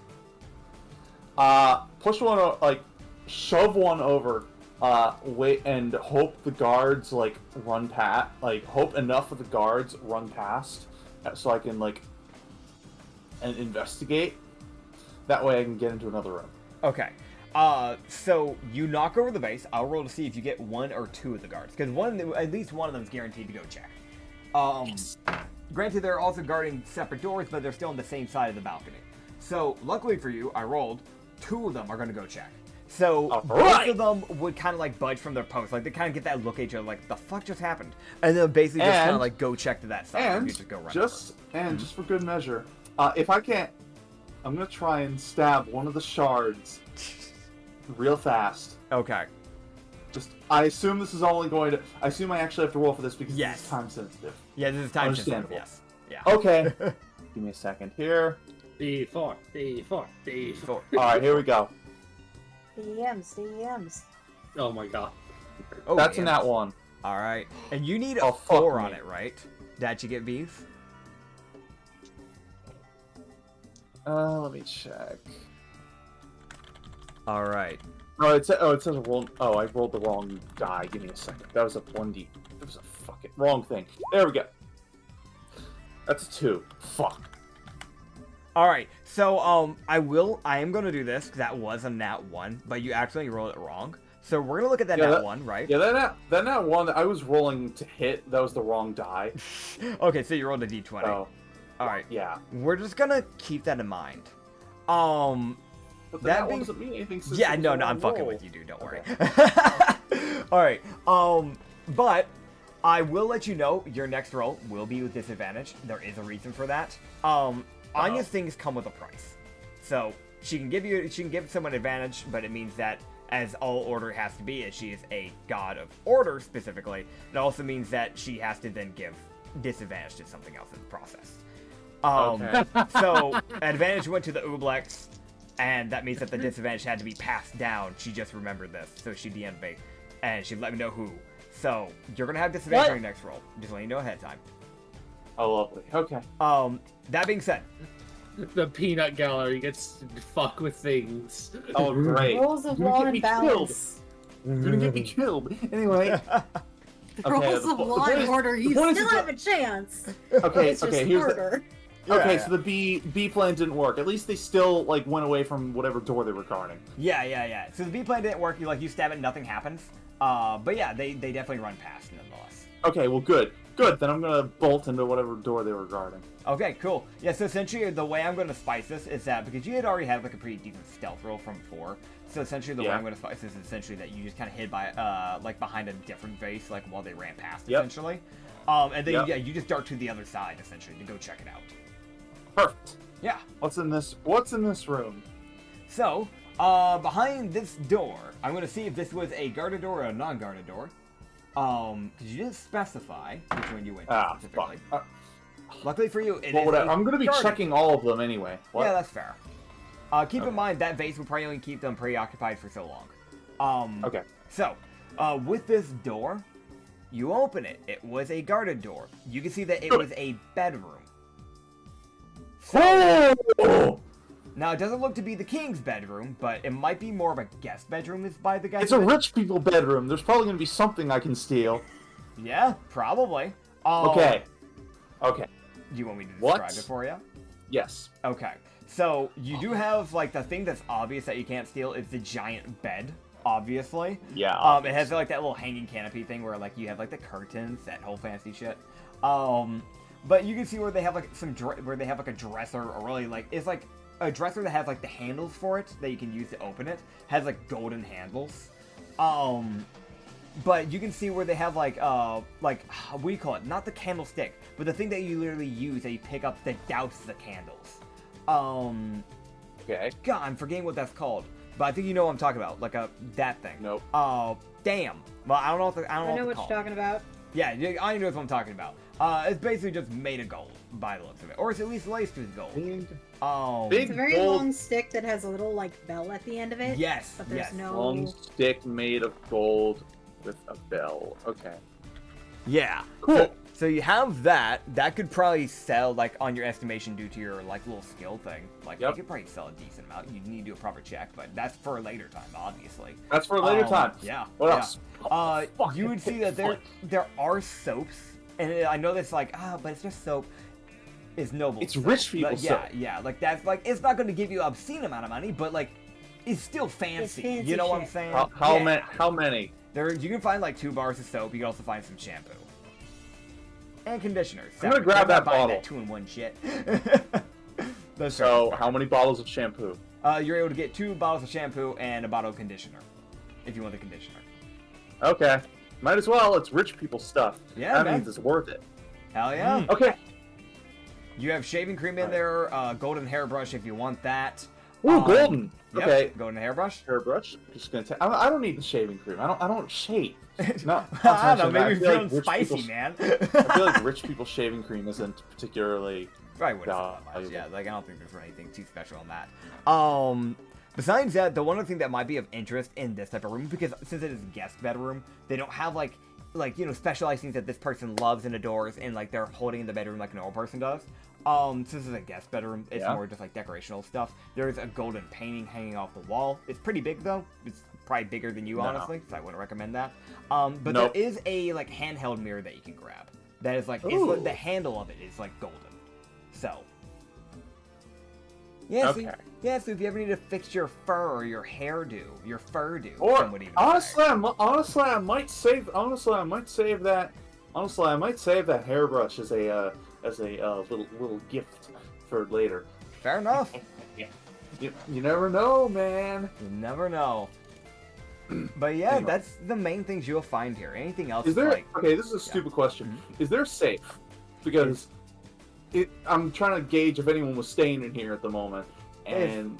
Push one, like, shove one over, wait, and hope the guards, like, run past, like, hope enough of the guards run past, so I can, like, and investigate. That way I can get into another room. Okay. So you knock over the vase. I'll roll to see if you get 1 or 2 of the guards, because at least one of them is guaranteed to go check. Granted, they're also guarding separate doors, but they're still on the same side of the balcony. So luckily for you, I rolled. 2 of them are going to go check. So both of them would kind of like budge from their post, like they kind of get that look at each other, like the fuck just happened, and then basically just kind of like go check to that side. And you just go right just over. just for good measure, if I can't, I'm gonna try and stab one of the shards real fast. Okay. I assume this is only going to. I assume I actually have to roll for this because Yes. it's time sensitive. Yeah, this is time sensitive. Understandable. Yes. Yeah. Okay. Give me a second here. D4. Four. All right, here we go. DMs. Oh my god. Oh, That's a damn. nat 1. All right, and you need Oh, a fuck 4 me. on it, right? That you get bees. Let me check. All right. No, it says a roll. Oh, I rolled the wrong die. Give me a second. That was a 1d. That was a fucking wrong thing. There we go. That's a 2. Fuck. All right. So I am gonna do this. That was a nat 1, but you actually rolled it wrong. So we're gonna look at that Yeah, nat that- 1, right? Yeah, that nat 1 that I was rolling to hit. That was the wrong die. Okay, so you rolled a d20. Oh, All right. yeah. We're just gonna keep that in mind. But That that one being- doesn't mean anything. Since Yeah, it was no, the I'm wrong fucking roll. with you, dude. Don't worry. Okay. All right. But I will let you know your next roll will be with disadvantage. There is a reason for that. Anya's things come with a price, so she can give someone advantage, but it means that as all order has to be, as she is a god of order specifically, it also means that she has to then give disadvantage to something else in the process. Okay. So advantage went to the Ublex, and that means that the disadvantage had to be passed down. She just remembered this, so she DM'd me, and she let me know who. So you're gonna have disadvantage What? on your next roll. Just letting you know ahead of time. Oh, lovely. Okay. That being said, The peanut gallery gets to fuck with things. Oh, great. Rules of You're law gonna and get me killed. balance. You're gonna get me killed. Anyway. Okay, Rules the of po- the law point and is- order. the You point is still to- have a chance. Okay, It's just okay. Here's the, harder. Okay, so the B plan didn't work. At least they still like went away from whatever door they were guarding. Yeah. So the B plan didn't work. You stab it, nothing happens. But yeah, they definitely run past nonetheless. Okay, well, good. Then I'm gonna bolt into whatever door they were guarding. Okay, cool. Yeah, so essentially the way I'm going to spice this is that because you had already had like a pretty decent stealth roll from before, so essentially the way I'm going to spice this is essentially that you just kind of hid by like behind a different vase like while they ran past essentially, and then you just dart to the other side essentially to go check it out. Perfect. Yeah. What's in this room? So behind this door, I'm going to see if this was a guarded door or a non-guarded door. Because you didn't specify which one you went to specifically. Fuck. Luckily for you, I'm going to be checking all of them anyway. What? Yeah, that's fair. Keep in mind that vase will probably only keep them preoccupied for so long. Okay. So, with this door, you open it. It was a guarded door. You can see that it was a bedroom. So, now, it doesn't look to be the king's bedroom, but it might be more of a guest bedroom is by the guy. It's a rich people bedroom. There's probably going to be something I can steal. Yeah, probably. Okay. Do you want me to describe it for you? Yes. Okay. So, you do have, like, the thing that's obvious that you can't steal is the giant bed, obviously. Yeah. It has, like, that little hanging canopy thing where, like, you have, like, the curtains, that whole fancy shit. But you can see where they have, like, a dresser, or really, like, it's, like, a dresser that has, like, the handles for it that you can use to open it. Has, like, golden handles. But you can see where they have, like, what do you call it? Not the candlestick, but the thing that you literally use that you pick up that douse the candles. Okay. God, I'm forgetting what that's called. But I think you know what I'm talking about. Like, that thing. Nope. Damn. Well, I don't know what I know what you're talking about. Yeah, I know what I'm talking about. It's basically just made of gold, by the looks of it. Or it's at least laced with gold. It's a very long stick that has a little, like, bell at the end of it. Yes, But there's no... Long stick made of gold with a bell. Okay. Yeah. Cool. So you have that. That could probably sell, like, on your estimation due to your, like, little skill thing. Like, you could probably sell a decent amount. You need to do a proper check, but that's for a later time, obviously. That's for a later time. Yeah. What else? You would see that there are soaps, and I know that's like, but it's just soap. It's noble. It's soap. rich people soap. Yeah. Like, that's, like, it's not going to give you an obscene amount of money, but, like, it's still fancy. It's fancy you know what I'm shit. saying? How many? You can find, like, 2 bars of soap. You can also find some shampoo. And conditioners. I'm gonna grab that bottle. That 2-in-1 shit. So, how many bottles of shampoo? You're able to get 2 bottles of shampoo and a bottle of conditioner, if you want the conditioner. Okay. Might as well. It's rich people stuff. Yeah, that man. means it's worth it. Hell yeah. Okay. You have shaving cream in there, golden hairbrush if you want that. Ooh, golden. Yep, Okay. golden hairbrush. Hairbrush. Just gonna I don't need the shaving cream. I don't shave. No. I don't know. Maybe I you're feel feeling like spicy, man. I feel like rich people shaving cream isn't particularly. Probably wouldn't feel that much. Yeah, like I don't think there's anything too special on that. Besides that, the one other thing that might be of interest in this type of room, because since it is a guest bedroom, they don't have like specialized things that this person loves and adores, and like they're holding in the bedroom like a normal person does. Since this is a guest bedroom, it's more just like decorational stuff. There's a golden painting hanging off the wall. It's pretty big though. It's probably bigger than you, honestly, so I wouldn't recommend that. But there is a like handheld mirror that you can grab. That is like the handle of it is like golden. So yeah, so if you ever need to fix your fur or your hairdo, your furdo, Or some would even honestly, say. I might save that. Honestly, I might save that hairbrush as a little gift for later. Fair enough. You never know, man. You never know. But yeah, Anyway. that's the main things you'll find here. Anything else? Is there? Like, Okay, this is a stupid question. Is there a safe? Because I'm trying to gauge if anyone was staying in here at the moment, and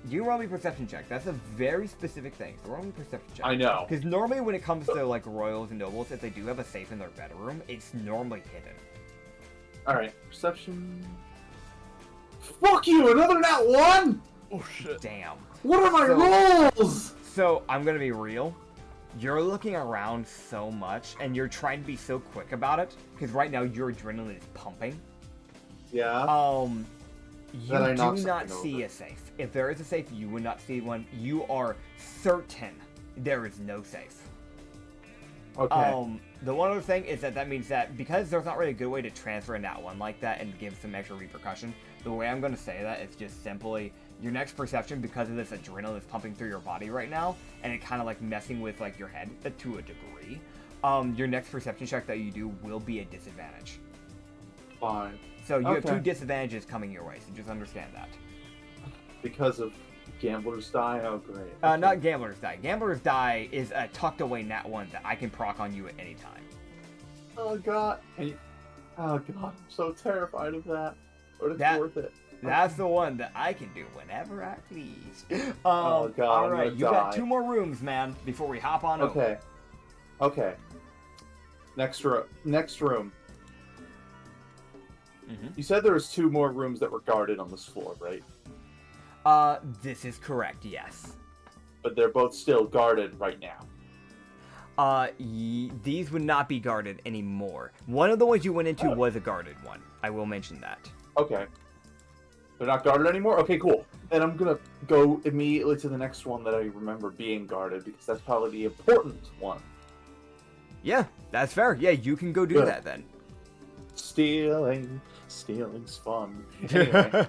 you roll me a perception check. That's a very specific thing. So roll me a perception check. I know. Because normally when it comes to like royals and nobles, if they do have a safe in their bedroom, it's normally hidden. All right, perception. Fuck you! Another nat 1. Oh shit. Damn. What are my rolls? So I'm gonna be real. You're looking around so much, and you're trying to be so quick about it, because right now your adrenaline is pumping. Yeah. You do not see a safe. If there is a safe, you would not see one. You are certain there is no safe. Okay. The one other thing is that means that because there's not really a good way to transfer a nat 1 like that and give some extra repercussion, the way I'm going to say that is just simply your next perception, because of this adrenaline that's pumping through your body right now, and it kind of like messing with like your head to a degree, your next perception check that you do will be a disadvantage. Fine. So you have 2 disadvantages coming your way, so just understand that. Because of Gambler's Die? Oh, great. Not Gambler's Die. Gambler's Die is a tucked away nat 1 that I can proc on you at any time. Oh, God. Oh, God. I'm so terrified of that. But it's worth it. That's the one that I can do whenever I please. Oh, God. Alright, you got 2 more rooms, man, before we hop on over. Okay. Next room. You said there was 2 more rooms that were guarded on this floor, right? This is correct, yes. But they're both still guarded right now. These would not be guarded anymore. One of the ones you went into was a guarded one. I will mention that. Okay. They're not guarded anymore? Okay, cool. And I'm gonna go immediately to the next one that I remember being guarded, because that's probably the important one. Yeah, that's fair. Yeah, you can go do that then. Stealing's fun. Anyway.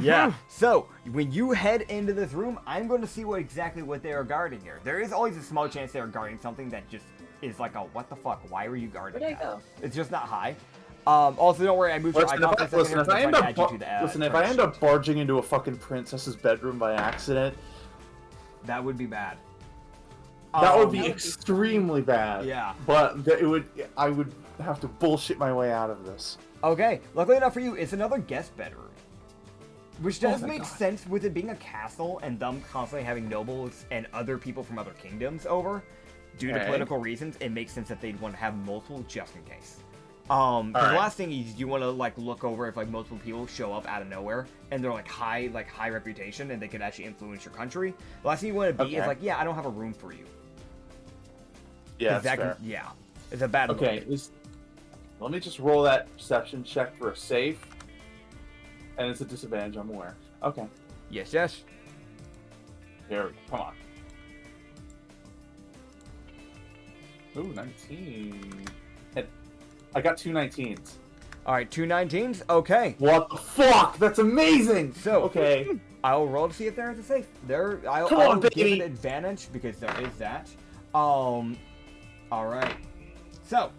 Yeah, so when you head into this room, I'm going to see exactly what they are guarding here. There is always a small chance they are guarding something that just is like, a what the fuck, why were you guarding Where'd I that? go? It's just not high. Also, don't worry, I moved your icon for a second. If I end up barging into a fucking princess's bedroom by accident, that would be bad. That would be extremely bad. Yeah. But I would have to bullshit my way out of this. Okay, luckily enough for you, it's another guest bedroom. Which does make sense with it being a castle and them constantly having nobles and other people from other kingdoms over. Due to political reasons, it makes sense that they'd want to have multiple just in case. The last thing is you want to like look over if like multiple people show up out of nowhere and they're like high reputation and they could actually influence your country. The last thing you want to be is like, yeah, I don't have a room for you. Yeah, that's fair. It's a bad look. Let me just roll that perception check for a safe. And it's a disadvantage, I'm aware. Okay. Yes. There we go. Come on. Ooh, 19. I got 2 19s. Alright, 2 19s? Okay. What the fuck? That's amazing! So, okay. I'll roll to see if there is a safe. I'll give it advantage because there is that. Alright. So,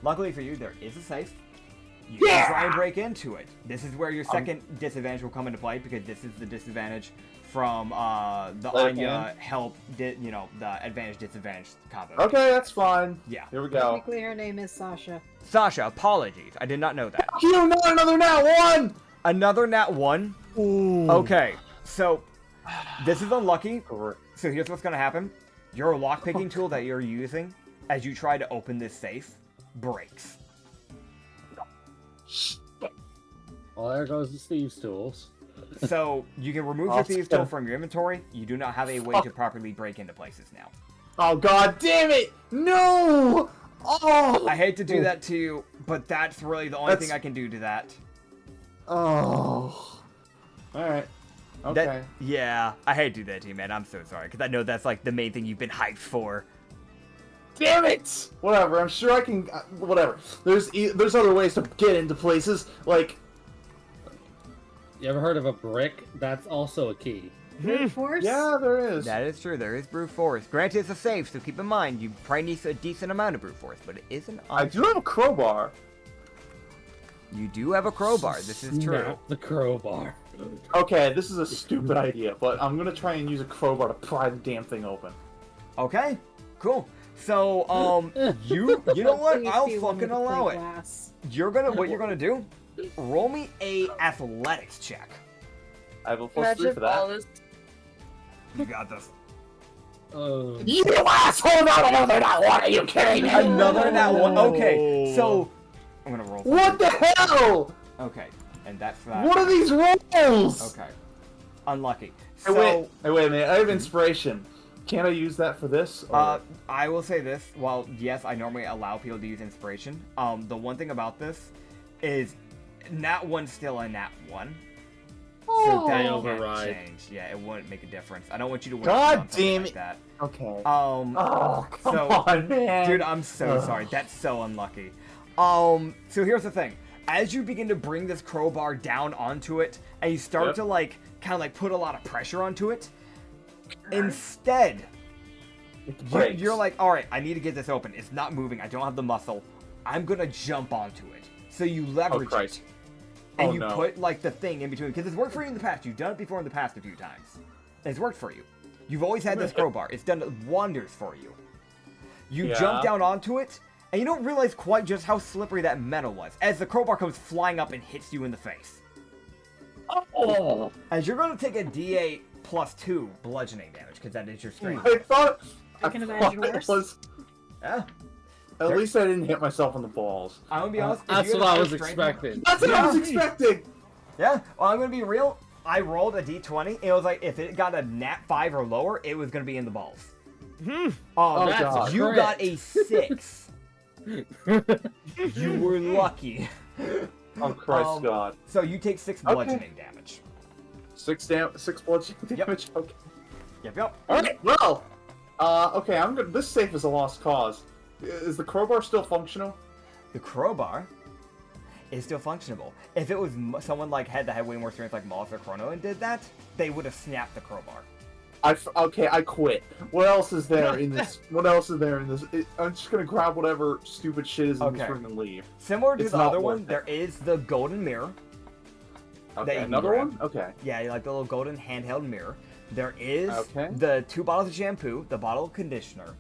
luckily for you, there is a safe. You can try and break into it. This is where your second disadvantage will come into play because this is the disadvantage from the Anya help, the advantage disadvantage combo. Okay, that's fine. Yeah. Here we go. Technically, her name is Sasha. Sasha, apologies. I did not know that. Fuck you, not another nat 1! Another nat 1? Ooh. Okay, so this is unlucky. So here's what's going to happen. Your lockpicking tool that you're using as you try to open this safe breaks. Well, there goes the Steve's tools. So you can remove your thieves tool from your inventory. You do not have a way to properly break into places now. Oh, god damn it! No! Oh! I hate to do that to you, but that's really the only thing I can do to that. Oh. Alright. Okay. Yeah, I hate to do that to you, man. I'm so sorry, because I know that's like the main thing you've been hyped for. Damn it! Whatever, I'm sure I can... whatever. There's other ways to get into places, like... You ever heard of a brick? That's also a key. Brute force? Yeah, there is. That is true. There is brute force. Granted, it's a safe, so keep in mind you probably need a decent amount of brute force, but it isn't. I do have a crowbar. You do have a crowbar. This is true. Not the crowbar. Okay, this is a stupid idea, but I'm gonna try and use a crowbar to pry the damn thing open. Okay, cool. So, you know what? Please I'll be one fucking with a allow plate it. glass. What you're gonna do? Roll me a athletics check. I have a +3 for that. You got this. You asshole! Not another nat 1! Are you kidding me? Another nat 1. Okay, so I'm gonna roll. What the hell? Okay, and that's that. What are these rolls? Okay, unlucky. Hey, So, wait a minute. I have inspiration. Can't I use that for this? Or... I will say this. While yes, I normally allow people to use inspiration. The one thing about this is nat 1's still a nat 1. So that They can't override. change. Yeah, it wouldn't make a difference. I don't want you to win. God on something damn like it. that. Okay. Oh, come so- on, man. Dude, I'm so Ugh. sorry. That's so unlucky. So here's the thing. As you begin to bring this crowbar down onto it, and you start Yep. to like, kind of like put a lot of pressure onto it, instead, It breaks. you're like, all right, I need to get this open. It's not moving. I don't have the muscle. I'm gonna jump onto it. So you leverage it, Christ. and Oh, you no. put like the thing in between, because it's worked for you in the past. You've done it before in the past a few times. And it's worked for you. You've always had this crowbar. It's done wonders for you. You Yeah. jump down onto it, and you don't realize quite just how slippery that metal was, as the crowbar comes flying up and hits you in the face. Oh. As you're going to take a D8 plus 2 bludgeoning damage, because that is your strength. I thought Taking advantage of it worse. was. Yeah. At least I didn't hit myself in the balls. I'm going to be honest. if That's you what had I a was strength- expecting. That's what I was Yeah. expecting. Yeah, well, I'm going to be real. I rolled a D20, and it was like, if it got a nat 5 or lower, it was going to be in the balls. Oh, that's God. You crit. got a 6. You were lucky. Oh, Christ God. So you take 6 Okay. bludgeoning damage. 6 bludgeoning Yep. damage. Okay. Yep. Alright, well. Okay, I'm gonna. This safe is a lost cause. Is the crowbar still functional? The crowbar is still functionable. If it was someone like that had way more strength like Moss or Chrono and did that, they would have snapped the crowbar. Okay, I quit. What else is there in this? What else is there in this? I'm just gonna grab whatever stupid shit is in this Okay. room and leave. Similar to It's the not other worth one, it. there is the golden mirror. Okay, you can another grab. one? Okay. Yeah, like the little golden handheld mirror. There is Okay. the 2 bottles of shampoo, the bottle of conditioner.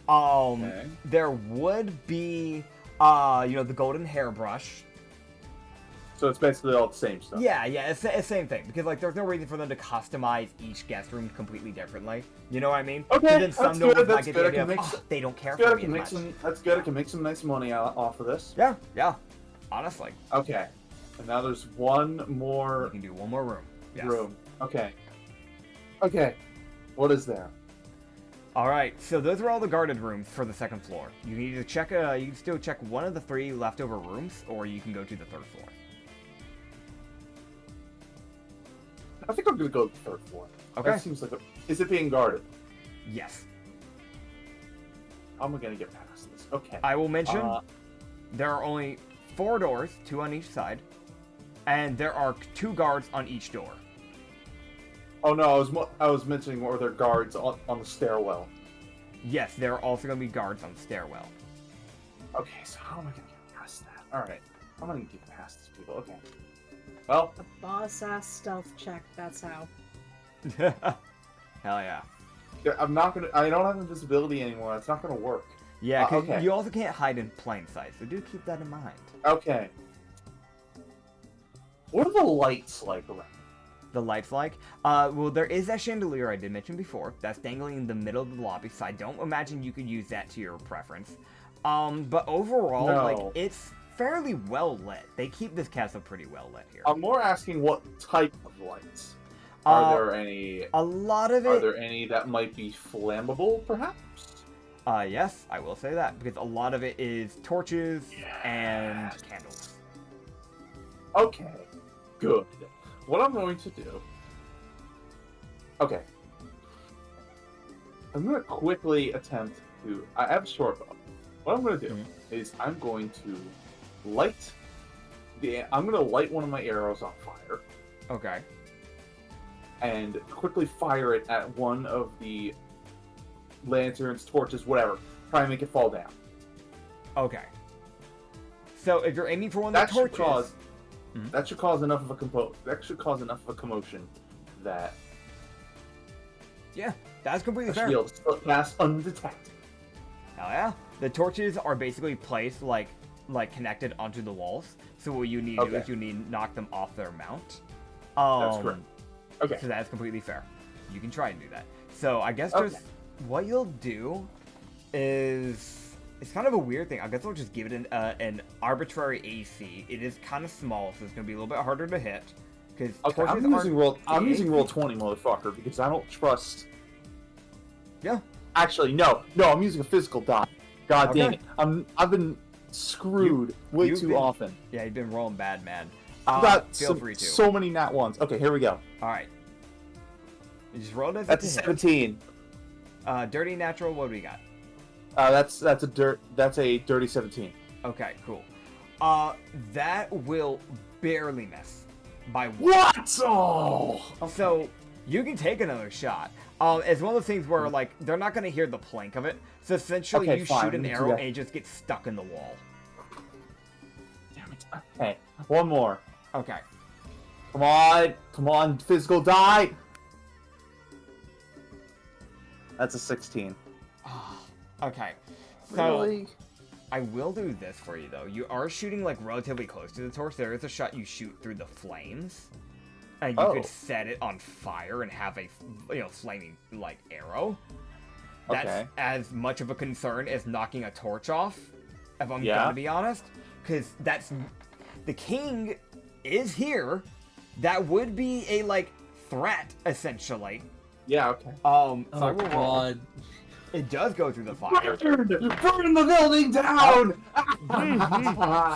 Okay. There would be, the golden hairbrush. So it's basically all the same stuff. Yeah, it's the same thing, because like there's no reason for them to customize each guest room completely differently. You know what I mean? Okay, 'Cause then that's some good, nobles might that's get good, the I idea can of, make "Oh, they don't care That's good. for I me can as make much." some. That's good. I can make some nice money off of this. Yeah, honestly. Okay. And now there's one You more can do one more room. Yes. room. Okay. Okay. What is there? Alright, so those are all the guarded rooms for the second floor. You can either check, you can still check one of the 3 leftover rooms, or you can go to the 3rd floor. I think I'm gonna go to the 3rd floor. Okay. That seems like a. Is it being guarded? Yes. How am I gonna get past this? Okay. I will mention, Uh, there are only 4 doors, 2 on each side, and there are 2 guards on each door. Oh no, I was mentioning were there guards on the stairwell. Yes, there are also going to be guards on the stairwell. Okay, so how am I gonna get past that? Alright. How am I gonna get past these people? Okay. Well, A boss ass stealth check, that's how. Hell yeah. I'm not gonna. I don't have invisibility anymore. It's not gonna work. Yeah, 'cause okay. you also can't hide in plain sight, so do keep that in mind. Okay. What are the lights like around? The lights like? Well, there is that chandelier I did mention before. That's dangling in the middle of the lobby, so I don't imagine you could use that to your preference. But overall, No. like, it's fairly well lit. They keep this castle pretty well lit here. I'm more asking what type of lights. Are there any? A lot of Are it... there any that might be flammable, perhaps? Yes, I will say that, because a lot of it is torches and candles. Okay, good. What I'm going to do... Okay. I'm going to quickly attempt to... I have a short bow. What I'm going to do is I'm going to light... I'm going to light one of my arrows on fire Okay. and quickly fire it at one of the lanterns, torches, whatever. Try and make it fall down. Okay. So if you're aiming for one of the torches... That should cause enough of a That should cause enough of a commotion that Yeah, that's completely I should fair. be able to slip past undetected. Hell yeah. The torches are basically placed like connected onto the walls. So what you need to do is you need to knock them off their mount. That's correct. Okay. So that's completely fair. You can try and do that. So I guess just what you'll do is it's kind of a weird thing. I guess I'll just give it an arbitrary AC. It is kind of small, so it's gonna be a little bit harder to hit. Because I'm using roll 20, motherfucker, because I don't trust. Yeah. Actually, no, I'm using a physical die. God damn it! I've been screwed way you've too been- often. Yeah, you've been rolling bad, man. I've got feel free to. so many nat ones. Okay, here we go. All right. You just roll it. That's a 17. Dirty natural. What do we got? That's a dirty 17. Okay, cool. That will barely miss by one. What? Oh. Okay. So you can take another shot. It's one of those things where like they're not gonna hear the plank of it. So essentially, Okay, you fine, shoot an we can do arrow that. and it just gets stuck in the wall. Damn it. Okay, one more. Okay. Come on, physical die. That's a 16. Okay. So Really? I will do this for you though. You are shooting like relatively close to the torch. There is a shot you shoot through the flames, and you Oh. could set it on fire and have a flaming like arrow. That's Okay. as much of a concern as knocking a torch off, if I'm Yeah. gonna be honest, because that's the king is here. That would be a like threat essentially. Yeah. Okay. So I Oh will roll. god. It does go through the fire. Burn the building down.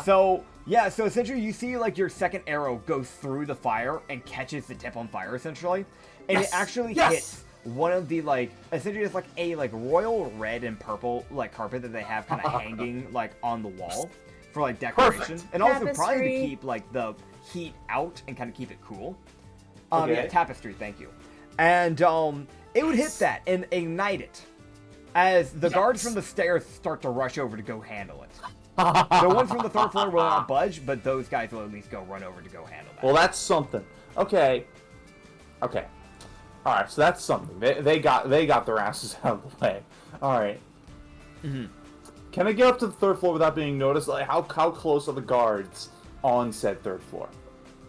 So yeah, so essentially you see like your second arrow goes through the fire and catches the tip on fire essentially, and Yes! it actually Yes! hits one of the like essentially it's like a like royal red and purple like carpet that they have kind of hanging like on the wall for like decoration, Perfect. and also probably to Tapestry. keep like the heat out and kind of keep it cool. Okay. Yeah, tapestry, thank you. And it would hit that and ignite it as the guards from the stairs start to rush over to go handle it. The ones from the third floor will not budge, but those guys will at least go run over to go handle that. Well, that's something. Okay. Okay. All right. So that's something. They got their asses out of the way. All right. Mhm. Can I get up to the third floor without being noticed? Like, how close are the guards on said third floor?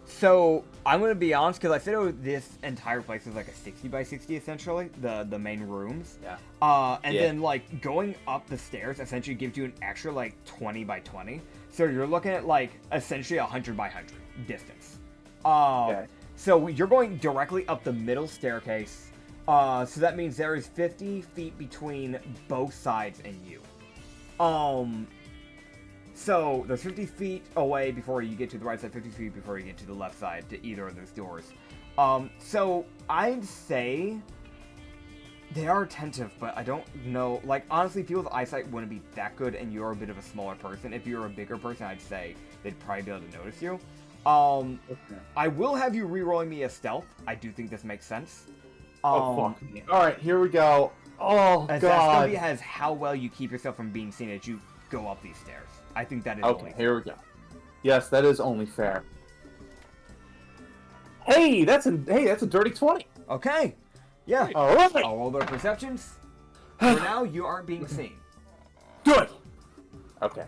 So I'm gonna be honest because I said this entire place is like a 60 by 60 essentially, the main rooms. Yeah. And Yeah. then like going up the stairs essentially gives you an extra like 20 by 20. So you're looking at like essentially 100 by 100 distance. Okay. So you're going directly up the middle staircase. So that means there is 50 feet between both sides and you. So there's 50 feet away before you get to the right side, 50 feet before you get to the left side to either of those doors. So I'd say they are attentive, but I don't know. Like, honestly, people's eyesight wouldn't be that good, and you're a bit of a smaller person. If you're a bigger person, I'd say they'd probably be able to notice you. Okay. I will have you re-rolling me a stealth. I do think this makes sense. Oh fuck me. All right. Here we go. Oh As that god. study has how well you keep yourself from being seen as you go up these stairs. I think that is Okay, only here we go. Yes, that is only fair. Hey, that's a dirty 20. Okay. Yeah. All right. I'll roll their perceptions. For now, you aren't being seen. Good. Okay.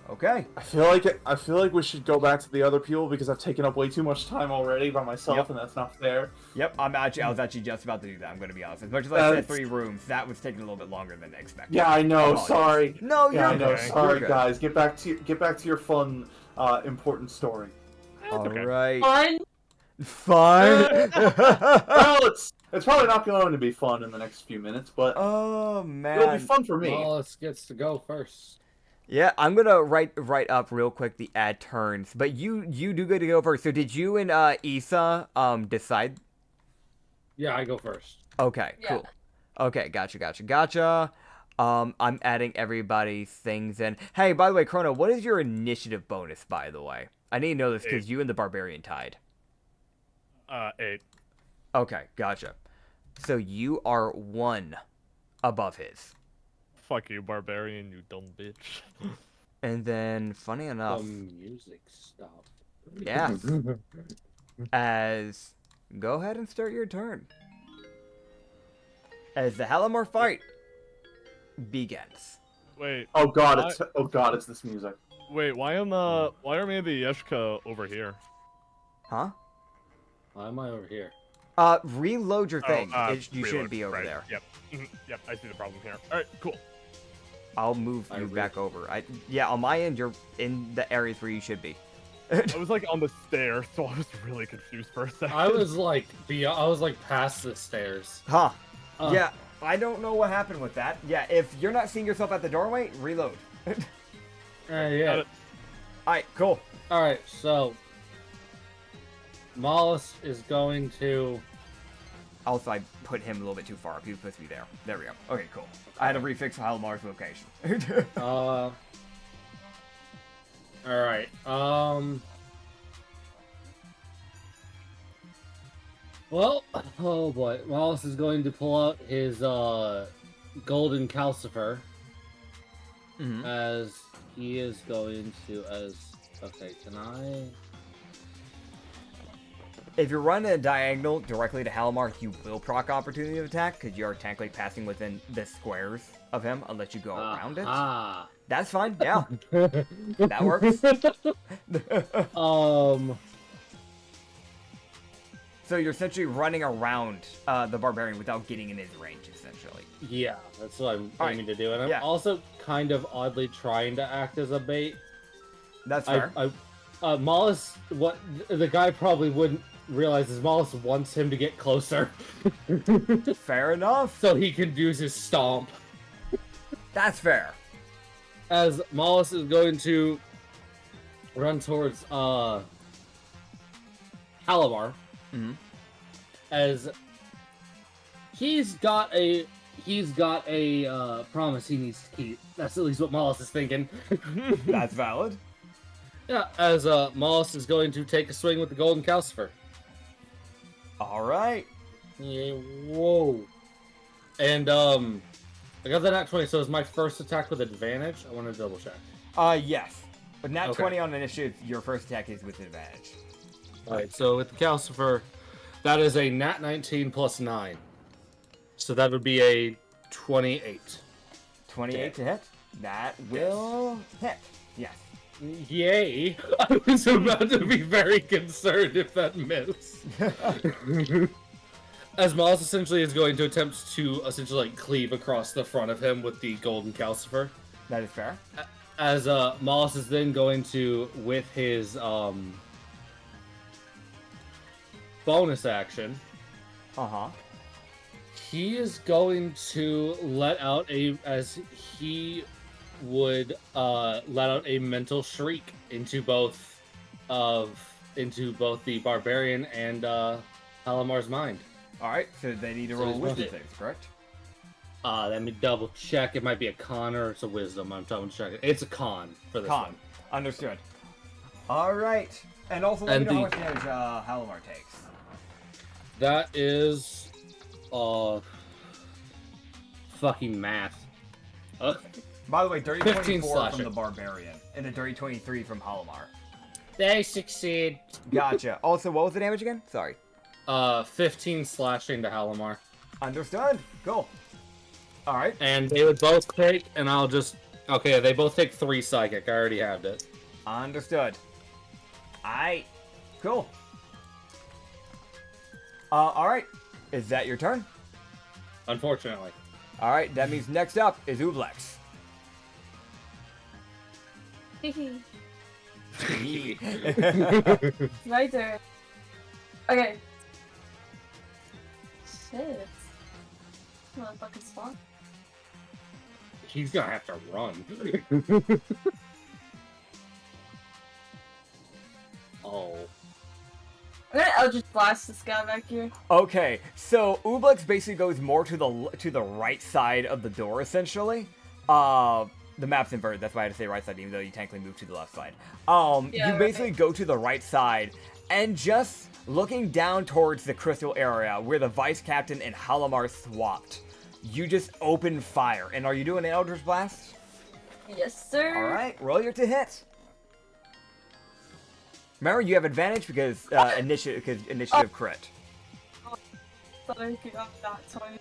Okay. I feel like we should go back to the other people because I've taken up way too much time already by myself, Yep. and that's not fair. Yep. I was actually just about to do that. I'm going to be honest. As much as I said That's- 3 rooms, that was taking a little bit longer than expected. Yeah, I know. Apologies. Sorry. No, you're Yeah, I know. okay. Sorry, You're good. guys. Get back to your fun, important story. All okay. right. Fun. Fine. Well, it's probably not going to be fun in the next few minutes, but Oh it'll be man. fun for me. Wallace gets to go first. Yeah, I'm gonna write up real quick the ad turns, but you do good to go first. So did you and Issa decide? Yeah, I go first. Okay, Yeah. cool. Okay, gotcha. I'm adding everybody's things in. Hey, by the way, Chrono, what is your initiative bonus, by the way? I need to know this because you and the Barbarian tied. 8. Okay, gotcha. So you are 1 above his. Fuck you, barbarian, you dumb bitch. And then, funny enough, Music stopped. yeah, as... Go ahead and start your turn. As the Halimar fight begins. Wait, Oh god, it's this music. why are me and the Yeshka over here? Huh? Why am I over here? Reload your thing. You Reload, shouldn't be over right, there. Yep. Yep, I see the problem here. Alright, cool. I'll move I you re- back over. Yeah, on my end, you're in the areas where you should be. I was like on the stairs, so I was really confused for a second. I was like past the stairs. Huh. Uh, Yeah, I don't know what happened with that. Yeah, if you're not seeing yourself at the doorway, reload. Yeah. Alright, cool. All right. So Mollis is going to. Also, I put him a little bit too far up. He was supposed to be there. There we go. Okay, cool. I had to refix Halamar's location. Alright, well, oh boy, Wallace is going to pull out his, golden calcifer, as he is going to, okay, can I... If you're running a diagonal directly to Halamar, you will proc opportunity of attack, because you're technically passing within the squares of him, unless you go around it. That's fine, yeah. That works. So you're essentially running around the barbarian without getting in his range, essentially. Yeah, that's what I'm aiming to do, and I'm Yeah. also kind of oddly trying to act as a bait. That's fair. Mollis, what the guy probably wouldn't realize is Mollis wants him to get closer. Fair enough. So he can use his stomp. That's fair. As Mollis is going to run towards Halamar. As he's got a promise he needs to keep. That's at least what Mollis is thinking. That's valid. Yeah, as Mollis is going to take a swing with the golden calcifer. Alright. Yeah, whoa. And I got that at 20, so it's my first attack with advantage. I want to double check. Yes. But nat Okay. 20 on initiative, your first attack is with advantage. Alright, so with the calcifer, that is a nat 19 plus 9. So that would be a 28. 28 to hit. That will hit. Yes. Yay! I was about to be very concerned if that missed. As Miles essentially is going to attempt to essentially like cleave across the front of him with the golden calcifer. That is fair. As Mollis is then going to, with his bonus action, he is going to let out let out a mental shriek into both the barbarian and Halamar's mind. Alright, so they need to So roll he's wisdom got- saves, correct? Let me double check. It might be a con or it's a wisdom. I'm double checking. It's a con for this Con. one. Understood. Alright. And also let And me know how the- much damage Halamar takes. That is, fucking math. By the way, dirty 15 24 slashing. from the barbarian, and a dirty 23 from Halamar. They succeed. Gotcha. Also, what was the damage again? Sorry. 15 slashing to Halamar. Understood. Cool. Alright. And they would both take, and I'll just... Okay, they both take 3 psychic. I already have it. Understood. Aight. Cool. Alright. Is that your turn? Unfortunately. Alright, that means next up is Ublex. My turn. Okay. Shit. Motherfucking spot. He's gonna have to run. Oh. I'm gonna Eldritch Blast this guy back here. Okay, so Ublex basically goes more to the right side of the door, essentially. The map's inverted, that's why I had to say right side, even though you technically move to the left side. Yeah, You basically go to the right side, and just looking down towards the crystal area where the vice captain and Halamar swapped, you just open fire. And are you doing an Eldritch Blast? Yes, sir. Alright, roll your to hit. Remember, you have advantage because initiative crit. Sorry, I got that 20.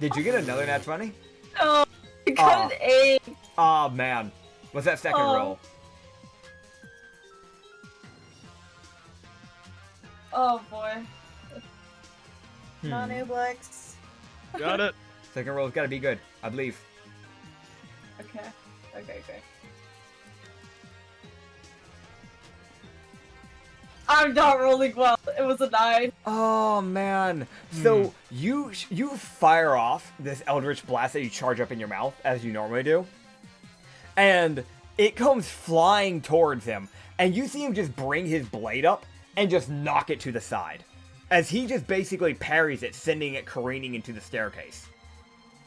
Did you get another nat 20? Oh, I got an 8. Oh man. What's that second Oh. roll? Oh boy. Come on, Ublex. Got it. Second roll's gotta be good, I believe. Okay. Okay. I'm not rolling well. It was a 9. Oh man. So you fire off this Eldritch Blast that you charge up in your mouth, as you normally do. And it comes flying towards him. And you see him just bring his blade up and just knock it to the side. As he just basically parries it, sending it careening into the staircase.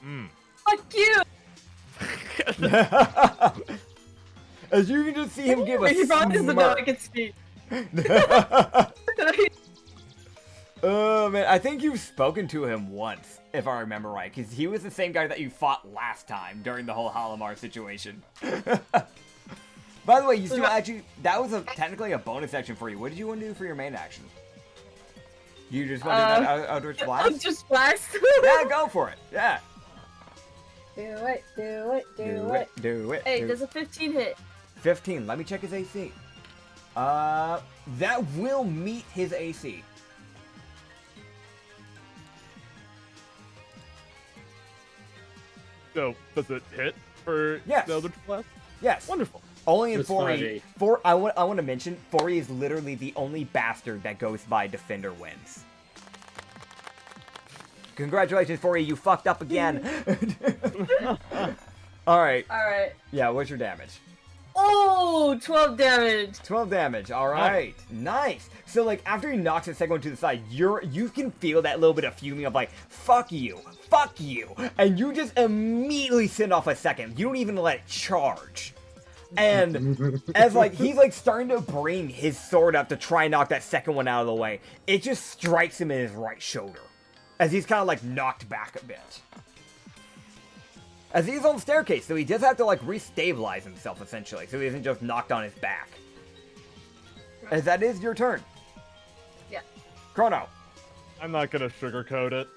Fuck you! As you can just see him give a He probably doesn't know I smirk. can speak. Oh man, I think you've spoken to him once, if I remember right, because he was the same guy that you fought last time during the whole Halimar situation. By the way, you still actually, that was technically a bonus action for you. What did you want to do for your main action? You just want to do that Eldritch Blast? Just blast. Yeah, go for it. Yeah. Do it, do it, Do it, do it. Hey, do does a 15 hit? 15. Let me check his AC. That will meet his AC. So, does it hit for Yes. the Eldritch Blast? Yes. Wonderful. Only in It's 4E. 5e. I want to mention, 4E is literally the only bastard that goes by Defender wins. Congratulations, 4E, you fucked up again. Alright. Alright. Yeah, what's your damage? Oh, 12 damage. 12 damage, alright. Nice. So, like, after he knocks the second one to the side, you can feel that little bit of fuming of, like, fuck you, and you just immediately send off a second. You don't even let it charge. And as, like, he's, like, starting to bring his sword up to try and knock that second one out of the way, it just strikes him in his right shoulder. As he's kind of, like, knocked back a bit. As he's on the staircase, so he does have to, like, restabilize himself, essentially, so he isn't just knocked on his back. As that is your turn. Yeah. Chrono. I'm not gonna sugarcoat it.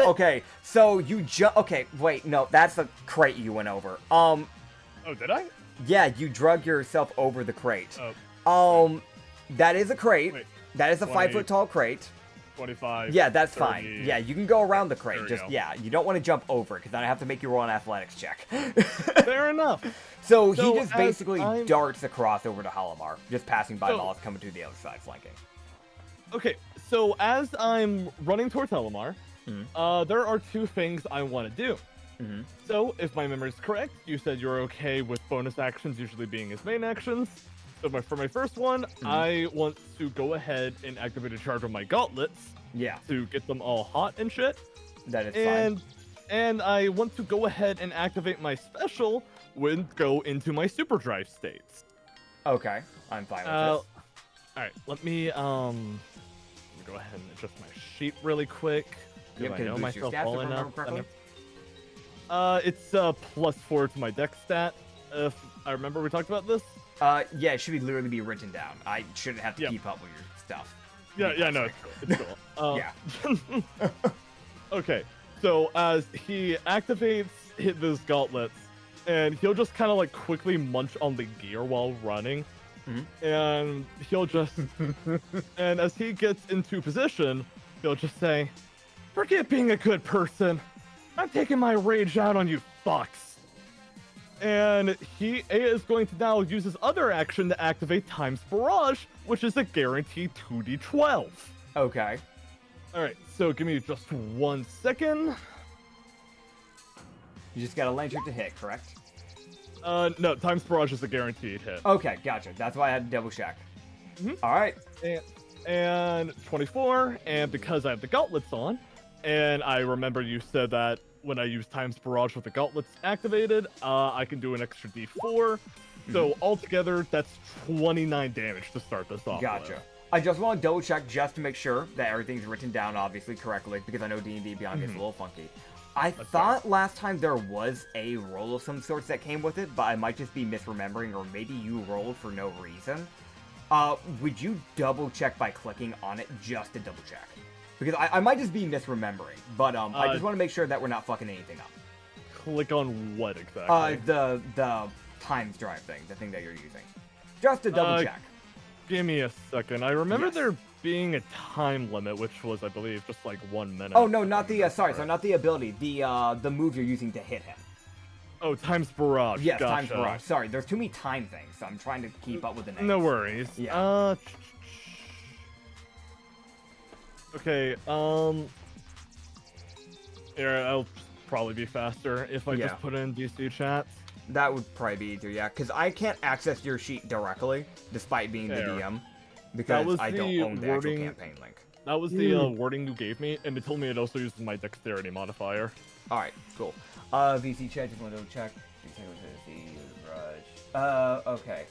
Okay, so you okay, wait, no, that's the crate you went over. Oh, did I? Yeah, you drug yourself over the crate. Oh, That is a crate. Wait, That is a 20. 5-foot tall crate. 25. Yeah, that's 30. fine. Yeah, you can go around the crate. There we Just, go. yeah, you don't want to jump over it, because then I have to make you roll an athletics check. Fair enough. So he So just as basically I'm- darts across over to Halimar, just passing by So- Moss coming to the other side, flanking. Okay, so as I'm running towards Elamar, Mhm. there are two things I want to do. Mhm. So, if my memory is correct, you said you're okay with bonus actions usually being his main actions. So for my first one, I want to go ahead and activate a charge on my gauntlets Yeah, to get them all hot and shit. that is fine. And I want to go ahead and activate my special when go into my super drive states. Okay, I'm fine with All this. right, let me go ahead and adjust my sheet really quick. Yep, I can it know boost your myself stats, well if I remember enough. correctly? It's +4 to my dex stat. If I remember, we talked about this. Yeah, it should literally be written down. I shouldn't have to Yep. keep up with your stuff. Yeah, no, it's cool. Yeah. Okay, so as he activates those gauntlets, and he'll just kind of like quickly munch on the gear while running, and he'll just, and as he gets into position, he'll just say, "Forget being a good person. I'm taking my rage out on you fucks." And he is going to now use his other action to activate Time's Barrage, which is a guaranteed 2d12. Okay. Alright, so give me just 1 second. You just gotta land it to hit, correct? No, Time's Barrage is a guaranteed hit. Okay, gotcha. That's why I had to double check. Alright. And 24, and because I have the gauntlets on, and I remember you said that when I use Time's Barrage with the gauntlets activated, I can do an extra d4. So altogether, that's 29 damage to start this off Gotcha. with. I just want to double check just to make sure that everything's written down obviously correctly, because I know D&D Beyond gets a little funky. I thought last time there was a roll of some sorts that came with it, but I might just be misremembering, or maybe you rolled for no reason. Would you double check by clicking on it just to double check? Because I might just be misremembering, but I just want to make sure that we're not fucking anything up. Click on what exactly? The times drive thing, the thing that you're using. Just to double check. Give me a second. I remember Yes. there being a time limit, which was, I believe, just like 1 minute. Oh no, not the sorry, not the ability, the move you're using to hit him. Oh, Time's Barrage. Yes, gotcha. times barrage. Sorry, there's too many time things, so I'm trying to keep up with the names. No worries. Yeah. Okay, here, I'll probably be faster if I Yeah. just put in DC chats. That would probably be easier, yeah, because I can't access your sheet directly, despite being the Fair. DM, because I don't the own the actual wording- campaign link. That was the wording you gave me, and it told me it also uses my dexterity modifier. Alright, cool. VC check, just want to check. Okay.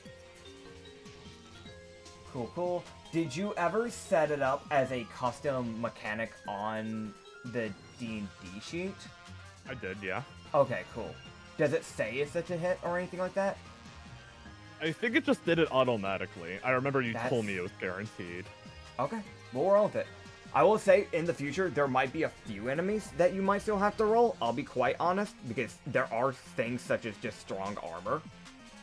Cool. Did you ever set it up as a custom mechanic on the D&D sheet? I did, yeah. Okay, cool. Does it say it's such a hit or anything like that? I think it just did it automatically. I remember you That's- told me it was guaranteed. Okay, we'll roll with it. I will say, in the future, there might be a few enemies that you might still have to roll. I'll be quite honest, because there are things such as just strong armor.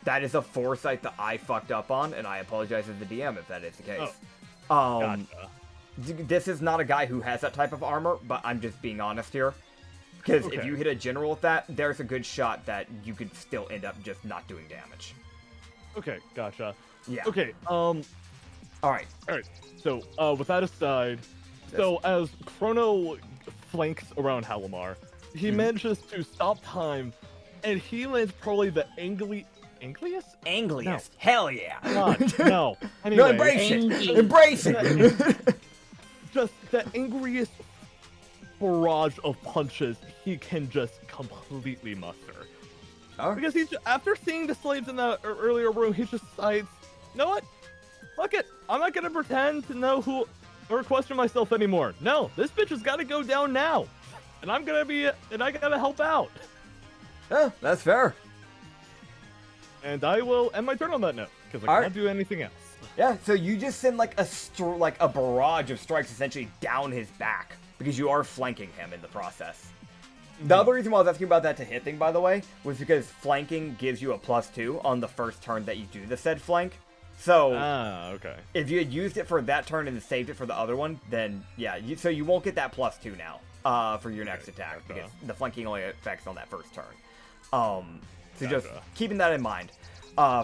That is a foresight that I fucked up on, and I apologize as the DM if that is the case. Gotcha. This is not a guy who has that type of armor, but I'm just being honest here. Because if Okay. you hit a general with that, there's a good shot that you could still end up just not doing damage. Okay, gotcha. Yeah. Okay, Alright. so, with that aside, so as Chrono flanks around Halimar, he manages to stop time, and he lands probably the angliest? Angliest. No. Hell yeah. God, no. No, Anyway, embrace it. Angie. Embrace it. just the angriest barrage of punches he can just completely muster. Alright. Because he's after seeing the slaves in the earlier room, he just decides, you know what? Fuck it. I'm not gonna pretend to know who or question myself anymore. No, this bitch has got to go down now, and I gotta help out. Yeah, that's fair. And I will end my turn on that note because I All can't do anything else. Yeah, so you just send like a barrage of strikes essentially down his back because you are flanking him in the process. The other reason why I was asking about that to hit thing, by the way, was because flanking gives you a +2 on the first turn that you do the said flank. So Okay. if you had used it for that turn and saved it for the other one, then yeah, so you won't get that +2 now for your next attack gotcha. because the flanking only affects on that first turn. So just Gotcha. keeping that in mind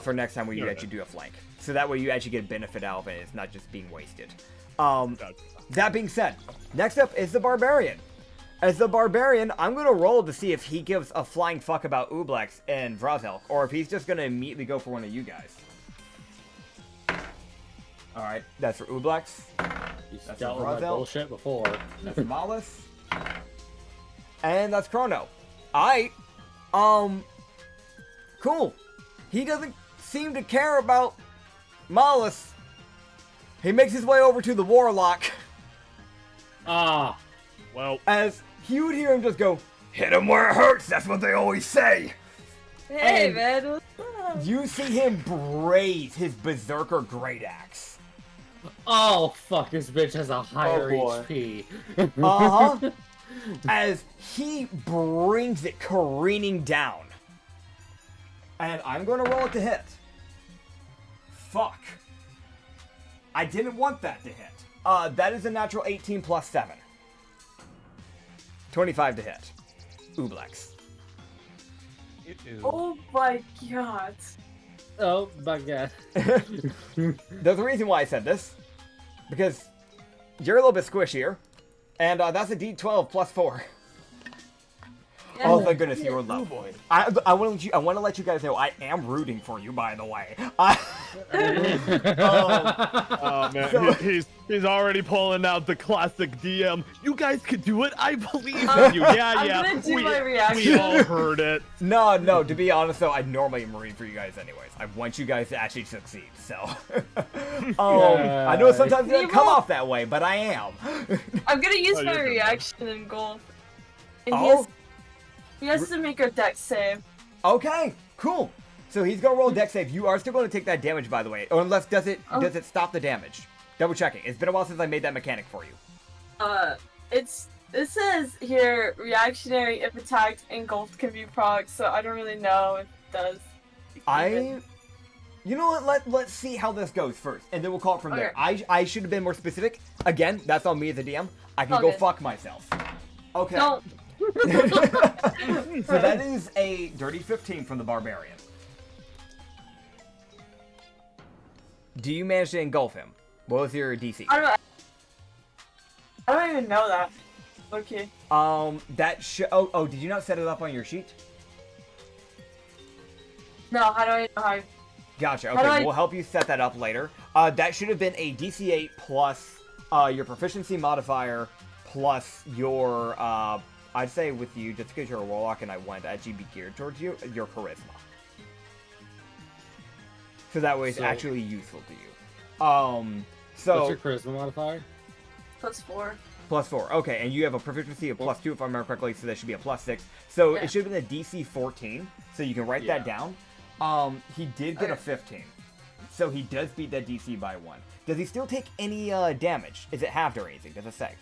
for next time when you Okay. actually do a flank. So that way you actually get benefit out of it. It's not just being wasted. Gotcha. That being said, next up is the Barbarian. As the Barbarian, I'm going to roll to see if he gives a flying fuck about Ublex and Vrazelk, or if he's just going to immediately go for one of you guys. Alright, that's for Ublex. He's That's dealt a with my Vrazel. bullshit before. That's for Malus. And that's Chrono. Alright. Cool. He doesn't seem to care about Malus. He makes his way over to the Warlock. Ah, Well, As you would hear him just go, "Hit him where it hurts, that's what they always say." Hey, And- man, what's up? You see him braze his Berserker Great Axe. oh fuck! This bitch has a higher boy. HP. Uh-huh. As he brings it careening down. And I'm going to roll it to hit. Fuck. I didn't want that to hit. That is a natural 18 plus 7. 25 to hit. Ublex. Oh my god. Oh my god. There's a reason why I said this. Because you're a little bit squishier. And that's a d12 plus 4. Oh, thank goodness you were low. boy. I want to let you guys know I am rooting for you, by the way. oh man, So- he's already pulling out the classic DM. You guys could do it. I believe in you. I'm Yeah. gonna do we, my we reaction. all heard it. No, to be honest though, I normally am rooting for you guys anyways. I want you guys to actually succeed, so. I know sometimes it doesn't come off that way, but I am. I'm gonna use Oh, my you're good, reaction in goal. And Oh. he has to make a dex save. Okay, cool. So he's gonna roll a dex save. You are still gonna take that damage, by the way. Or unless does it stop the damage? Double checking. It's been a while since I made that mechanic for you. It says here reactionary if attacked engulfed can be proc, so I don't really know if it does. You know what? Let's see how this goes first, and then we'll call it from there. I should have been more specific. Again, that's on me as a DM. I can go Okay. fuck myself. Okay. Don't. So that is a dirty 15 from the Barbarian. Do you manage to engulf him? What was your DC? I don't even know that. Okay. Oh, did you not set it up on your sheet? No, how do I know how? Gotcha. How do Okay, I- we'll help you set that up later. That should have been a DC 8 plus your proficiency modifier plus your, I'd say with you, just because you're a warlock and I want to actually be geared towards you, your charisma. So that way it's actually useful to you. So What's your charisma modifier? +4. +4. Okay, and you have a proficiency of +2 if I remember correctly, so that should be a +6. So Yeah. it should have been a DC 14. So you can write that down. He did get a 15. So he does beat that DC by 1. Does he still take any damage? Is it halved or anything? Does it say?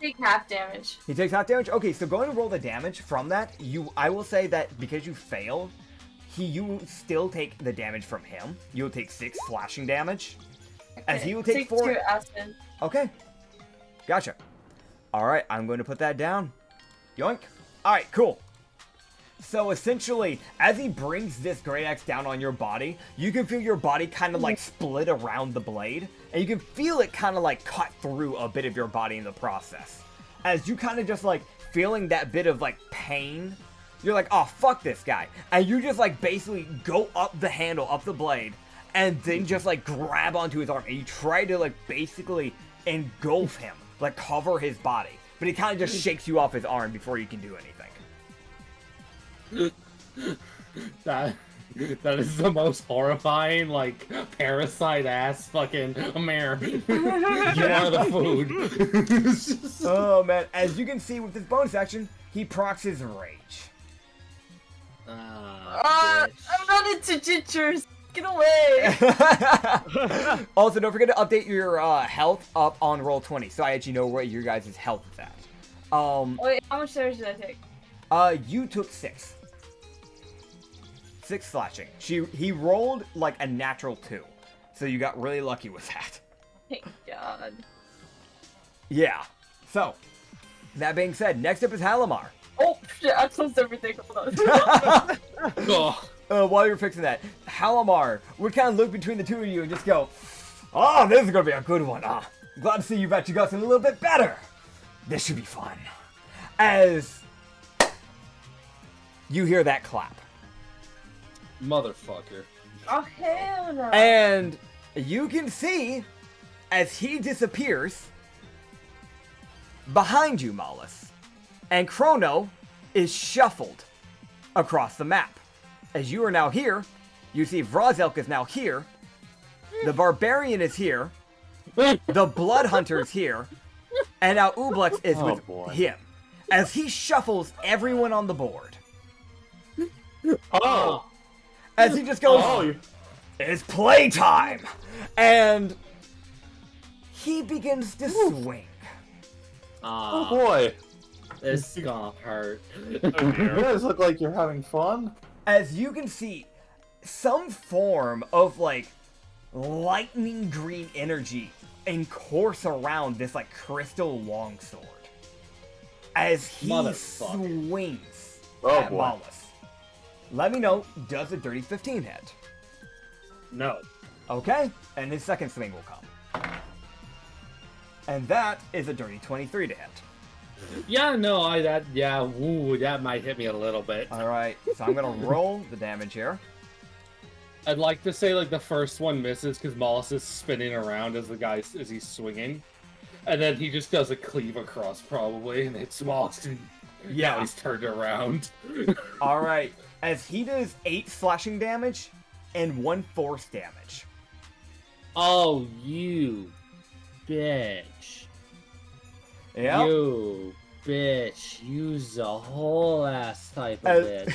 Take half damage. He takes half damage? Okay, so go and roll the damage from that. I will say that because you failed, you still take the damage from him. You'll take 6 slashing damage. As he will take 4. 2 acid. Okay. Gotcha. Alright, I'm going to put that down. Yoink. Alright, cool. So essentially, as he brings this great axe down on your body, you can feel your body kind of like split around the blade, and you can feel it kind of like cut through a bit of your body in the process. As you kind of just like feeling that bit of like pain, you're like, oh, fuck this guy. And you just like basically go up the handle, up the blade, and then just like grab onto his arm, and you try to like basically engulf him, like cover his body. But he kind of just shakes you off his arm before you can do anything. That is the most horrifying, like, parasite ass fucking mare. You are the food. Oh man, as you can see with this bonus action, he procs his rage. I'm not into gingers. Get away. Also, don't forget to update your health up on Roll20, so I actually know where your guys' health is at. Wait, how much damage did I take? You took 6. 6 slashing. He rolled like a natural 2, so you got really lucky with that. Thank God. Yeah. So, that being said, next up is Halimar. Oh shit! I closed everything. Hold on. Oh, While you're fixing that, Halimar would kind of look between the two of you and just go, "Oh, this is gonna be a good one. Glad to see you've actually got something a little bit better. This should be fun." As you hear that clap. motherfucker. Oh hell no! And you can see, as he disappears, behind you, Mollis, and Chrono is shuffled across the map. As you are now here, you see Vrazelk is now here, the Barbarian is here, the Blood Hunter is here, and now Ublex is Oh, with boy. him. As he shuffles everyone on the board. Oh! As he just goes, Oh! It's playtime! And he begins to swing. Oh boy! This is gonna hurt. You guys look like you're having fun. As you can see, some form of like lightning green energy course around this like crystal longsword. As he Motherfucker. swings Oh, at boy. Mollis. Let me know, does a dirty 15 hit? No. Okay, and his second swing will come. And that is a dirty 23 to hit. Yeah, no, that might hit me a little bit. Alright, so I'm gonna roll the damage here. I'd like to say like the first one misses because Mollis is spinning around as he's swinging, and then he just does a cleave across probably, and it's Mollis. Yeah. Now he's turned around. Alright, as he does 8 slashing damage and 1 force damage. Oh, you bitch! Yeah. You bitch! Use a whole ass type of it.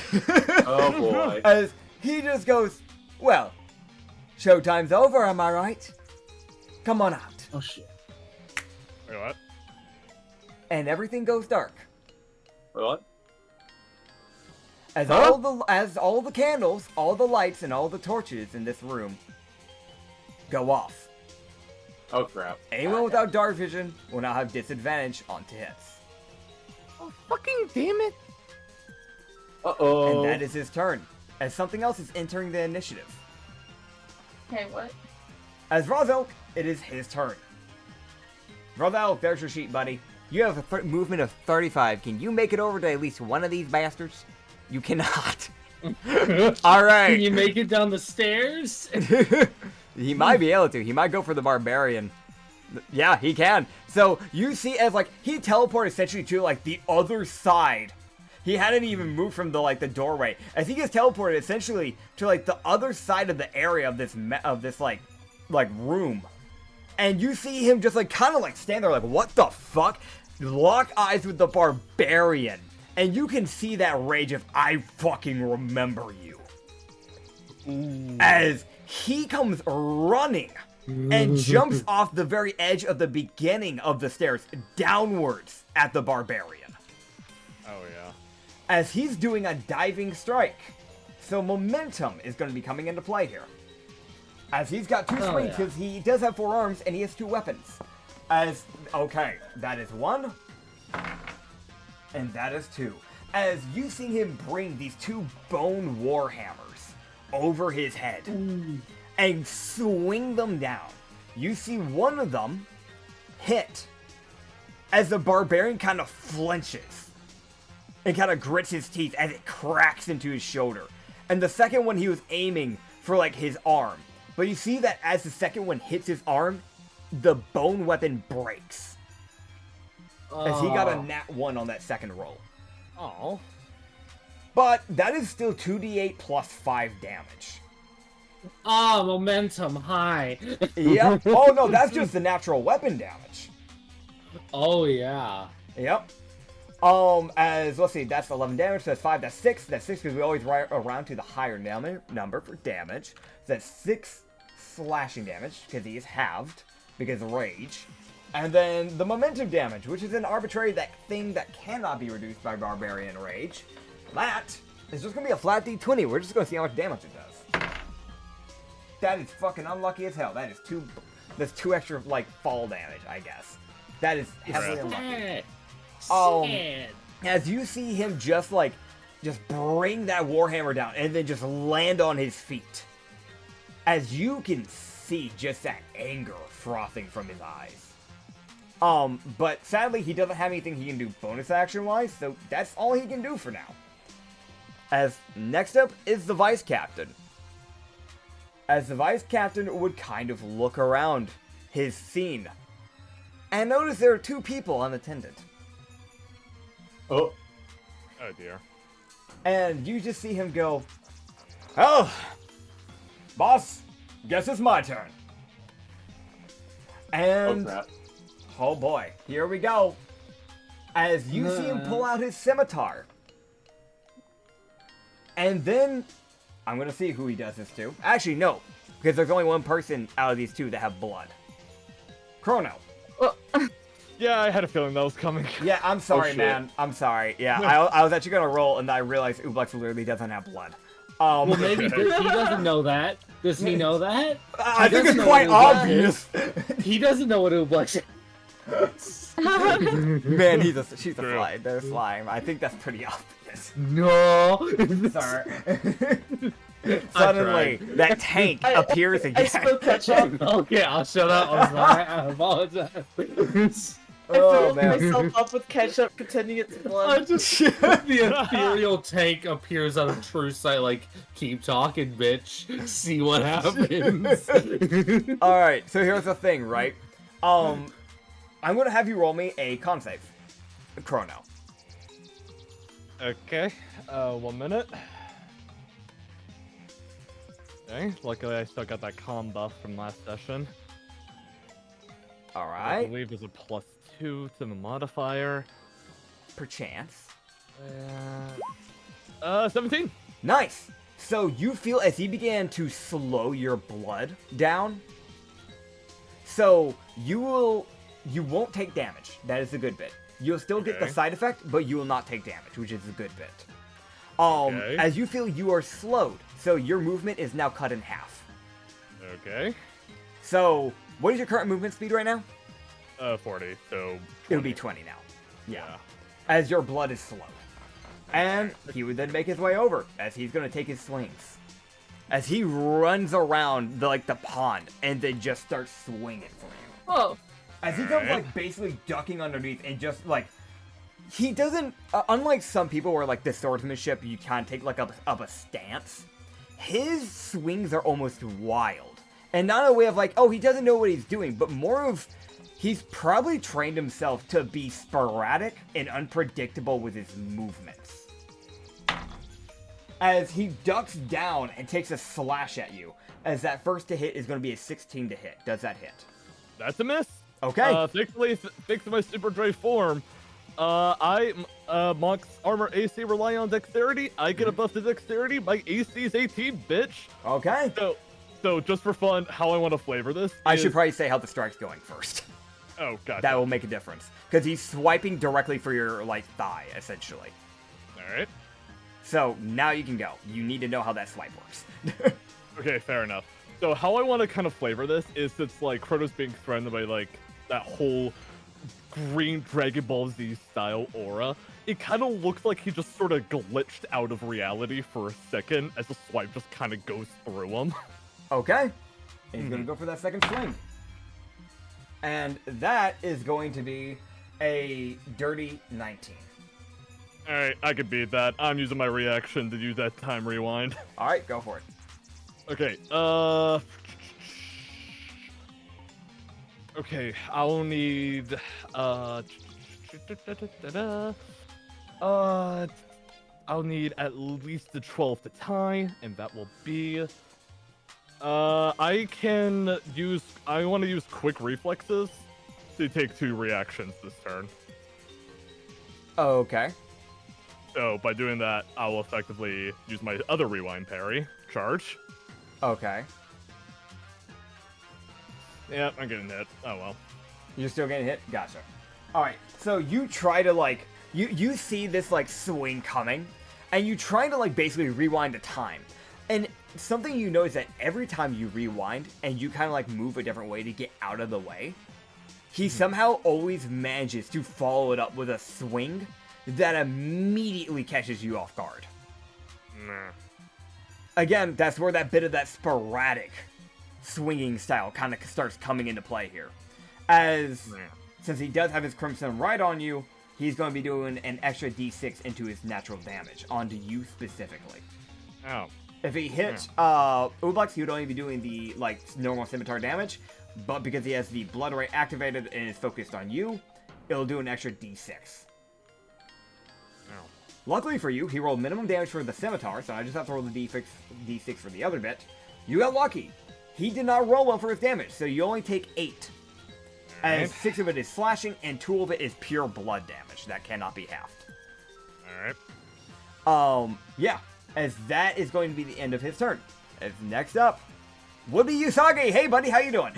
Oh boy. As he just goes, well, showtime's over, am I right? Come on out. Oh shit. Wait, what? And everything goes dark. What? As Huh? all the candles, all the lights, and all the torches in this room go off. Oh crap. Anyone without dark vision will now have disadvantage onto hits. Oh, fucking damn it! Uh-oh. And that is his turn. As something else is entering the initiative. Okay, what? As Vrazelk, it is his turn. Vrazelk, there's your sheet, buddy. You have a movement of 35. Can you make it over to at least one of these bastards? You cannot. All right. Can you make it down the stairs? He might be able to. He might go for the barbarian. Yeah, he can. So you see as like he teleported essentially to like the other side. He hadn't even moved from the like the doorway. As he gets teleported essentially to like the other side of the area of this like room. And you see him just like kind of like stand there like, what the fuck? Lock eyes with the barbarian. And you can see that rage of, I fucking remember you. Ooh. As he comes running and jumps off the very edge of the beginning of the stairs downwards at the barbarian. Oh, yeah. As he's doing a diving strike. So momentum is going to be coming into play here. As he's got 2 swings, because he does have 4 arms and he has 2 weapons. Okay, that is 1. And that is 2. As you see him bring these 2 bone warhammers over his head and swing them down. You see one of them hit as the barbarian kind of flinches and kind of grits his teeth as it cracks into his shoulder. And the second one he was aiming for like his arm. But you see that as the second one hits his arm, the bone weapon breaks. As he got a nat 1 on that second roll. Oh. But that is still 2d8 plus 5 damage. Momentum high. Yep. Oh no, that's just the natural weapon damage. Oh yeah. Yep. Let's see, that's 11 damage, so that's 5, that's 6. That's 6 because we always write around to the higher number for damage. So that's 6 slashing damage, because he is halved, because of rage. And then the momentum damage, which is an arbitrary thing that cannot be reduced by Barbarian Rage. That is just going to be a flat D20. We're just going to see how much damage it does. That is fucking unlucky as hell. That's 2 extra, like, fall damage, I guess. That is heavily unlucky. As you see him just bring that warhammer down and then just land on his feet. As you can see just that anger frothing from his eyes. But sadly he doesn't have anything he can do bonus action wise, so that's all he can do for now. As next up is the vice captain. As the vice captain would kind of look around his scene and notice there are 2 people unattended. Oh dear. And you just see him go, "Oh, boss, guess it's my turn." And, oh boy, here we go. As you see him pull out his scimitar. And then, I'm going to see who he does this to. Actually, no, because there's only one person out of these 2 that have blood. Chrono. Yeah, I had a feeling that was coming. Yeah, I'm sorry, man. I'm sorry. Yeah, I was actually going to roll, and I realized Ublex literally doesn't have blood. Well, maybe he doesn't know that. Does he know that? I think it's quite obvious. He doesn't know what Ublex is. Man, she's a fly. They're slime. I think that's pretty obvious. No. Sorry. Suddenly, that tank appears again. I spilled ketchup. Okay, I'll shut up. I'm sorry. I apologize. I filled myself up with ketchup, pretending it's blood. The ethereal tank appears out of true sight, like, keep talking, bitch. See what happens. Alright, so here's the thing, right? I'm gonna have you roll me a con save. Chrono. Okay, 1 minute. Okay, luckily I still got that con buff from last session. I Alright. believe there's a +2 to the modifier. Perchance. 17. Nice! So you feel as he began to slow your blood down. So you won't take damage. That is a good bit. You'll still get the side effect, but you will not take damage, which is a good bit. As you feel you are slowed, so your movement is now cut in half. Okay. So, what is your current movement speed right now? 40, so 20. It would be 20 now. Yeah. As your blood is slowed. And he would then make his way over, as he's going to take his swings. As he runs around the pond, and then just starts swinging for you. Whoa. As he comes, like, basically ducking underneath and just, like, he doesn't, unlike some people where, like, the swordsmanship, you kind of take, like, up a stance, his swings are almost wild. And not in a way of, like, oh, he doesn't know what he's doing, but more of, he's probably trained himself to be sporadic and unpredictable with his movements. As he ducks down and takes a slash at you, as that first to hit is going to be a 16 to hit. Does that hit? That's a miss. Okay. Thankfully, thanks to my Super Dre form, Monk's armor AC rely on dexterity. I get a buff to dexterity. My AC is 18, bitch. Okay. So just for fun, how I want to flavor this I should probably say how the strike's going first. Oh, gotcha. That will make a difference. Because he's swiping directly for your, like, thigh, essentially. Alright. So, now you can go. You need to know how that swipe works. Okay, fair enough. So how I want to kind of flavor this is it's like Kronos being threatened by like that whole green Dragon Ball Z style aura. It kind of looks like he just sort of glitched out of reality for a second as the swipe just kind of goes through him. Okay. And he's going to go for that second swing. And that is going to be a dirty 19. Alright, I can beat that. I'm using my reaction to use that time rewind. Alright, go for it. Okay, okay, I'll need, I'll need at least a 12 to tie, and that will be, I want to use quick reflexes to take 2 reactions this turn. Okay. So, by doing that, I will effectively use my other rewind parry, charge. Okay. Yep, I'm getting hit. Oh well. You're still getting hit? Gotcha. Alright, so you try to, like, you see this, like, swing coming, and you try to, like, basically rewind the time. And something you know is that every time you rewind, and you kind of, like, move a different way to get out of the way, he somehow always manages to follow it up with a swing that immediately catches you off guard. Nah. Again, that's where that bit of that sporadic swinging style kind of starts coming into play here. As, since he does have his Crimson right on you, he's going to be doing an extra d6 into his natural damage, onto you specifically. Oh. If he hits Ublex, he would only be doing the, like, normal scimitar damage, but because he has the Blood Ray activated and is focused on you, it'll do an extra d6. Luckily for you, he rolled minimum damage for the scimitar, so I just have to roll the d6 for the other bit. You got lucky. He did not roll well for his damage, so you only take 8. As 6 of it is slashing, and 2 of it is pure blood damage. That cannot be halved. Alright. Yeah. As that is going to be the end of his turn. As next up, would be Usagi. Hey, buddy, how you doing?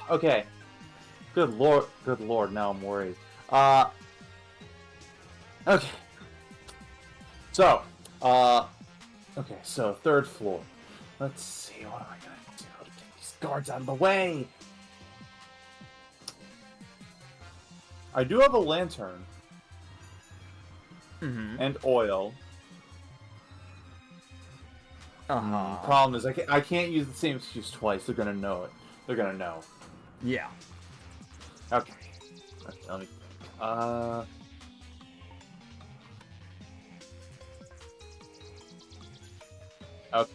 Okay. Good lord, now I'm worried. Okay. So, okay, so 3rd floor. Let's see, what am I gonna do to get these guards out of the way? I do have a lantern. And oil. Problem is, I can't use the same excuse twice. They're gonna know it. They're gonna know. Yeah. Okay. Let me think. Okay.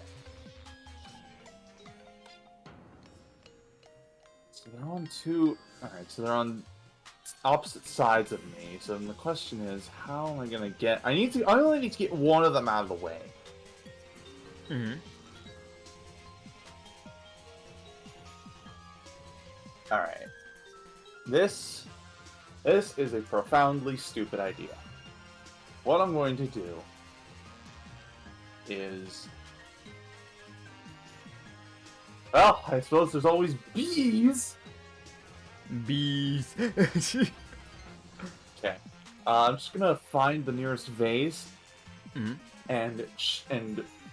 So they're on 2... Alright, so they're on opposite sides of me. So then the question is, how am I gonna get... I only need to get one of them out of the way. Alright. This is a profoundly stupid idea. What I'm going to do is... Well, I suppose there's always bees! Bees. Okay. I'm just gonna find the nearest vase and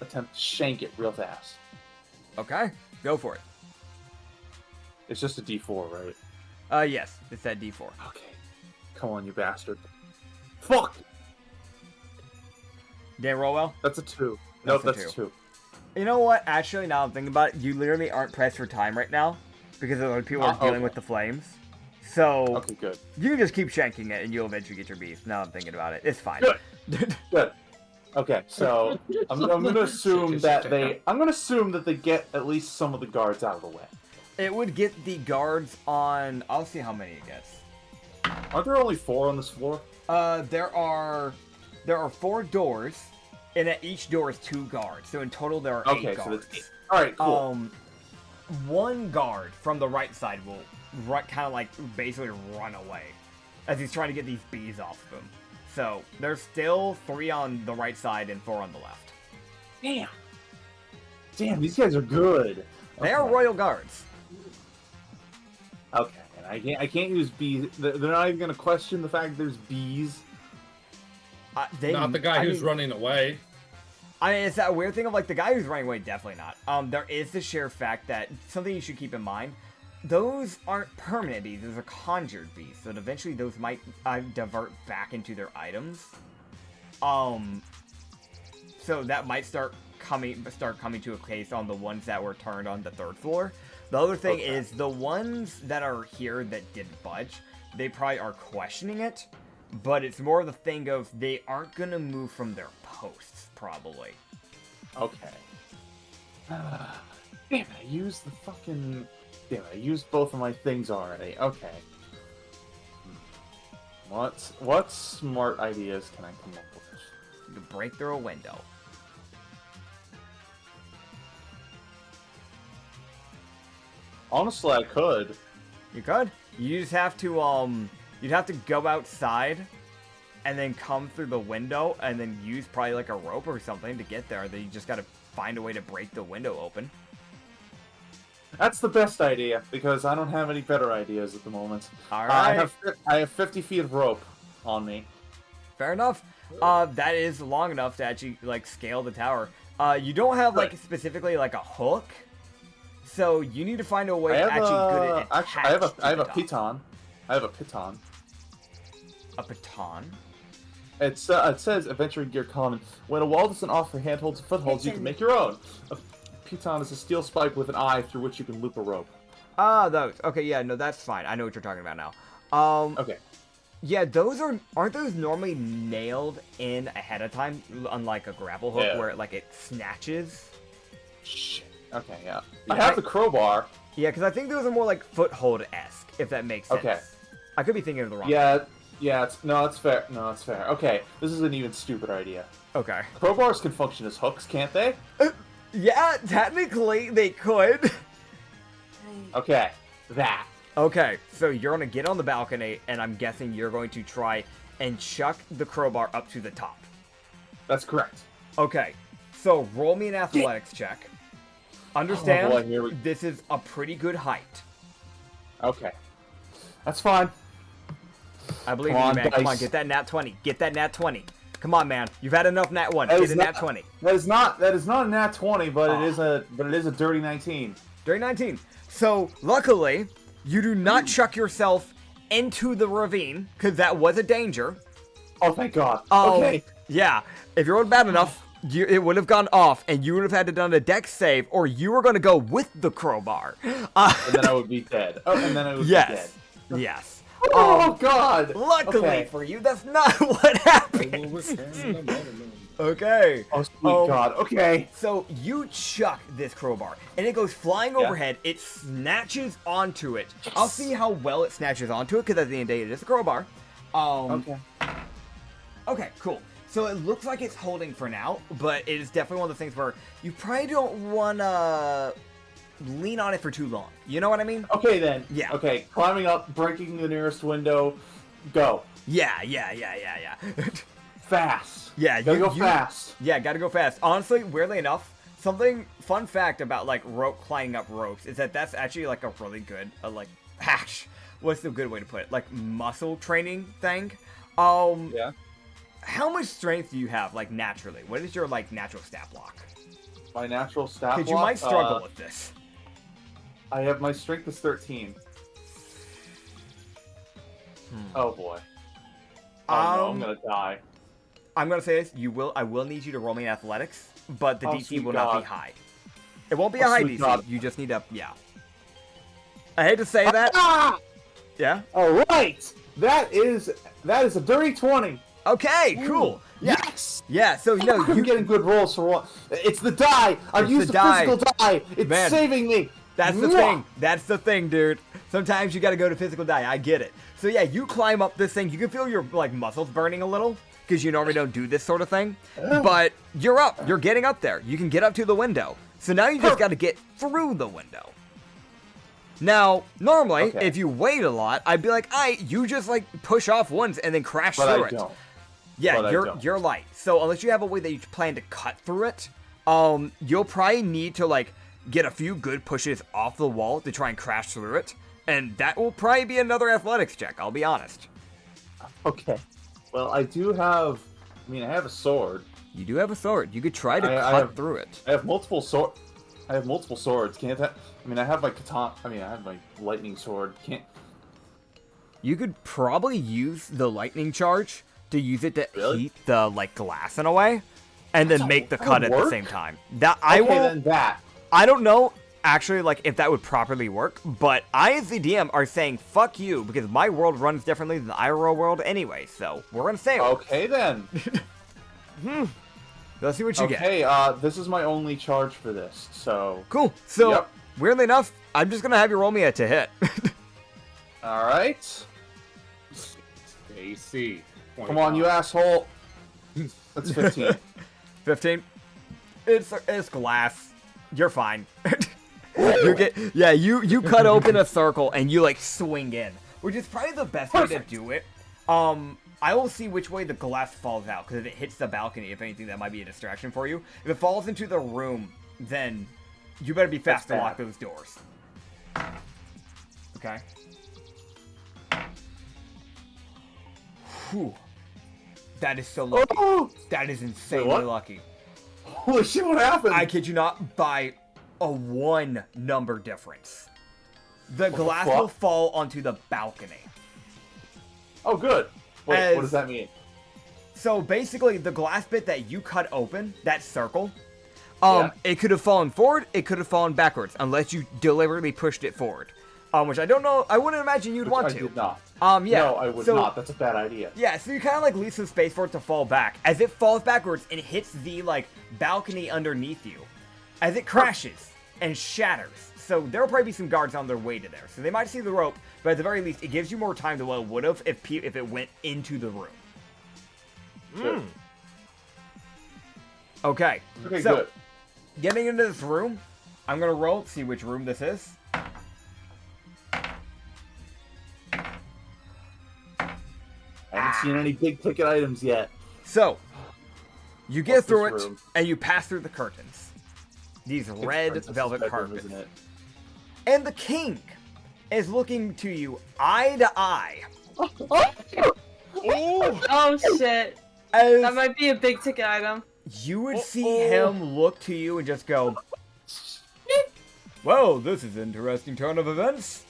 attempt to shank it real fast. Okay, go for it. It's just a D4, right? Yes, it's that d4. Okay. Come on, you bastard. Fuck! Didn't roll well? That's a 2. Nope, That's a that's 2. a 2. You know what? Actually, now I'm thinking about it, you literally aren't pressed for time right now because of the people are dealing with the flames. So Okay, good. you can just keep shanking it, and you'll eventually get your beast. Now I'm thinking about it. It's fine. Good. Good. Okay, so I'm gonna assume that they get at least some of the guards out of the way. It would get the guards on. I'll see how many it gets. Aren't there only 4 on this floor? There are 4 doors, and at each door is 2 guards. So in total, there are 8 guards. So that's 8. All right, cool. 1 guard from the right side will kind of like basically run away as he's trying to get these bees off of him. So there's still 3 on the right side and 4 on the left. Damn, these guys are good. They are royal guards. Okay, and I can't use bees. They're not even gonna question the fact there's bees. Not the guy who's running away. I mean, it's that weird thing of like the guy who's running away, definitely not. There is the sheer fact that something you should keep in mind. Those aren't permanent bees, those are conjured bees, so eventually those might divert back into their items. So that might start coming to a case on the ones that were turned on the 3rd floor. The other thing is the ones that are here that didn't budge, they probably are questioning it, but it's more of the thing of they aren't gonna move from their posts, probably. Okay. Damn it, I used the fucking... Damn it, I used both of my things already. Okay. What smart ideas can I come up with? You can break through a window. Honestly, I could. You could. You just have to, you'd have to go outside and then come through the window and then use probably like a rope or something to get there. Then you just gotta find a way to break the window open. That's the best idea, because I don't have any better ideas at the moment. Alright. I have 50 feet of rope on me. Fair enough. That is long enough to actually, like, scale the tower. You don't have, like, specifically, like, a hook. So you need to find a way actually good at attaching I have a piton. I have a piton. A baton? It says Adventure Gear Common. When a wall doesn't offer handholds and footholds, you can make your own. A piton is a steel spike with an eye through which you can loop a rope. Ah, those. Okay, yeah, no, that's fine. I know what you're talking about now. Okay. Yeah, those aren't those normally nailed in ahead of time, unlike a grapple hook where it snatches? Shit. Okay, yeah. I have the crowbar. Yeah, because I think those are more like foothold-esque, if that makes sense. Okay. I could be thinking of the wrong Yeah, it's fair. No, it's fair. Okay, this is an even stupider idea. Okay. Crowbars can function as hooks, can't they? Yeah, technically they could. Okay, that. Okay, so you're gonna get on the balcony, and I'm guessing you're going to try and chuck the crowbar up to the top. That's correct. Okay, so roll me an athletics check. Understand, Oh boy, this is a pretty good height. Okay. That's fine. I believe in you, man. Come on, get that nat 20. Get that nat 20. Come on, man. You've had enough nat 1. Get a nat 20. That is not a nat 20, but it is a dirty 19. Dirty 19. So, luckily, you do not chuck yourself into the ravine, because that was a danger. Oh, thank God. Okay. Yeah. If you rolled bad enough, it would have gone off, and you would have had to done a dex save, or you were going to go with the crowbar. And then I would be dead. Oh, and then I would be dead. Yes. Oh, God. Luckily for you, that's not what happened. Okay. Oh, sweet God. Okay. So you chuck this crowbar, and it goes flying overhead. It snatches onto it. Yes. I'll see how well it snatches onto it, because at the end of the day, it is a crowbar. Okay. Okay, cool. So it looks like it's holding for now, but it is definitely one of the things where you probably don't want to lean on it for too long. You know what I mean? Okay, then. Yeah. Okay, climbing up, breaking the nearest window, go. Yeah. Fast. Yeah, gotta go fast. Yeah, gotta go fast. Honestly, weirdly enough, fun fact about, like, climbing up ropes is that that's actually, like, a really good, what's the good way to put it? Like, muscle training thing. Yeah. How much strength do you have, like, naturally? What is your, like, natural stat block? My natural stat block? Because you might struggle with this. My strength is 13. Oh, boy. Oh, no, I'm gonna die. I'm gonna say this, I will need you to roll me in athletics, but the DC will not be high. It won't be a high DC, you just need a, I hate to say that. Yeah. All right. That is a dirty 20. Okay, cool. Yeah. Yes. Yeah, so no, I'm getting good rolls for what? It's the die. I've used the physical die. It's Man. saving me. That's the thing. That's the thing, dude. Sometimes you gotta go to physical die. I get it. So yeah, you climb up this thing. You can feel your like muscles burning a little because you normally don't do this sort of thing. But you're up. You're getting up there. You can get up to the window. So now you just gotta get through the window. Now, normally, if you wait a lot, I'd be like, you just like push off once and then crash through it. Don't. Yeah, you're light. So unless you have a way that you plan to cut through it, you'll probably need to like get a few good pushes off the wall to try and crash through it, and that will probably be another athletics check. I'll be honest. Okay. Well, I do have. I mean, I have a sword. You do have a sword. You could try to cut through it. I have multiple swords. Can't that? I mean, I have my katana. I mean, I have my lightning sword. Can't. You could probably use the lightning charge to use it to heat the like glass in a way, and then make the cut at the same time. Then I don't know actually like if that would properly work, but I as the DM are saying fuck you because my world runs differently than the IRL world anyway. So we're gonna say okay then. Let's see what you get. Okay, this is my only charge for this. So cool. So weirdly enough, I'm just gonna have you roll me to hit. All right. AC. Come on, you asshole. That's 15. 15. It's glass. You're fine. You cut open a circle and you like swing in, which is probably the best way to do it. I will see which way the glass falls out because if it hits the balcony, if anything, that might be a distraction for you. If it falls into the room, then you better be fast to lock those doors. Okay. Whew. That is so lucky. Oh! That is insanely lucky. Holy shit, what happened? I kid you not, by a 1 number difference. The glass will fall onto the balcony. Oh, good. Wait, what does that mean? So basically, the glass bit that you cut open, that circle, it could have fallen forward, it could have fallen backwards, unless you deliberately pushed it forward. Which I don't know, I wouldn't imagine you'd want to. I did not. Yeah. No, I would not. That's a bad idea. Yeah, so you kind of like leave some space for it to fall back. As it falls backwards and hits the like balcony underneath you, as it crashes and shatters. So there'll probably be some guards on their way to there. So they might see the rope, but at the very least, it gives you more time than what it would have if it went into the room. Good. Okay. Okay, so, good. Getting into this room, I'm gonna roll, see which room this is. I haven't seen any big ticket items yet. So, you get through it, and you pass through the curtains. These red velvet carpets. And the king is looking to you eye to eye. Oh shit. That might be a big ticket item. You would see him look to you and just go, well, this is an interesting turn of events.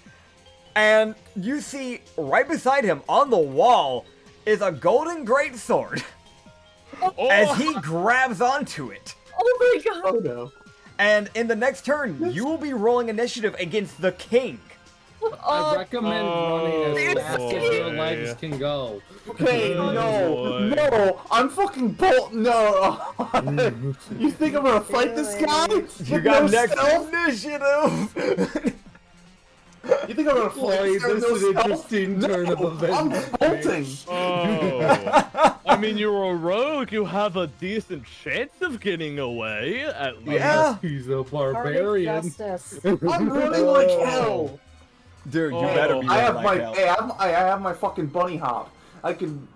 And you see right beside him on the wall is a golden greatsword as he grabs onto it. Oh my god. Oh no. And in the next turn, you will be rolling initiative against the king. I recommend running as fast as your legs can go. Okay, no, I'm fucking no. You think I'm gonna fight this guy? You got next initiative. You think I'm gonna fight this is an interesting turn of events. I'm bolting. Oh. I mean, you're a rogue. You have a decent chance of getting away, at least. Yeah. He's a barbarian. I'm running like hell. Dude, you better be I have like my hell. I have my fucking bunny hop. I can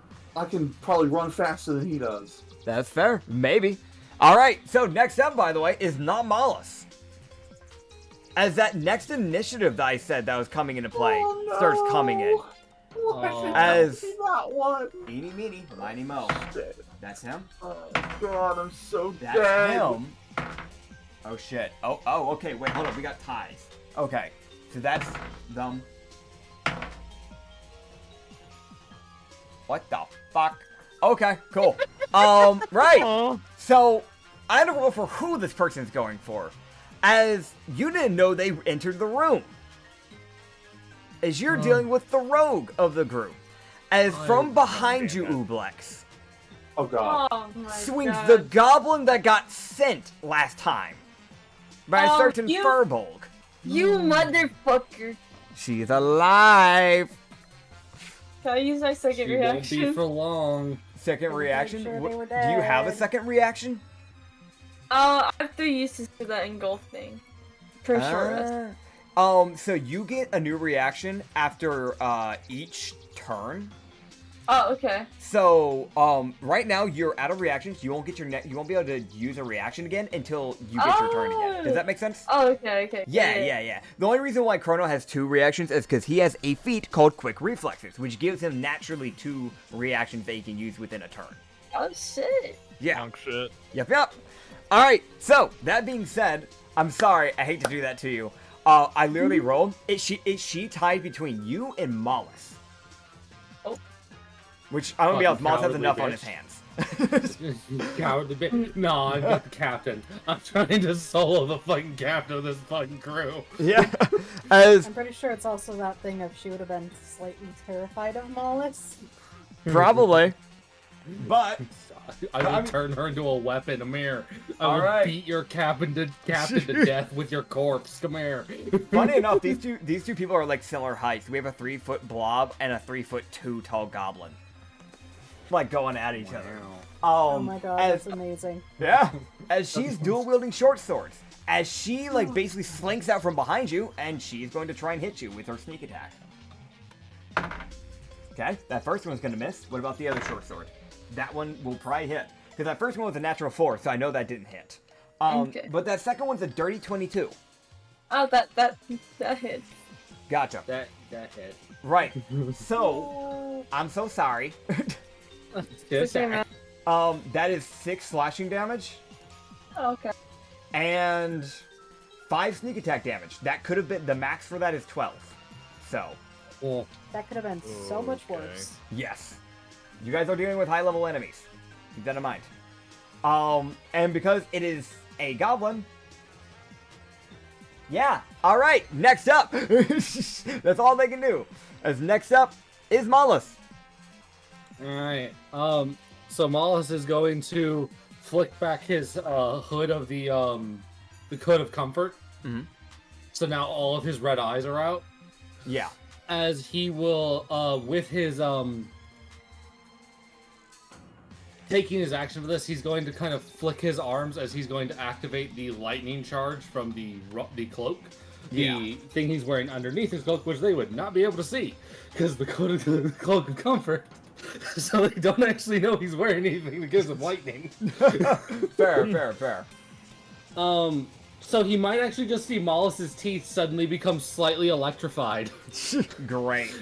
probably run faster than he does. That's fair. Maybe. Alright, so next up, by the way, is not Malus. As that next initiative that I said that was coming into play starts coming in. As that one. Eeny meeny, miny mo. That's him. Oh god, I'm so That's dead. him. Oh shit. Oh, okay, wait, hold on, we got ties. Okay, so that's them. What the fuck? Okay, cool. Right. So, I had to roll for who this person's going for, as you didn't know they entered the room. is you're dealing with the rogue of the group. As from behind you, Ublex, Oh god. Oh my swings god. the goblin that got sent last time by a Oh, certain you- Furbolg. You motherfucker. She's alive. Can I use my second She won't reaction? be for long. Second I'm pretty reaction? sure What- they were do you have a dead. second reaction? I have 3 uses for that engulf thing. For sure. So you get a new reaction after each turn. Oh, okay. So, right now you're out of reactions. You won't get your you won't be able to use a reaction again until you get your turn again. Does that make sense? Oh, okay. Yeah. The only reason why Chrono has 2 reactions is because he has a feat called Quick Reflexes, which gives him naturally 2 reactions that he can use within a turn. Oh, shit. Yeah. Punk shit. Yep. All right. So that being said, I'm sorry. I hate to do that to you. I literally rolled. Is she tied between you and Mollis? Oh. Which I don't be honest, Mollis has Cowardly enough on bitch. his hands. Cowardly bitch. No, I'm not the captain. I'm trying to solo the fucking captain of this fucking crew. Yeah. As I'm pretty sure it's also that thing of she would have been slightly terrified of Mollis. probably. But I would turn her into a weapon. Come here. I All would right. beat your captain to death with your corpse. Come here. funny enough, these two people are like similar heights. We have a 3-foot blob and a 3'2" tall goblin. Like going at each other. Oh my god, as, that's amazing. Yeah. As she's dual wielding short swords. As she like basically slinks out from behind you, and she's going to try and hit you with her sneak attack. Okay, that first one's gonna miss. What about the other short sword? That one will probably hit. Because that first one was a natural 4, so I know that didn't hit. Okay. But that second one's a dirty 22. Oh, that hit. Gotcha. That hit. Right. So, I'm so sorry. Just Okay, man. That is 6 slashing damage Oh, okay. and 5 sneak attack damage. That could have been, the max for that is 12. So, Oh, That could have been so much worse. yes. You guys are dealing with high level enemies. Keep that in mind. And because it is a goblin, yeah. All right, next up. That's all they can do. As next up is Mollis. Alright. So Mollis is going to flick back his hood of the hood of comfort. Mhm. So now all of his red eyes are out. Yeah. As he will with his taking his action for this, he's going to kind of flick his arms as he's going to activate the lightning charge from the cloak. The Yeah. thing he's wearing underneath his cloak, which they would not be able to see, because the cloak of comfort. So they don't actually know he's wearing anything that gives him lightning. Fair. So he might actually just see Mollis's teeth suddenly become slightly electrified. Great.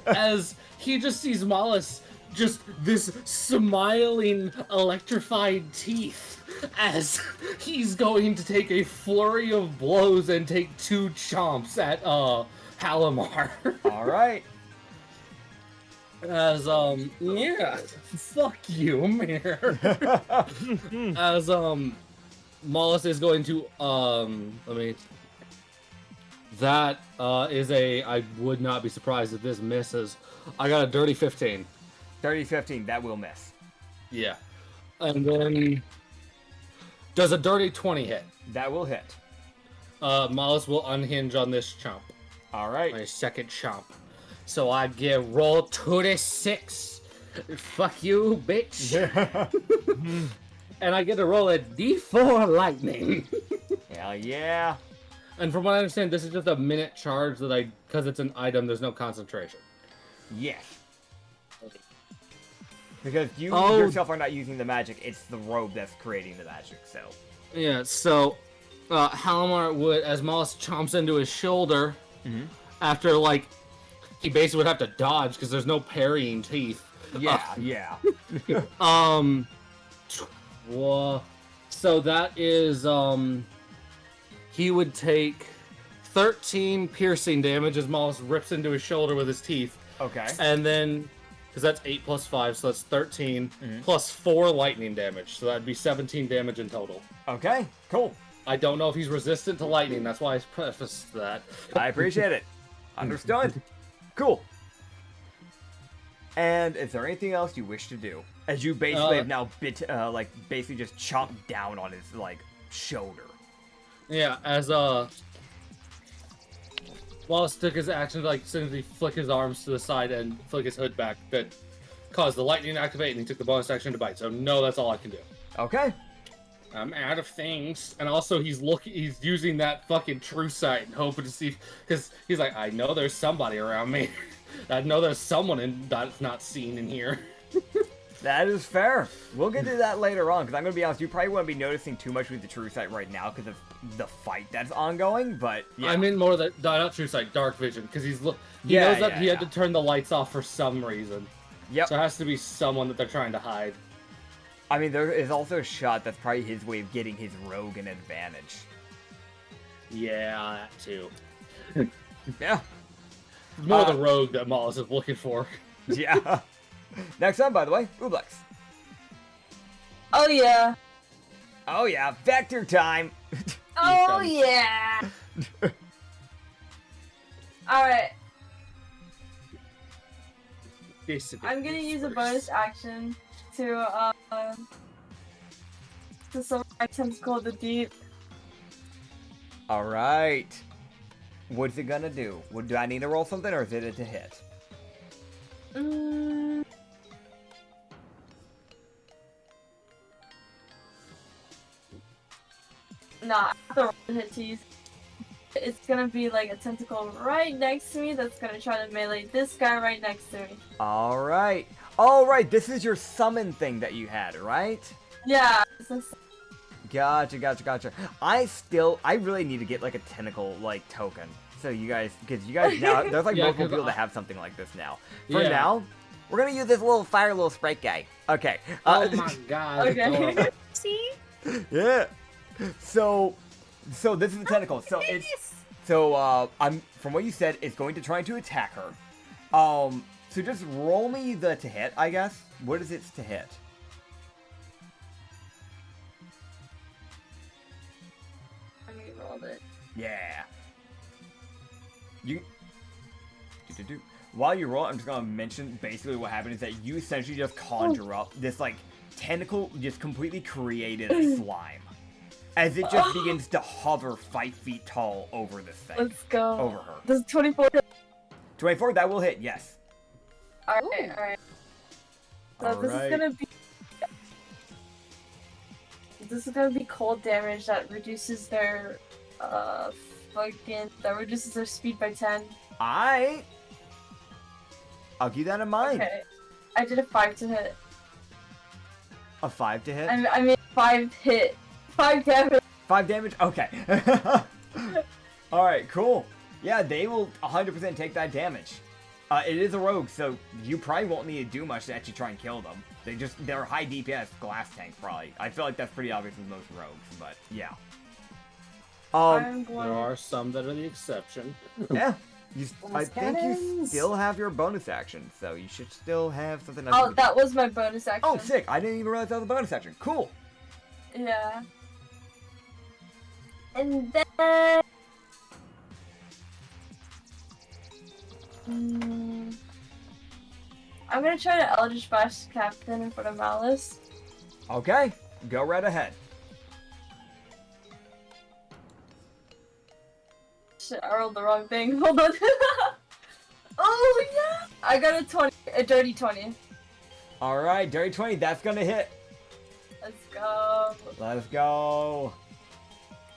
As he just sees Mollis, just this smiling, electrified teeth, as he's going to take a flurry of blows and take 2 chomps at Halimar. All right. As yeah, fuck you, Amir. As Mollis is going to that is a, I would not be surprised if this misses. I got a dirty 15. 30-15, that will miss. Yeah. And then does a dirty 20 hit? That will hit. Mollis will unhinge on this chomp. All right. My second chomp. So I get roll 26. Fuck you, bitch. And I get to roll a d4 lightning. Hell yeah. And from what I understand, this is just a minute charge that because it's an item, there's no concentration. Yes. Because you Oh. yourself are not using the magic, it's the robe that's creating the magic, so. Yeah, so Halimar would, as Mollis chomps into his shoulder, after he basically would have to dodge because there's no parrying teeth. Yeah. So that is he would take 13 piercing damage as Mollis rips into his shoulder with his teeth, Okay. and then because that's 8 plus 5, so that's 13 plus 4 lightning damage, so that'd be 17 damage in total. Okay, cool. I don't know if he's resistant to lightning, that's why I prefaced that. I appreciate it. Understood. Cool. And is there anything else you wish to do? As you basically have now basically just chomped down on his, shoulder. Yeah, as Wallace took his action to, simply flick his arms to the side and flick his hood back, that caused the lightning to activate, and he took the bonus action to bite. So no, that's all I can do. Okay. I'm out of things. And also, he's using that fucking true sight and hoping to see, because he's like, I know there's somebody around me. I know there's someone that's not seen in here. That is fair. We'll get to that later on, because I'm going to be honest, you probably won't be noticing too much with the true sight right now because of the fight that's ongoing, but yeah. I mean more that, not true sight, dark vision, because he knows that he had to turn the lights off for some reason. Yep. So it has to be someone that they're trying to hide. I mean, there is also a shot that's probably his way of getting his rogue an advantage. Yeah, that too. Yeah. More the rogue that Mollis is looking for. Yeah. Next up, by the way, Ublex. Oh yeah. Oh yeah, vector time. Oh yeah. Alright. I'm gonna use a bonus action to summon my tentacle the deep. Alright. What's it gonna do? Do I need to roll something, or is it to hit? Nah, I have to roll the hit tease. It's gonna be like a tentacle right next to me that's gonna try to melee this guy right next to me. Alright. Alright, this is your summon thing that you had, right? Yeah. Gotcha. I really need to get a tentacle token. So you guys, because you guys now, there's multiple people that have something like this now. For now, we're gonna use this little sprite guy. Okay. Oh my god. Okay. See? Yeah. So this is the tentacle. So I'm from what you said, it's going to try to attack her. So just roll me the to hit, I guess. What is it to hit? I rolled it. Yeah. While you roll, I'm just gonna mention basically what happened is that you essentially just conjure up this tentacle, just completely created a slime. As it just begins to hover 5 feet tall over this thing. Let's go. Over her. This is 24. 24, that will hit, yes. Alright. So this is gonna be cold damage that reduces their reduces their speed by 10. I'll keep that in mind. Okay. I did a 5 to hit. A 5 to hit? I mean 5 hit. 5 damage. 5 damage? Okay. Alright, cool. Yeah, they will 100% take that damage. It is a rogue, so you probably won't need to do much to actually try and kill them. They're high DPS glass tank, probably. I feel like that's pretty obvious with most rogues, but yeah. There are some that are the exception. Yeah. I think you still have your bonus action, so you should still have something else. Oh, that was my bonus action. Oh, sick. I didn't even realize that was a bonus action. Cool. Yeah. And then... I'm gonna try to Eldritch Blast Captain in front of Malice. Okay. Go right ahead. Shit, I rolled the wrong thing. Hold on. Oh, yeah! I got a dirty 20. Alright, dirty 20. That's gonna hit. Let's go. Let's go.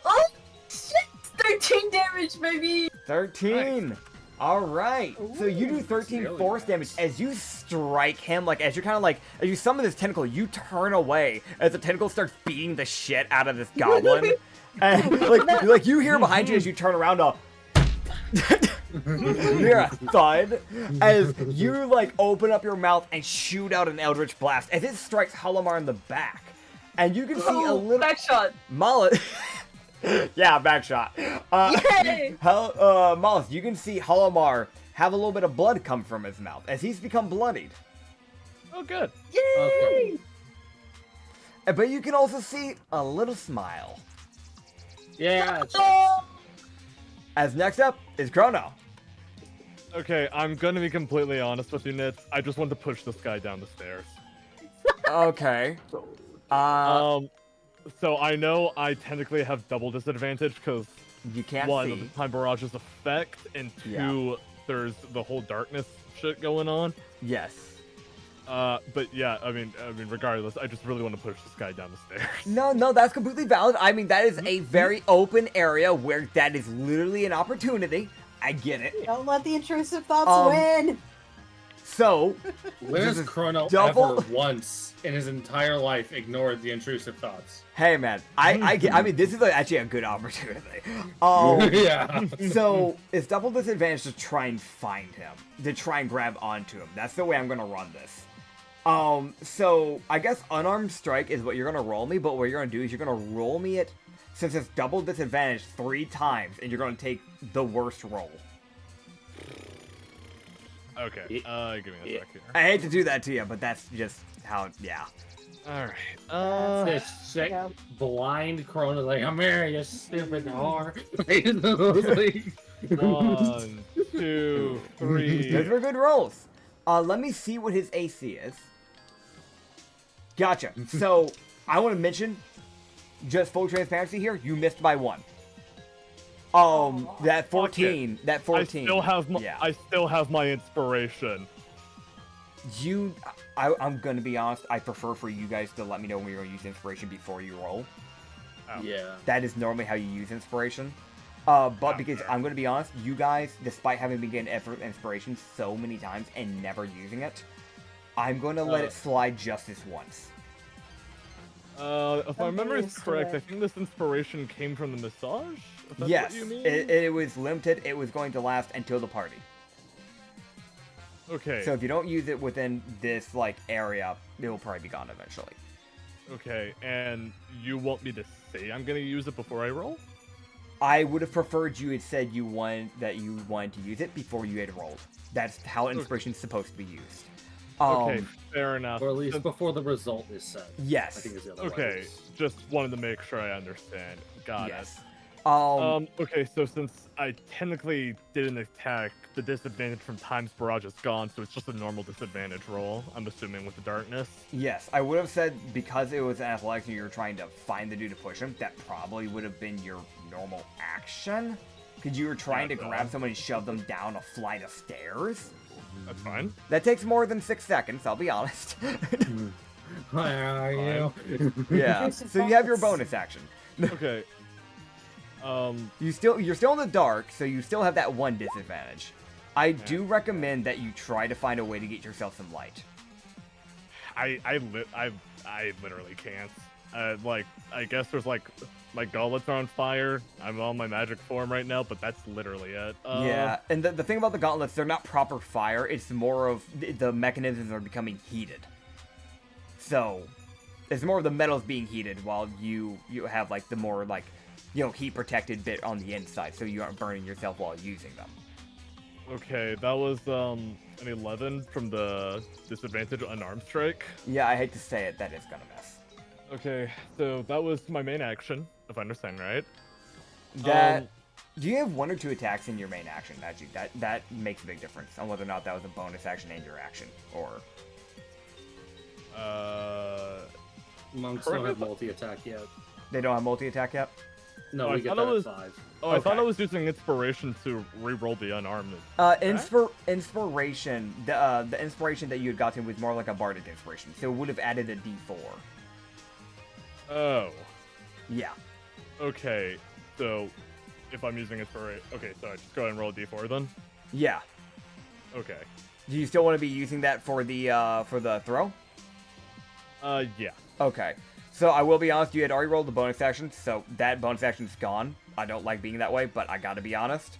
Oh, shit! 13 damage, baby! 13. Nice. Alright. So you do 13 really force damage as you strike him, as you're kind of as you summon this tentacle, you turn away as the tentacle starts beating the shit out of this goblin. And you hear behind you as you turn around you hear a thud as you open up your mouth and shoot out an Eldritch Blast as it strikes Halamar in the back. And you can see a little back shot. Mollis. Yeah, back shot. Yay! Mollis, you can see Halamar have a little bit of blood come from his mouth as he's become bloodied. Oh, good. Yay! Okay. But you can also see a little smile. Yeah. As next up is Chrono. Okay, I'm gonna be completely honest with you, Nits. I just want to push this guy down the stairs. Okay. So I know I technically have double disadvantage because You can't one, see. the time barrage's effect, and two, there's the whole darkness shit going on. Yes. But yeah, I mean, regardless, I just really want to push this guy down the stairs. No, that's completely valid. I mean, that is a very open area where that is literally an opportunity. I get it. Don't let the intrusive thoughts win. So, When this has is Chrono double- ever once in his entire life ignored the intrusive thoughts? hey man, I mean, this is actually a good opportunity. Yeah. So it's double disadvantage to try and find him, to try and grab onto him. That's the way I'm gonna run this. So I guess unarmed strike is what you're gonna roll me, but what you're gonna do is you're gonna roll me it, since it's double disadvantage 3 times, and you're gonna take the worst roll. Okay, give me a sec here. I hate to do that to you, but that's just how, yeah. Alright, This sick, Yeah. blind Chrono, like, I'm here, you stupid whore. Like, 1, 2, 3. Those were good rolls. Let me see what his AC is. Gotcha. So, I want to mention, just full transparency here, you missed by 1. That 14, that 14. I still have my inspiration. I'm gonna be honest, I prefer for you guys to let me know when you're gonna use inspiration before you roll. Oh. yeah. That is normally how you use inspiration. But because fair. I'm gonna be honest, you guys, despite having been getting effort inspiration so many times and never using it, I'm gonna let it slide just this once. If my memory is correct, I think this inspiration came from the massage? If that's Yes, what you mean? it was limited. It was going to last until the party. Okay. So if you don't use it within this area, it will probably be gone eventually. Okay, and you want me to say I'm gonna use it before I roll? I would have preferred you had said you wanted to use it before you had rolled. That's how inspiration is supposed to be used. Okay, fair enough. Or at least before the result is set. I Yes. think is the other Okay, way. just wanted to make sure I understand. Got Yes. it. Um, Okay, so since I technically didn't attack, the disadvantage from Time's Barrage is gone, so it's just a normal disadvantage roll, I'm assuming, with the darkness. Yes, I would have said because it was an athletics and you were trying to find the dude to push him, that probably would have been your normal action. Because you were trying to grab someone and shove them down a flight of stairs. That's fine. That takes more than 6 seconds, I'll be honest. Where are you? Yeah, so you have your bonus action. Okay. You're still in the dark, so you still have that 1 disadvantage. I do recommend that you try to find a way to get yourself some light. I literally can't. I guess there's my gauntlets are on fire. I'm on my magic form right now, but that's literally it. Yeah, and the thing about the gauntlets, they're not proper fire. It's more of the mechanisms are becoming heated. So, it's more of the metals being heated while you have the more heat protected bit on the inside, so you aren't burning yourself while using them. Okay, that was an 11 from the disadvantage unarmed strike. Yeah, I hate to say it, that is gonna miss. Okay, so that was my main action, if I understand right. That do you have 1 or 2 attacks in your main action? Actually, that makes a big difference on whether or not that was a bonus action and your action, or. Monks don't have multi-attack yet. They don't have multi-attack yet? No, Oh, I we get thought that it was- at 5. Oh, I thought I Okay. was using inspiration to re-roll the unarmed. Inspiration. The inspiration that you had gotten was more like a bardic inspiration, so it would have added a D4. Oh, Yeah. okay. So, if I'm using inspiration, okay, so I just go ahead and roll a d4 then. Yeah. Okay. Do you still want to be using that for the throw? Yeah. Okay. So I will be honest, you had already rolled the bonus action, so that bonus action's gone. I don't like being that way, but I gotta be honest.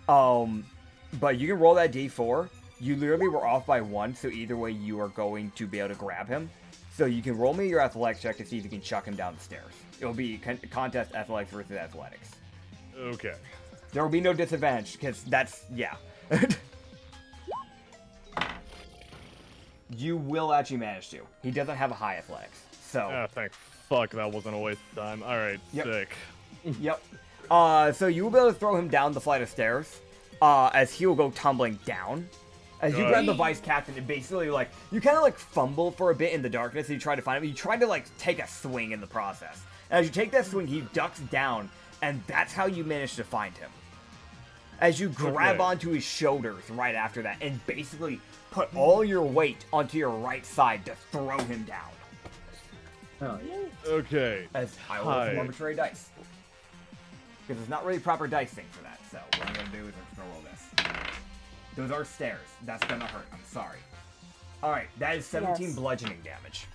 But you can roll that D4. You literally were off by 1, so either way you are going to be able to grab him. So you can roll me your athletics check to see if you can chuck him down the stairs. It will be contest athletics versus athletics. Okay. There will be no disadvantage, because that's, yeah. You will actually manage to. He doesn't have a high athletics, so. Ah, thank fuck that wasn't a waste of time. Alright, Yep. sick. Yep. So you will be able to throw him down the flight of stairs. as he will go tumbling down. As you grab the vice captain, and basically, like, you kind of, like, fumble for a bit in the darkness, and you try to find him. You try to, like, take a swing in the process. And as you take that swing, he ducks down, and that's how you manage to find him. As you grab onto his shoulders right after that, and basically put all your weight onto your right side to throw him down. Oh, yeah. Okay. As I will roll some arbitrary dice. Because there's not really a proper dice thing for that, so what I'm going to do is I'm just going to roll this. Those are stairs. That's going to hurt. I'm sorry. Alright, that is 17 bludgeoning damage.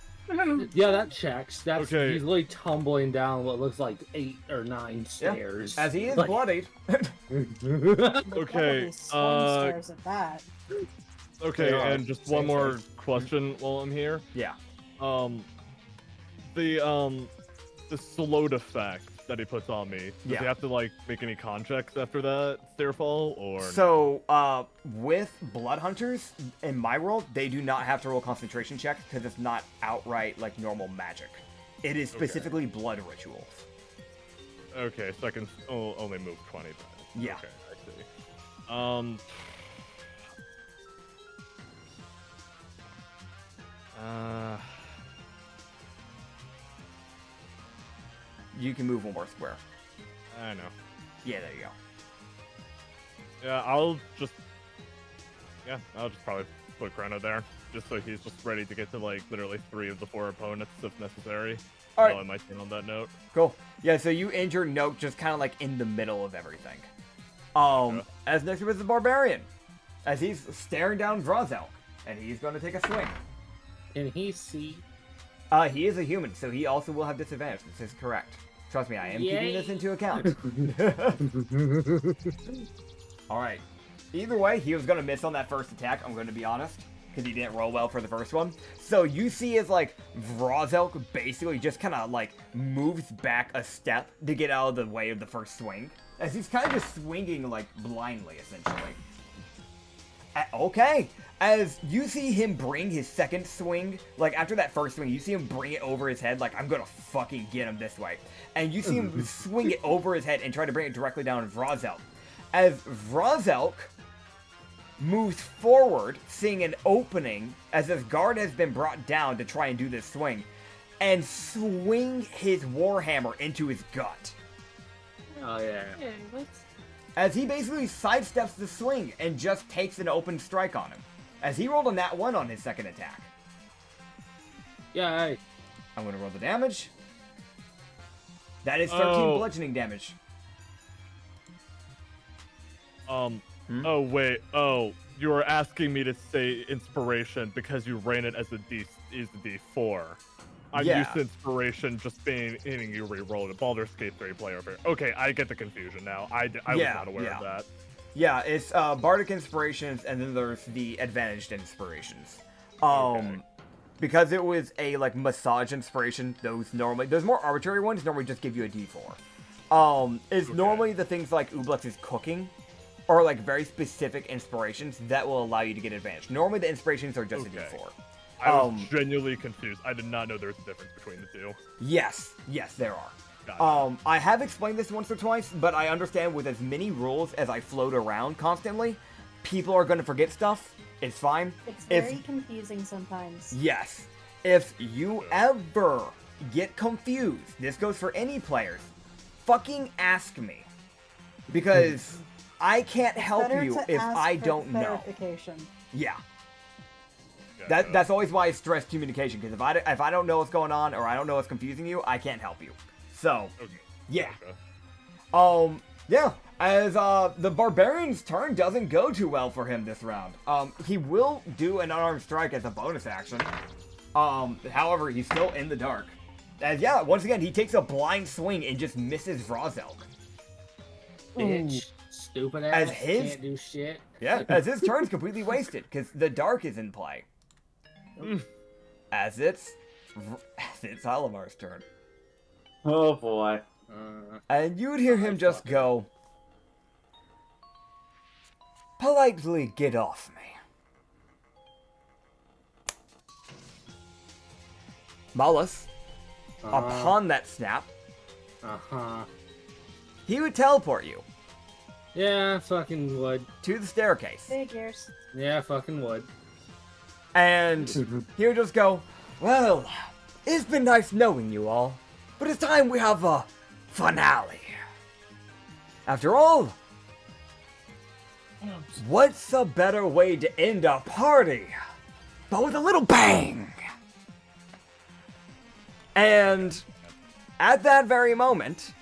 Yeah, that checks. That's Okay. he's really tumbling down what looks like 8 or 9 stairs. As he is Like- bloodied. Okay. Stairs at that. Okay, Yeah, and just same one more thing. question while I'm here. Yeah. The slowed effect that he puts on me. Does Yeah. he have to like make any con checks after that stairfall, or? So, with blood hunters, in my world, they do not have to roll concentration checks because it's not outright, like, normal magic. It is specifically blood rituals. Okay, so I can only move 20. Then. Yeah. Okay, I see. You can move one more square. I know. Yeah, there you go. Yeah, I'll just probably put Chrono there, just so he's just ready to get to like literally 3 of the 4 opponents if necessary. All right. While I might turn on that note. Cool. Yeah, so you injure Note just kind of like in the middle of everything. As next up is the Barbarian. As he's staring down Vrazelk, and he's going to take a swing. Can he see? He is a human, so he also will have disadvantage. This is correct. Trust me, I am keeping Yay. this into account. Alright. Either way, he was going to miss on that first attack, I'm going to be honest. Because he didn't roll well for the first one. So you see as, like, Vrazelk basically just kind of, like, moves back a step to get out of the way of the first swing. As he's kind of just swinging, like, blindly, essentially. Okay. As you see him bring his second swing, like, after that first swing, you see him bring it over his head, like, I'm gonna fucking get him this way. And you see him swing it over his head and try to bring it directly down on Vrazelk. As Vrazelk moves forward, seeing an opening as his guard has been brought down to try and do this swing, and swing his warhammer into his gut. Oh yeah. Hey, what? As he basically sidesteps the swing and just takes an open strike on him. As he rolled a nat 1 on his second attack. Yay. I'm going to roll the damage. That is 13 bludgeoning damage. Oh wait. Oh, you were asking me to say inspiration because you ran it as a D4. I'm Yeah. used to inspiration just being you re-rolled it. Baldur's Gate 3 player over. Okay, I get the confusion now. I was not aware of that. Yeah, it's Bardic Inspirations, and then there's the Advantaged Inspirations. Because it was a, like, massage inspiration, those more arbitrary ones normally just give you a D4. It's normally the things like Ublex's cooking, or, like, very specific inspirations that will allow you to get advantage. Normally the inspirations are just a D4. I was genuinely confused. I did not know there was a difference between the two. Yes, there are. Gotcha. I have explained this once or twice, but I understand with as many rules as I float around constantly, people are going to forget stuff. It's fine. It's very confusing sometimes. Yes. If you ever get confused, this goes for any players, fucking ask me. Because I can't help Better you to if ask I for don't know. clarification. Yeah. Gotcha. That's always why I stress communication, because if I don't know what's going on or I don't know what's confusing you, I can't help you. So, Okay. yeah. Gotcha. Yeah, as the Barbarian's turn doesn't go too well for him this round. He will do an unarmed strike as a bonus action. However, he's still in the dark. As, yeah, once again, he takes a blind swing and just misses Vrazelk. Bitch. Stupid As ass. his- Can't do shit. Yeah, as his turn's completely wasted, because the dark is in play. As it's Alamar's turn. Oh boy. And you'd hear him just go, politely get off me. Malus, upon that snap, Uh-huh. he would teleport you Yeah, fucking would. to the staircase. Figures. Yeah, fucking would. And he'll just go, well, it's been nice knowing you all, but it's time we have a finale. After all, what's a better way to end a party but with a little bang? And at that very moment,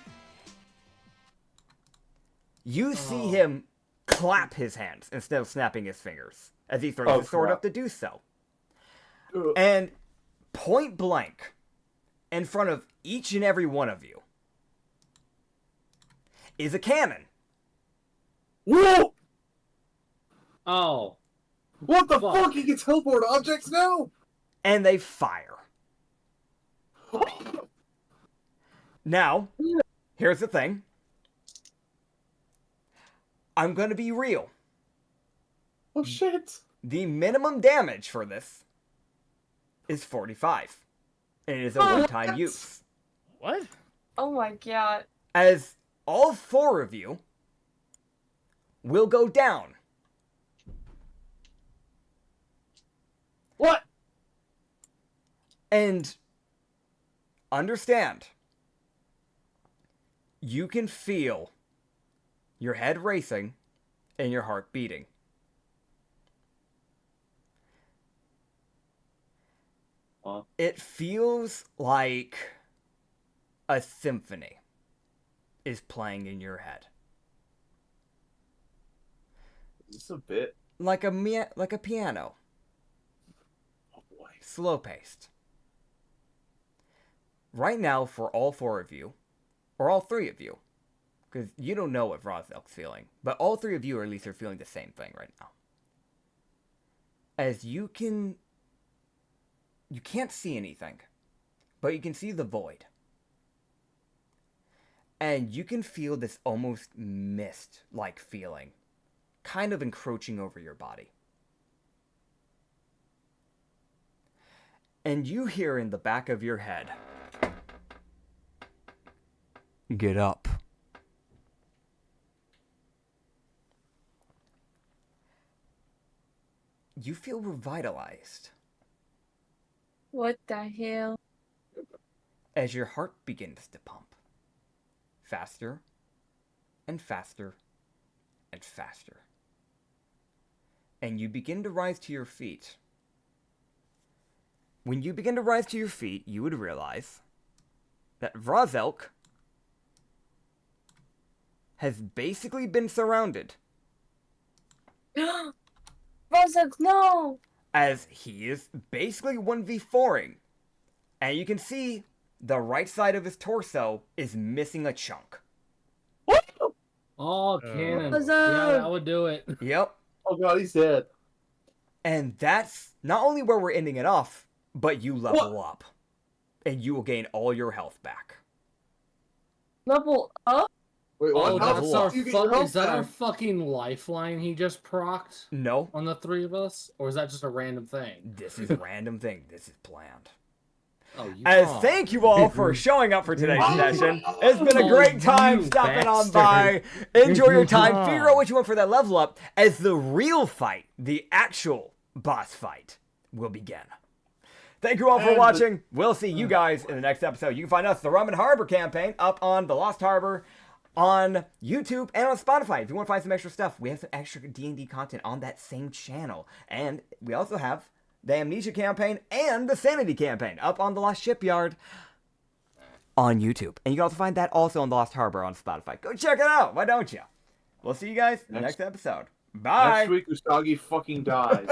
you see him clap his hands instead of snapping his fingers as he throws his sword up to do so. And point blank, in front of each and every one of you, is a cannon. Whoa! Oh. What the Fuck. fuck? You can teleport objects now? And they fire. Now, here's the thing. I'm gonna be real. Oh shit. The minimum damage for this is 45. And it is a one-time use. What? Oh my god. As all 4 of you will go down. What? And understand, you can feel your head racing and your heart beating. It feels like a symphony is playing in your head. Is this a bit? Like a piano. Oh boy. Slow paced. Right now, for all 4 of you, or all 3 of you, because you don't know what Rozelk's feeling, but all 3 of you at least are feeling the same thing right now. As you can't see anything, but you can see the void. And you can feel this almost mist-like feeling, kind of encroaching over your body. And you hear in the back of your head, get up. You feel revitalized What the hell? as your heart begins to pump. Faster and faster and faster. And you begin to rise to your feet. When you begin to rise to your feet, you would realize that Rozelk has basically been surrounded, Rosek, no! as he is basically 1v4ing. And you can see the right side of his torso is missing a chunk. Oh, cannon. Huzzah! Yeah, that would do it. Yep. Oh god, he's dead. And that's not only where we're ending it off, but you level up. And you will gain all your health back. Level up? Wait, Oh, what? How the that's fuck our do you get your health is that our back? fucking lifeline he just procced No, on the 3 of us? Or is that just a random thing? this is a random thing. This is planned. Oh, you As thank you all for showing up for today's session. It's been a great time you stopping on by. Enjoy your time. Figure out what you want for that level up as the real fight, the actual boss fight, will begin. Thank you all for watching. We'll see you guys in the next episode. You can find us, the Rum and Harbor campaign, up on the Lost Harbor on YouTube and on Spotify. If you want to find some extra stuff, we have some extra D&D content on that same channel. And we also have the Amnesia campaign and the Sanity campaign up on the Lost Shipyard on YouTube. And you can also find that also on the Lost Harbor on Spotify. Go check it out. Why don't you? We'll see you guys in the next episode. Bye. Next week, Usagi fucking dies.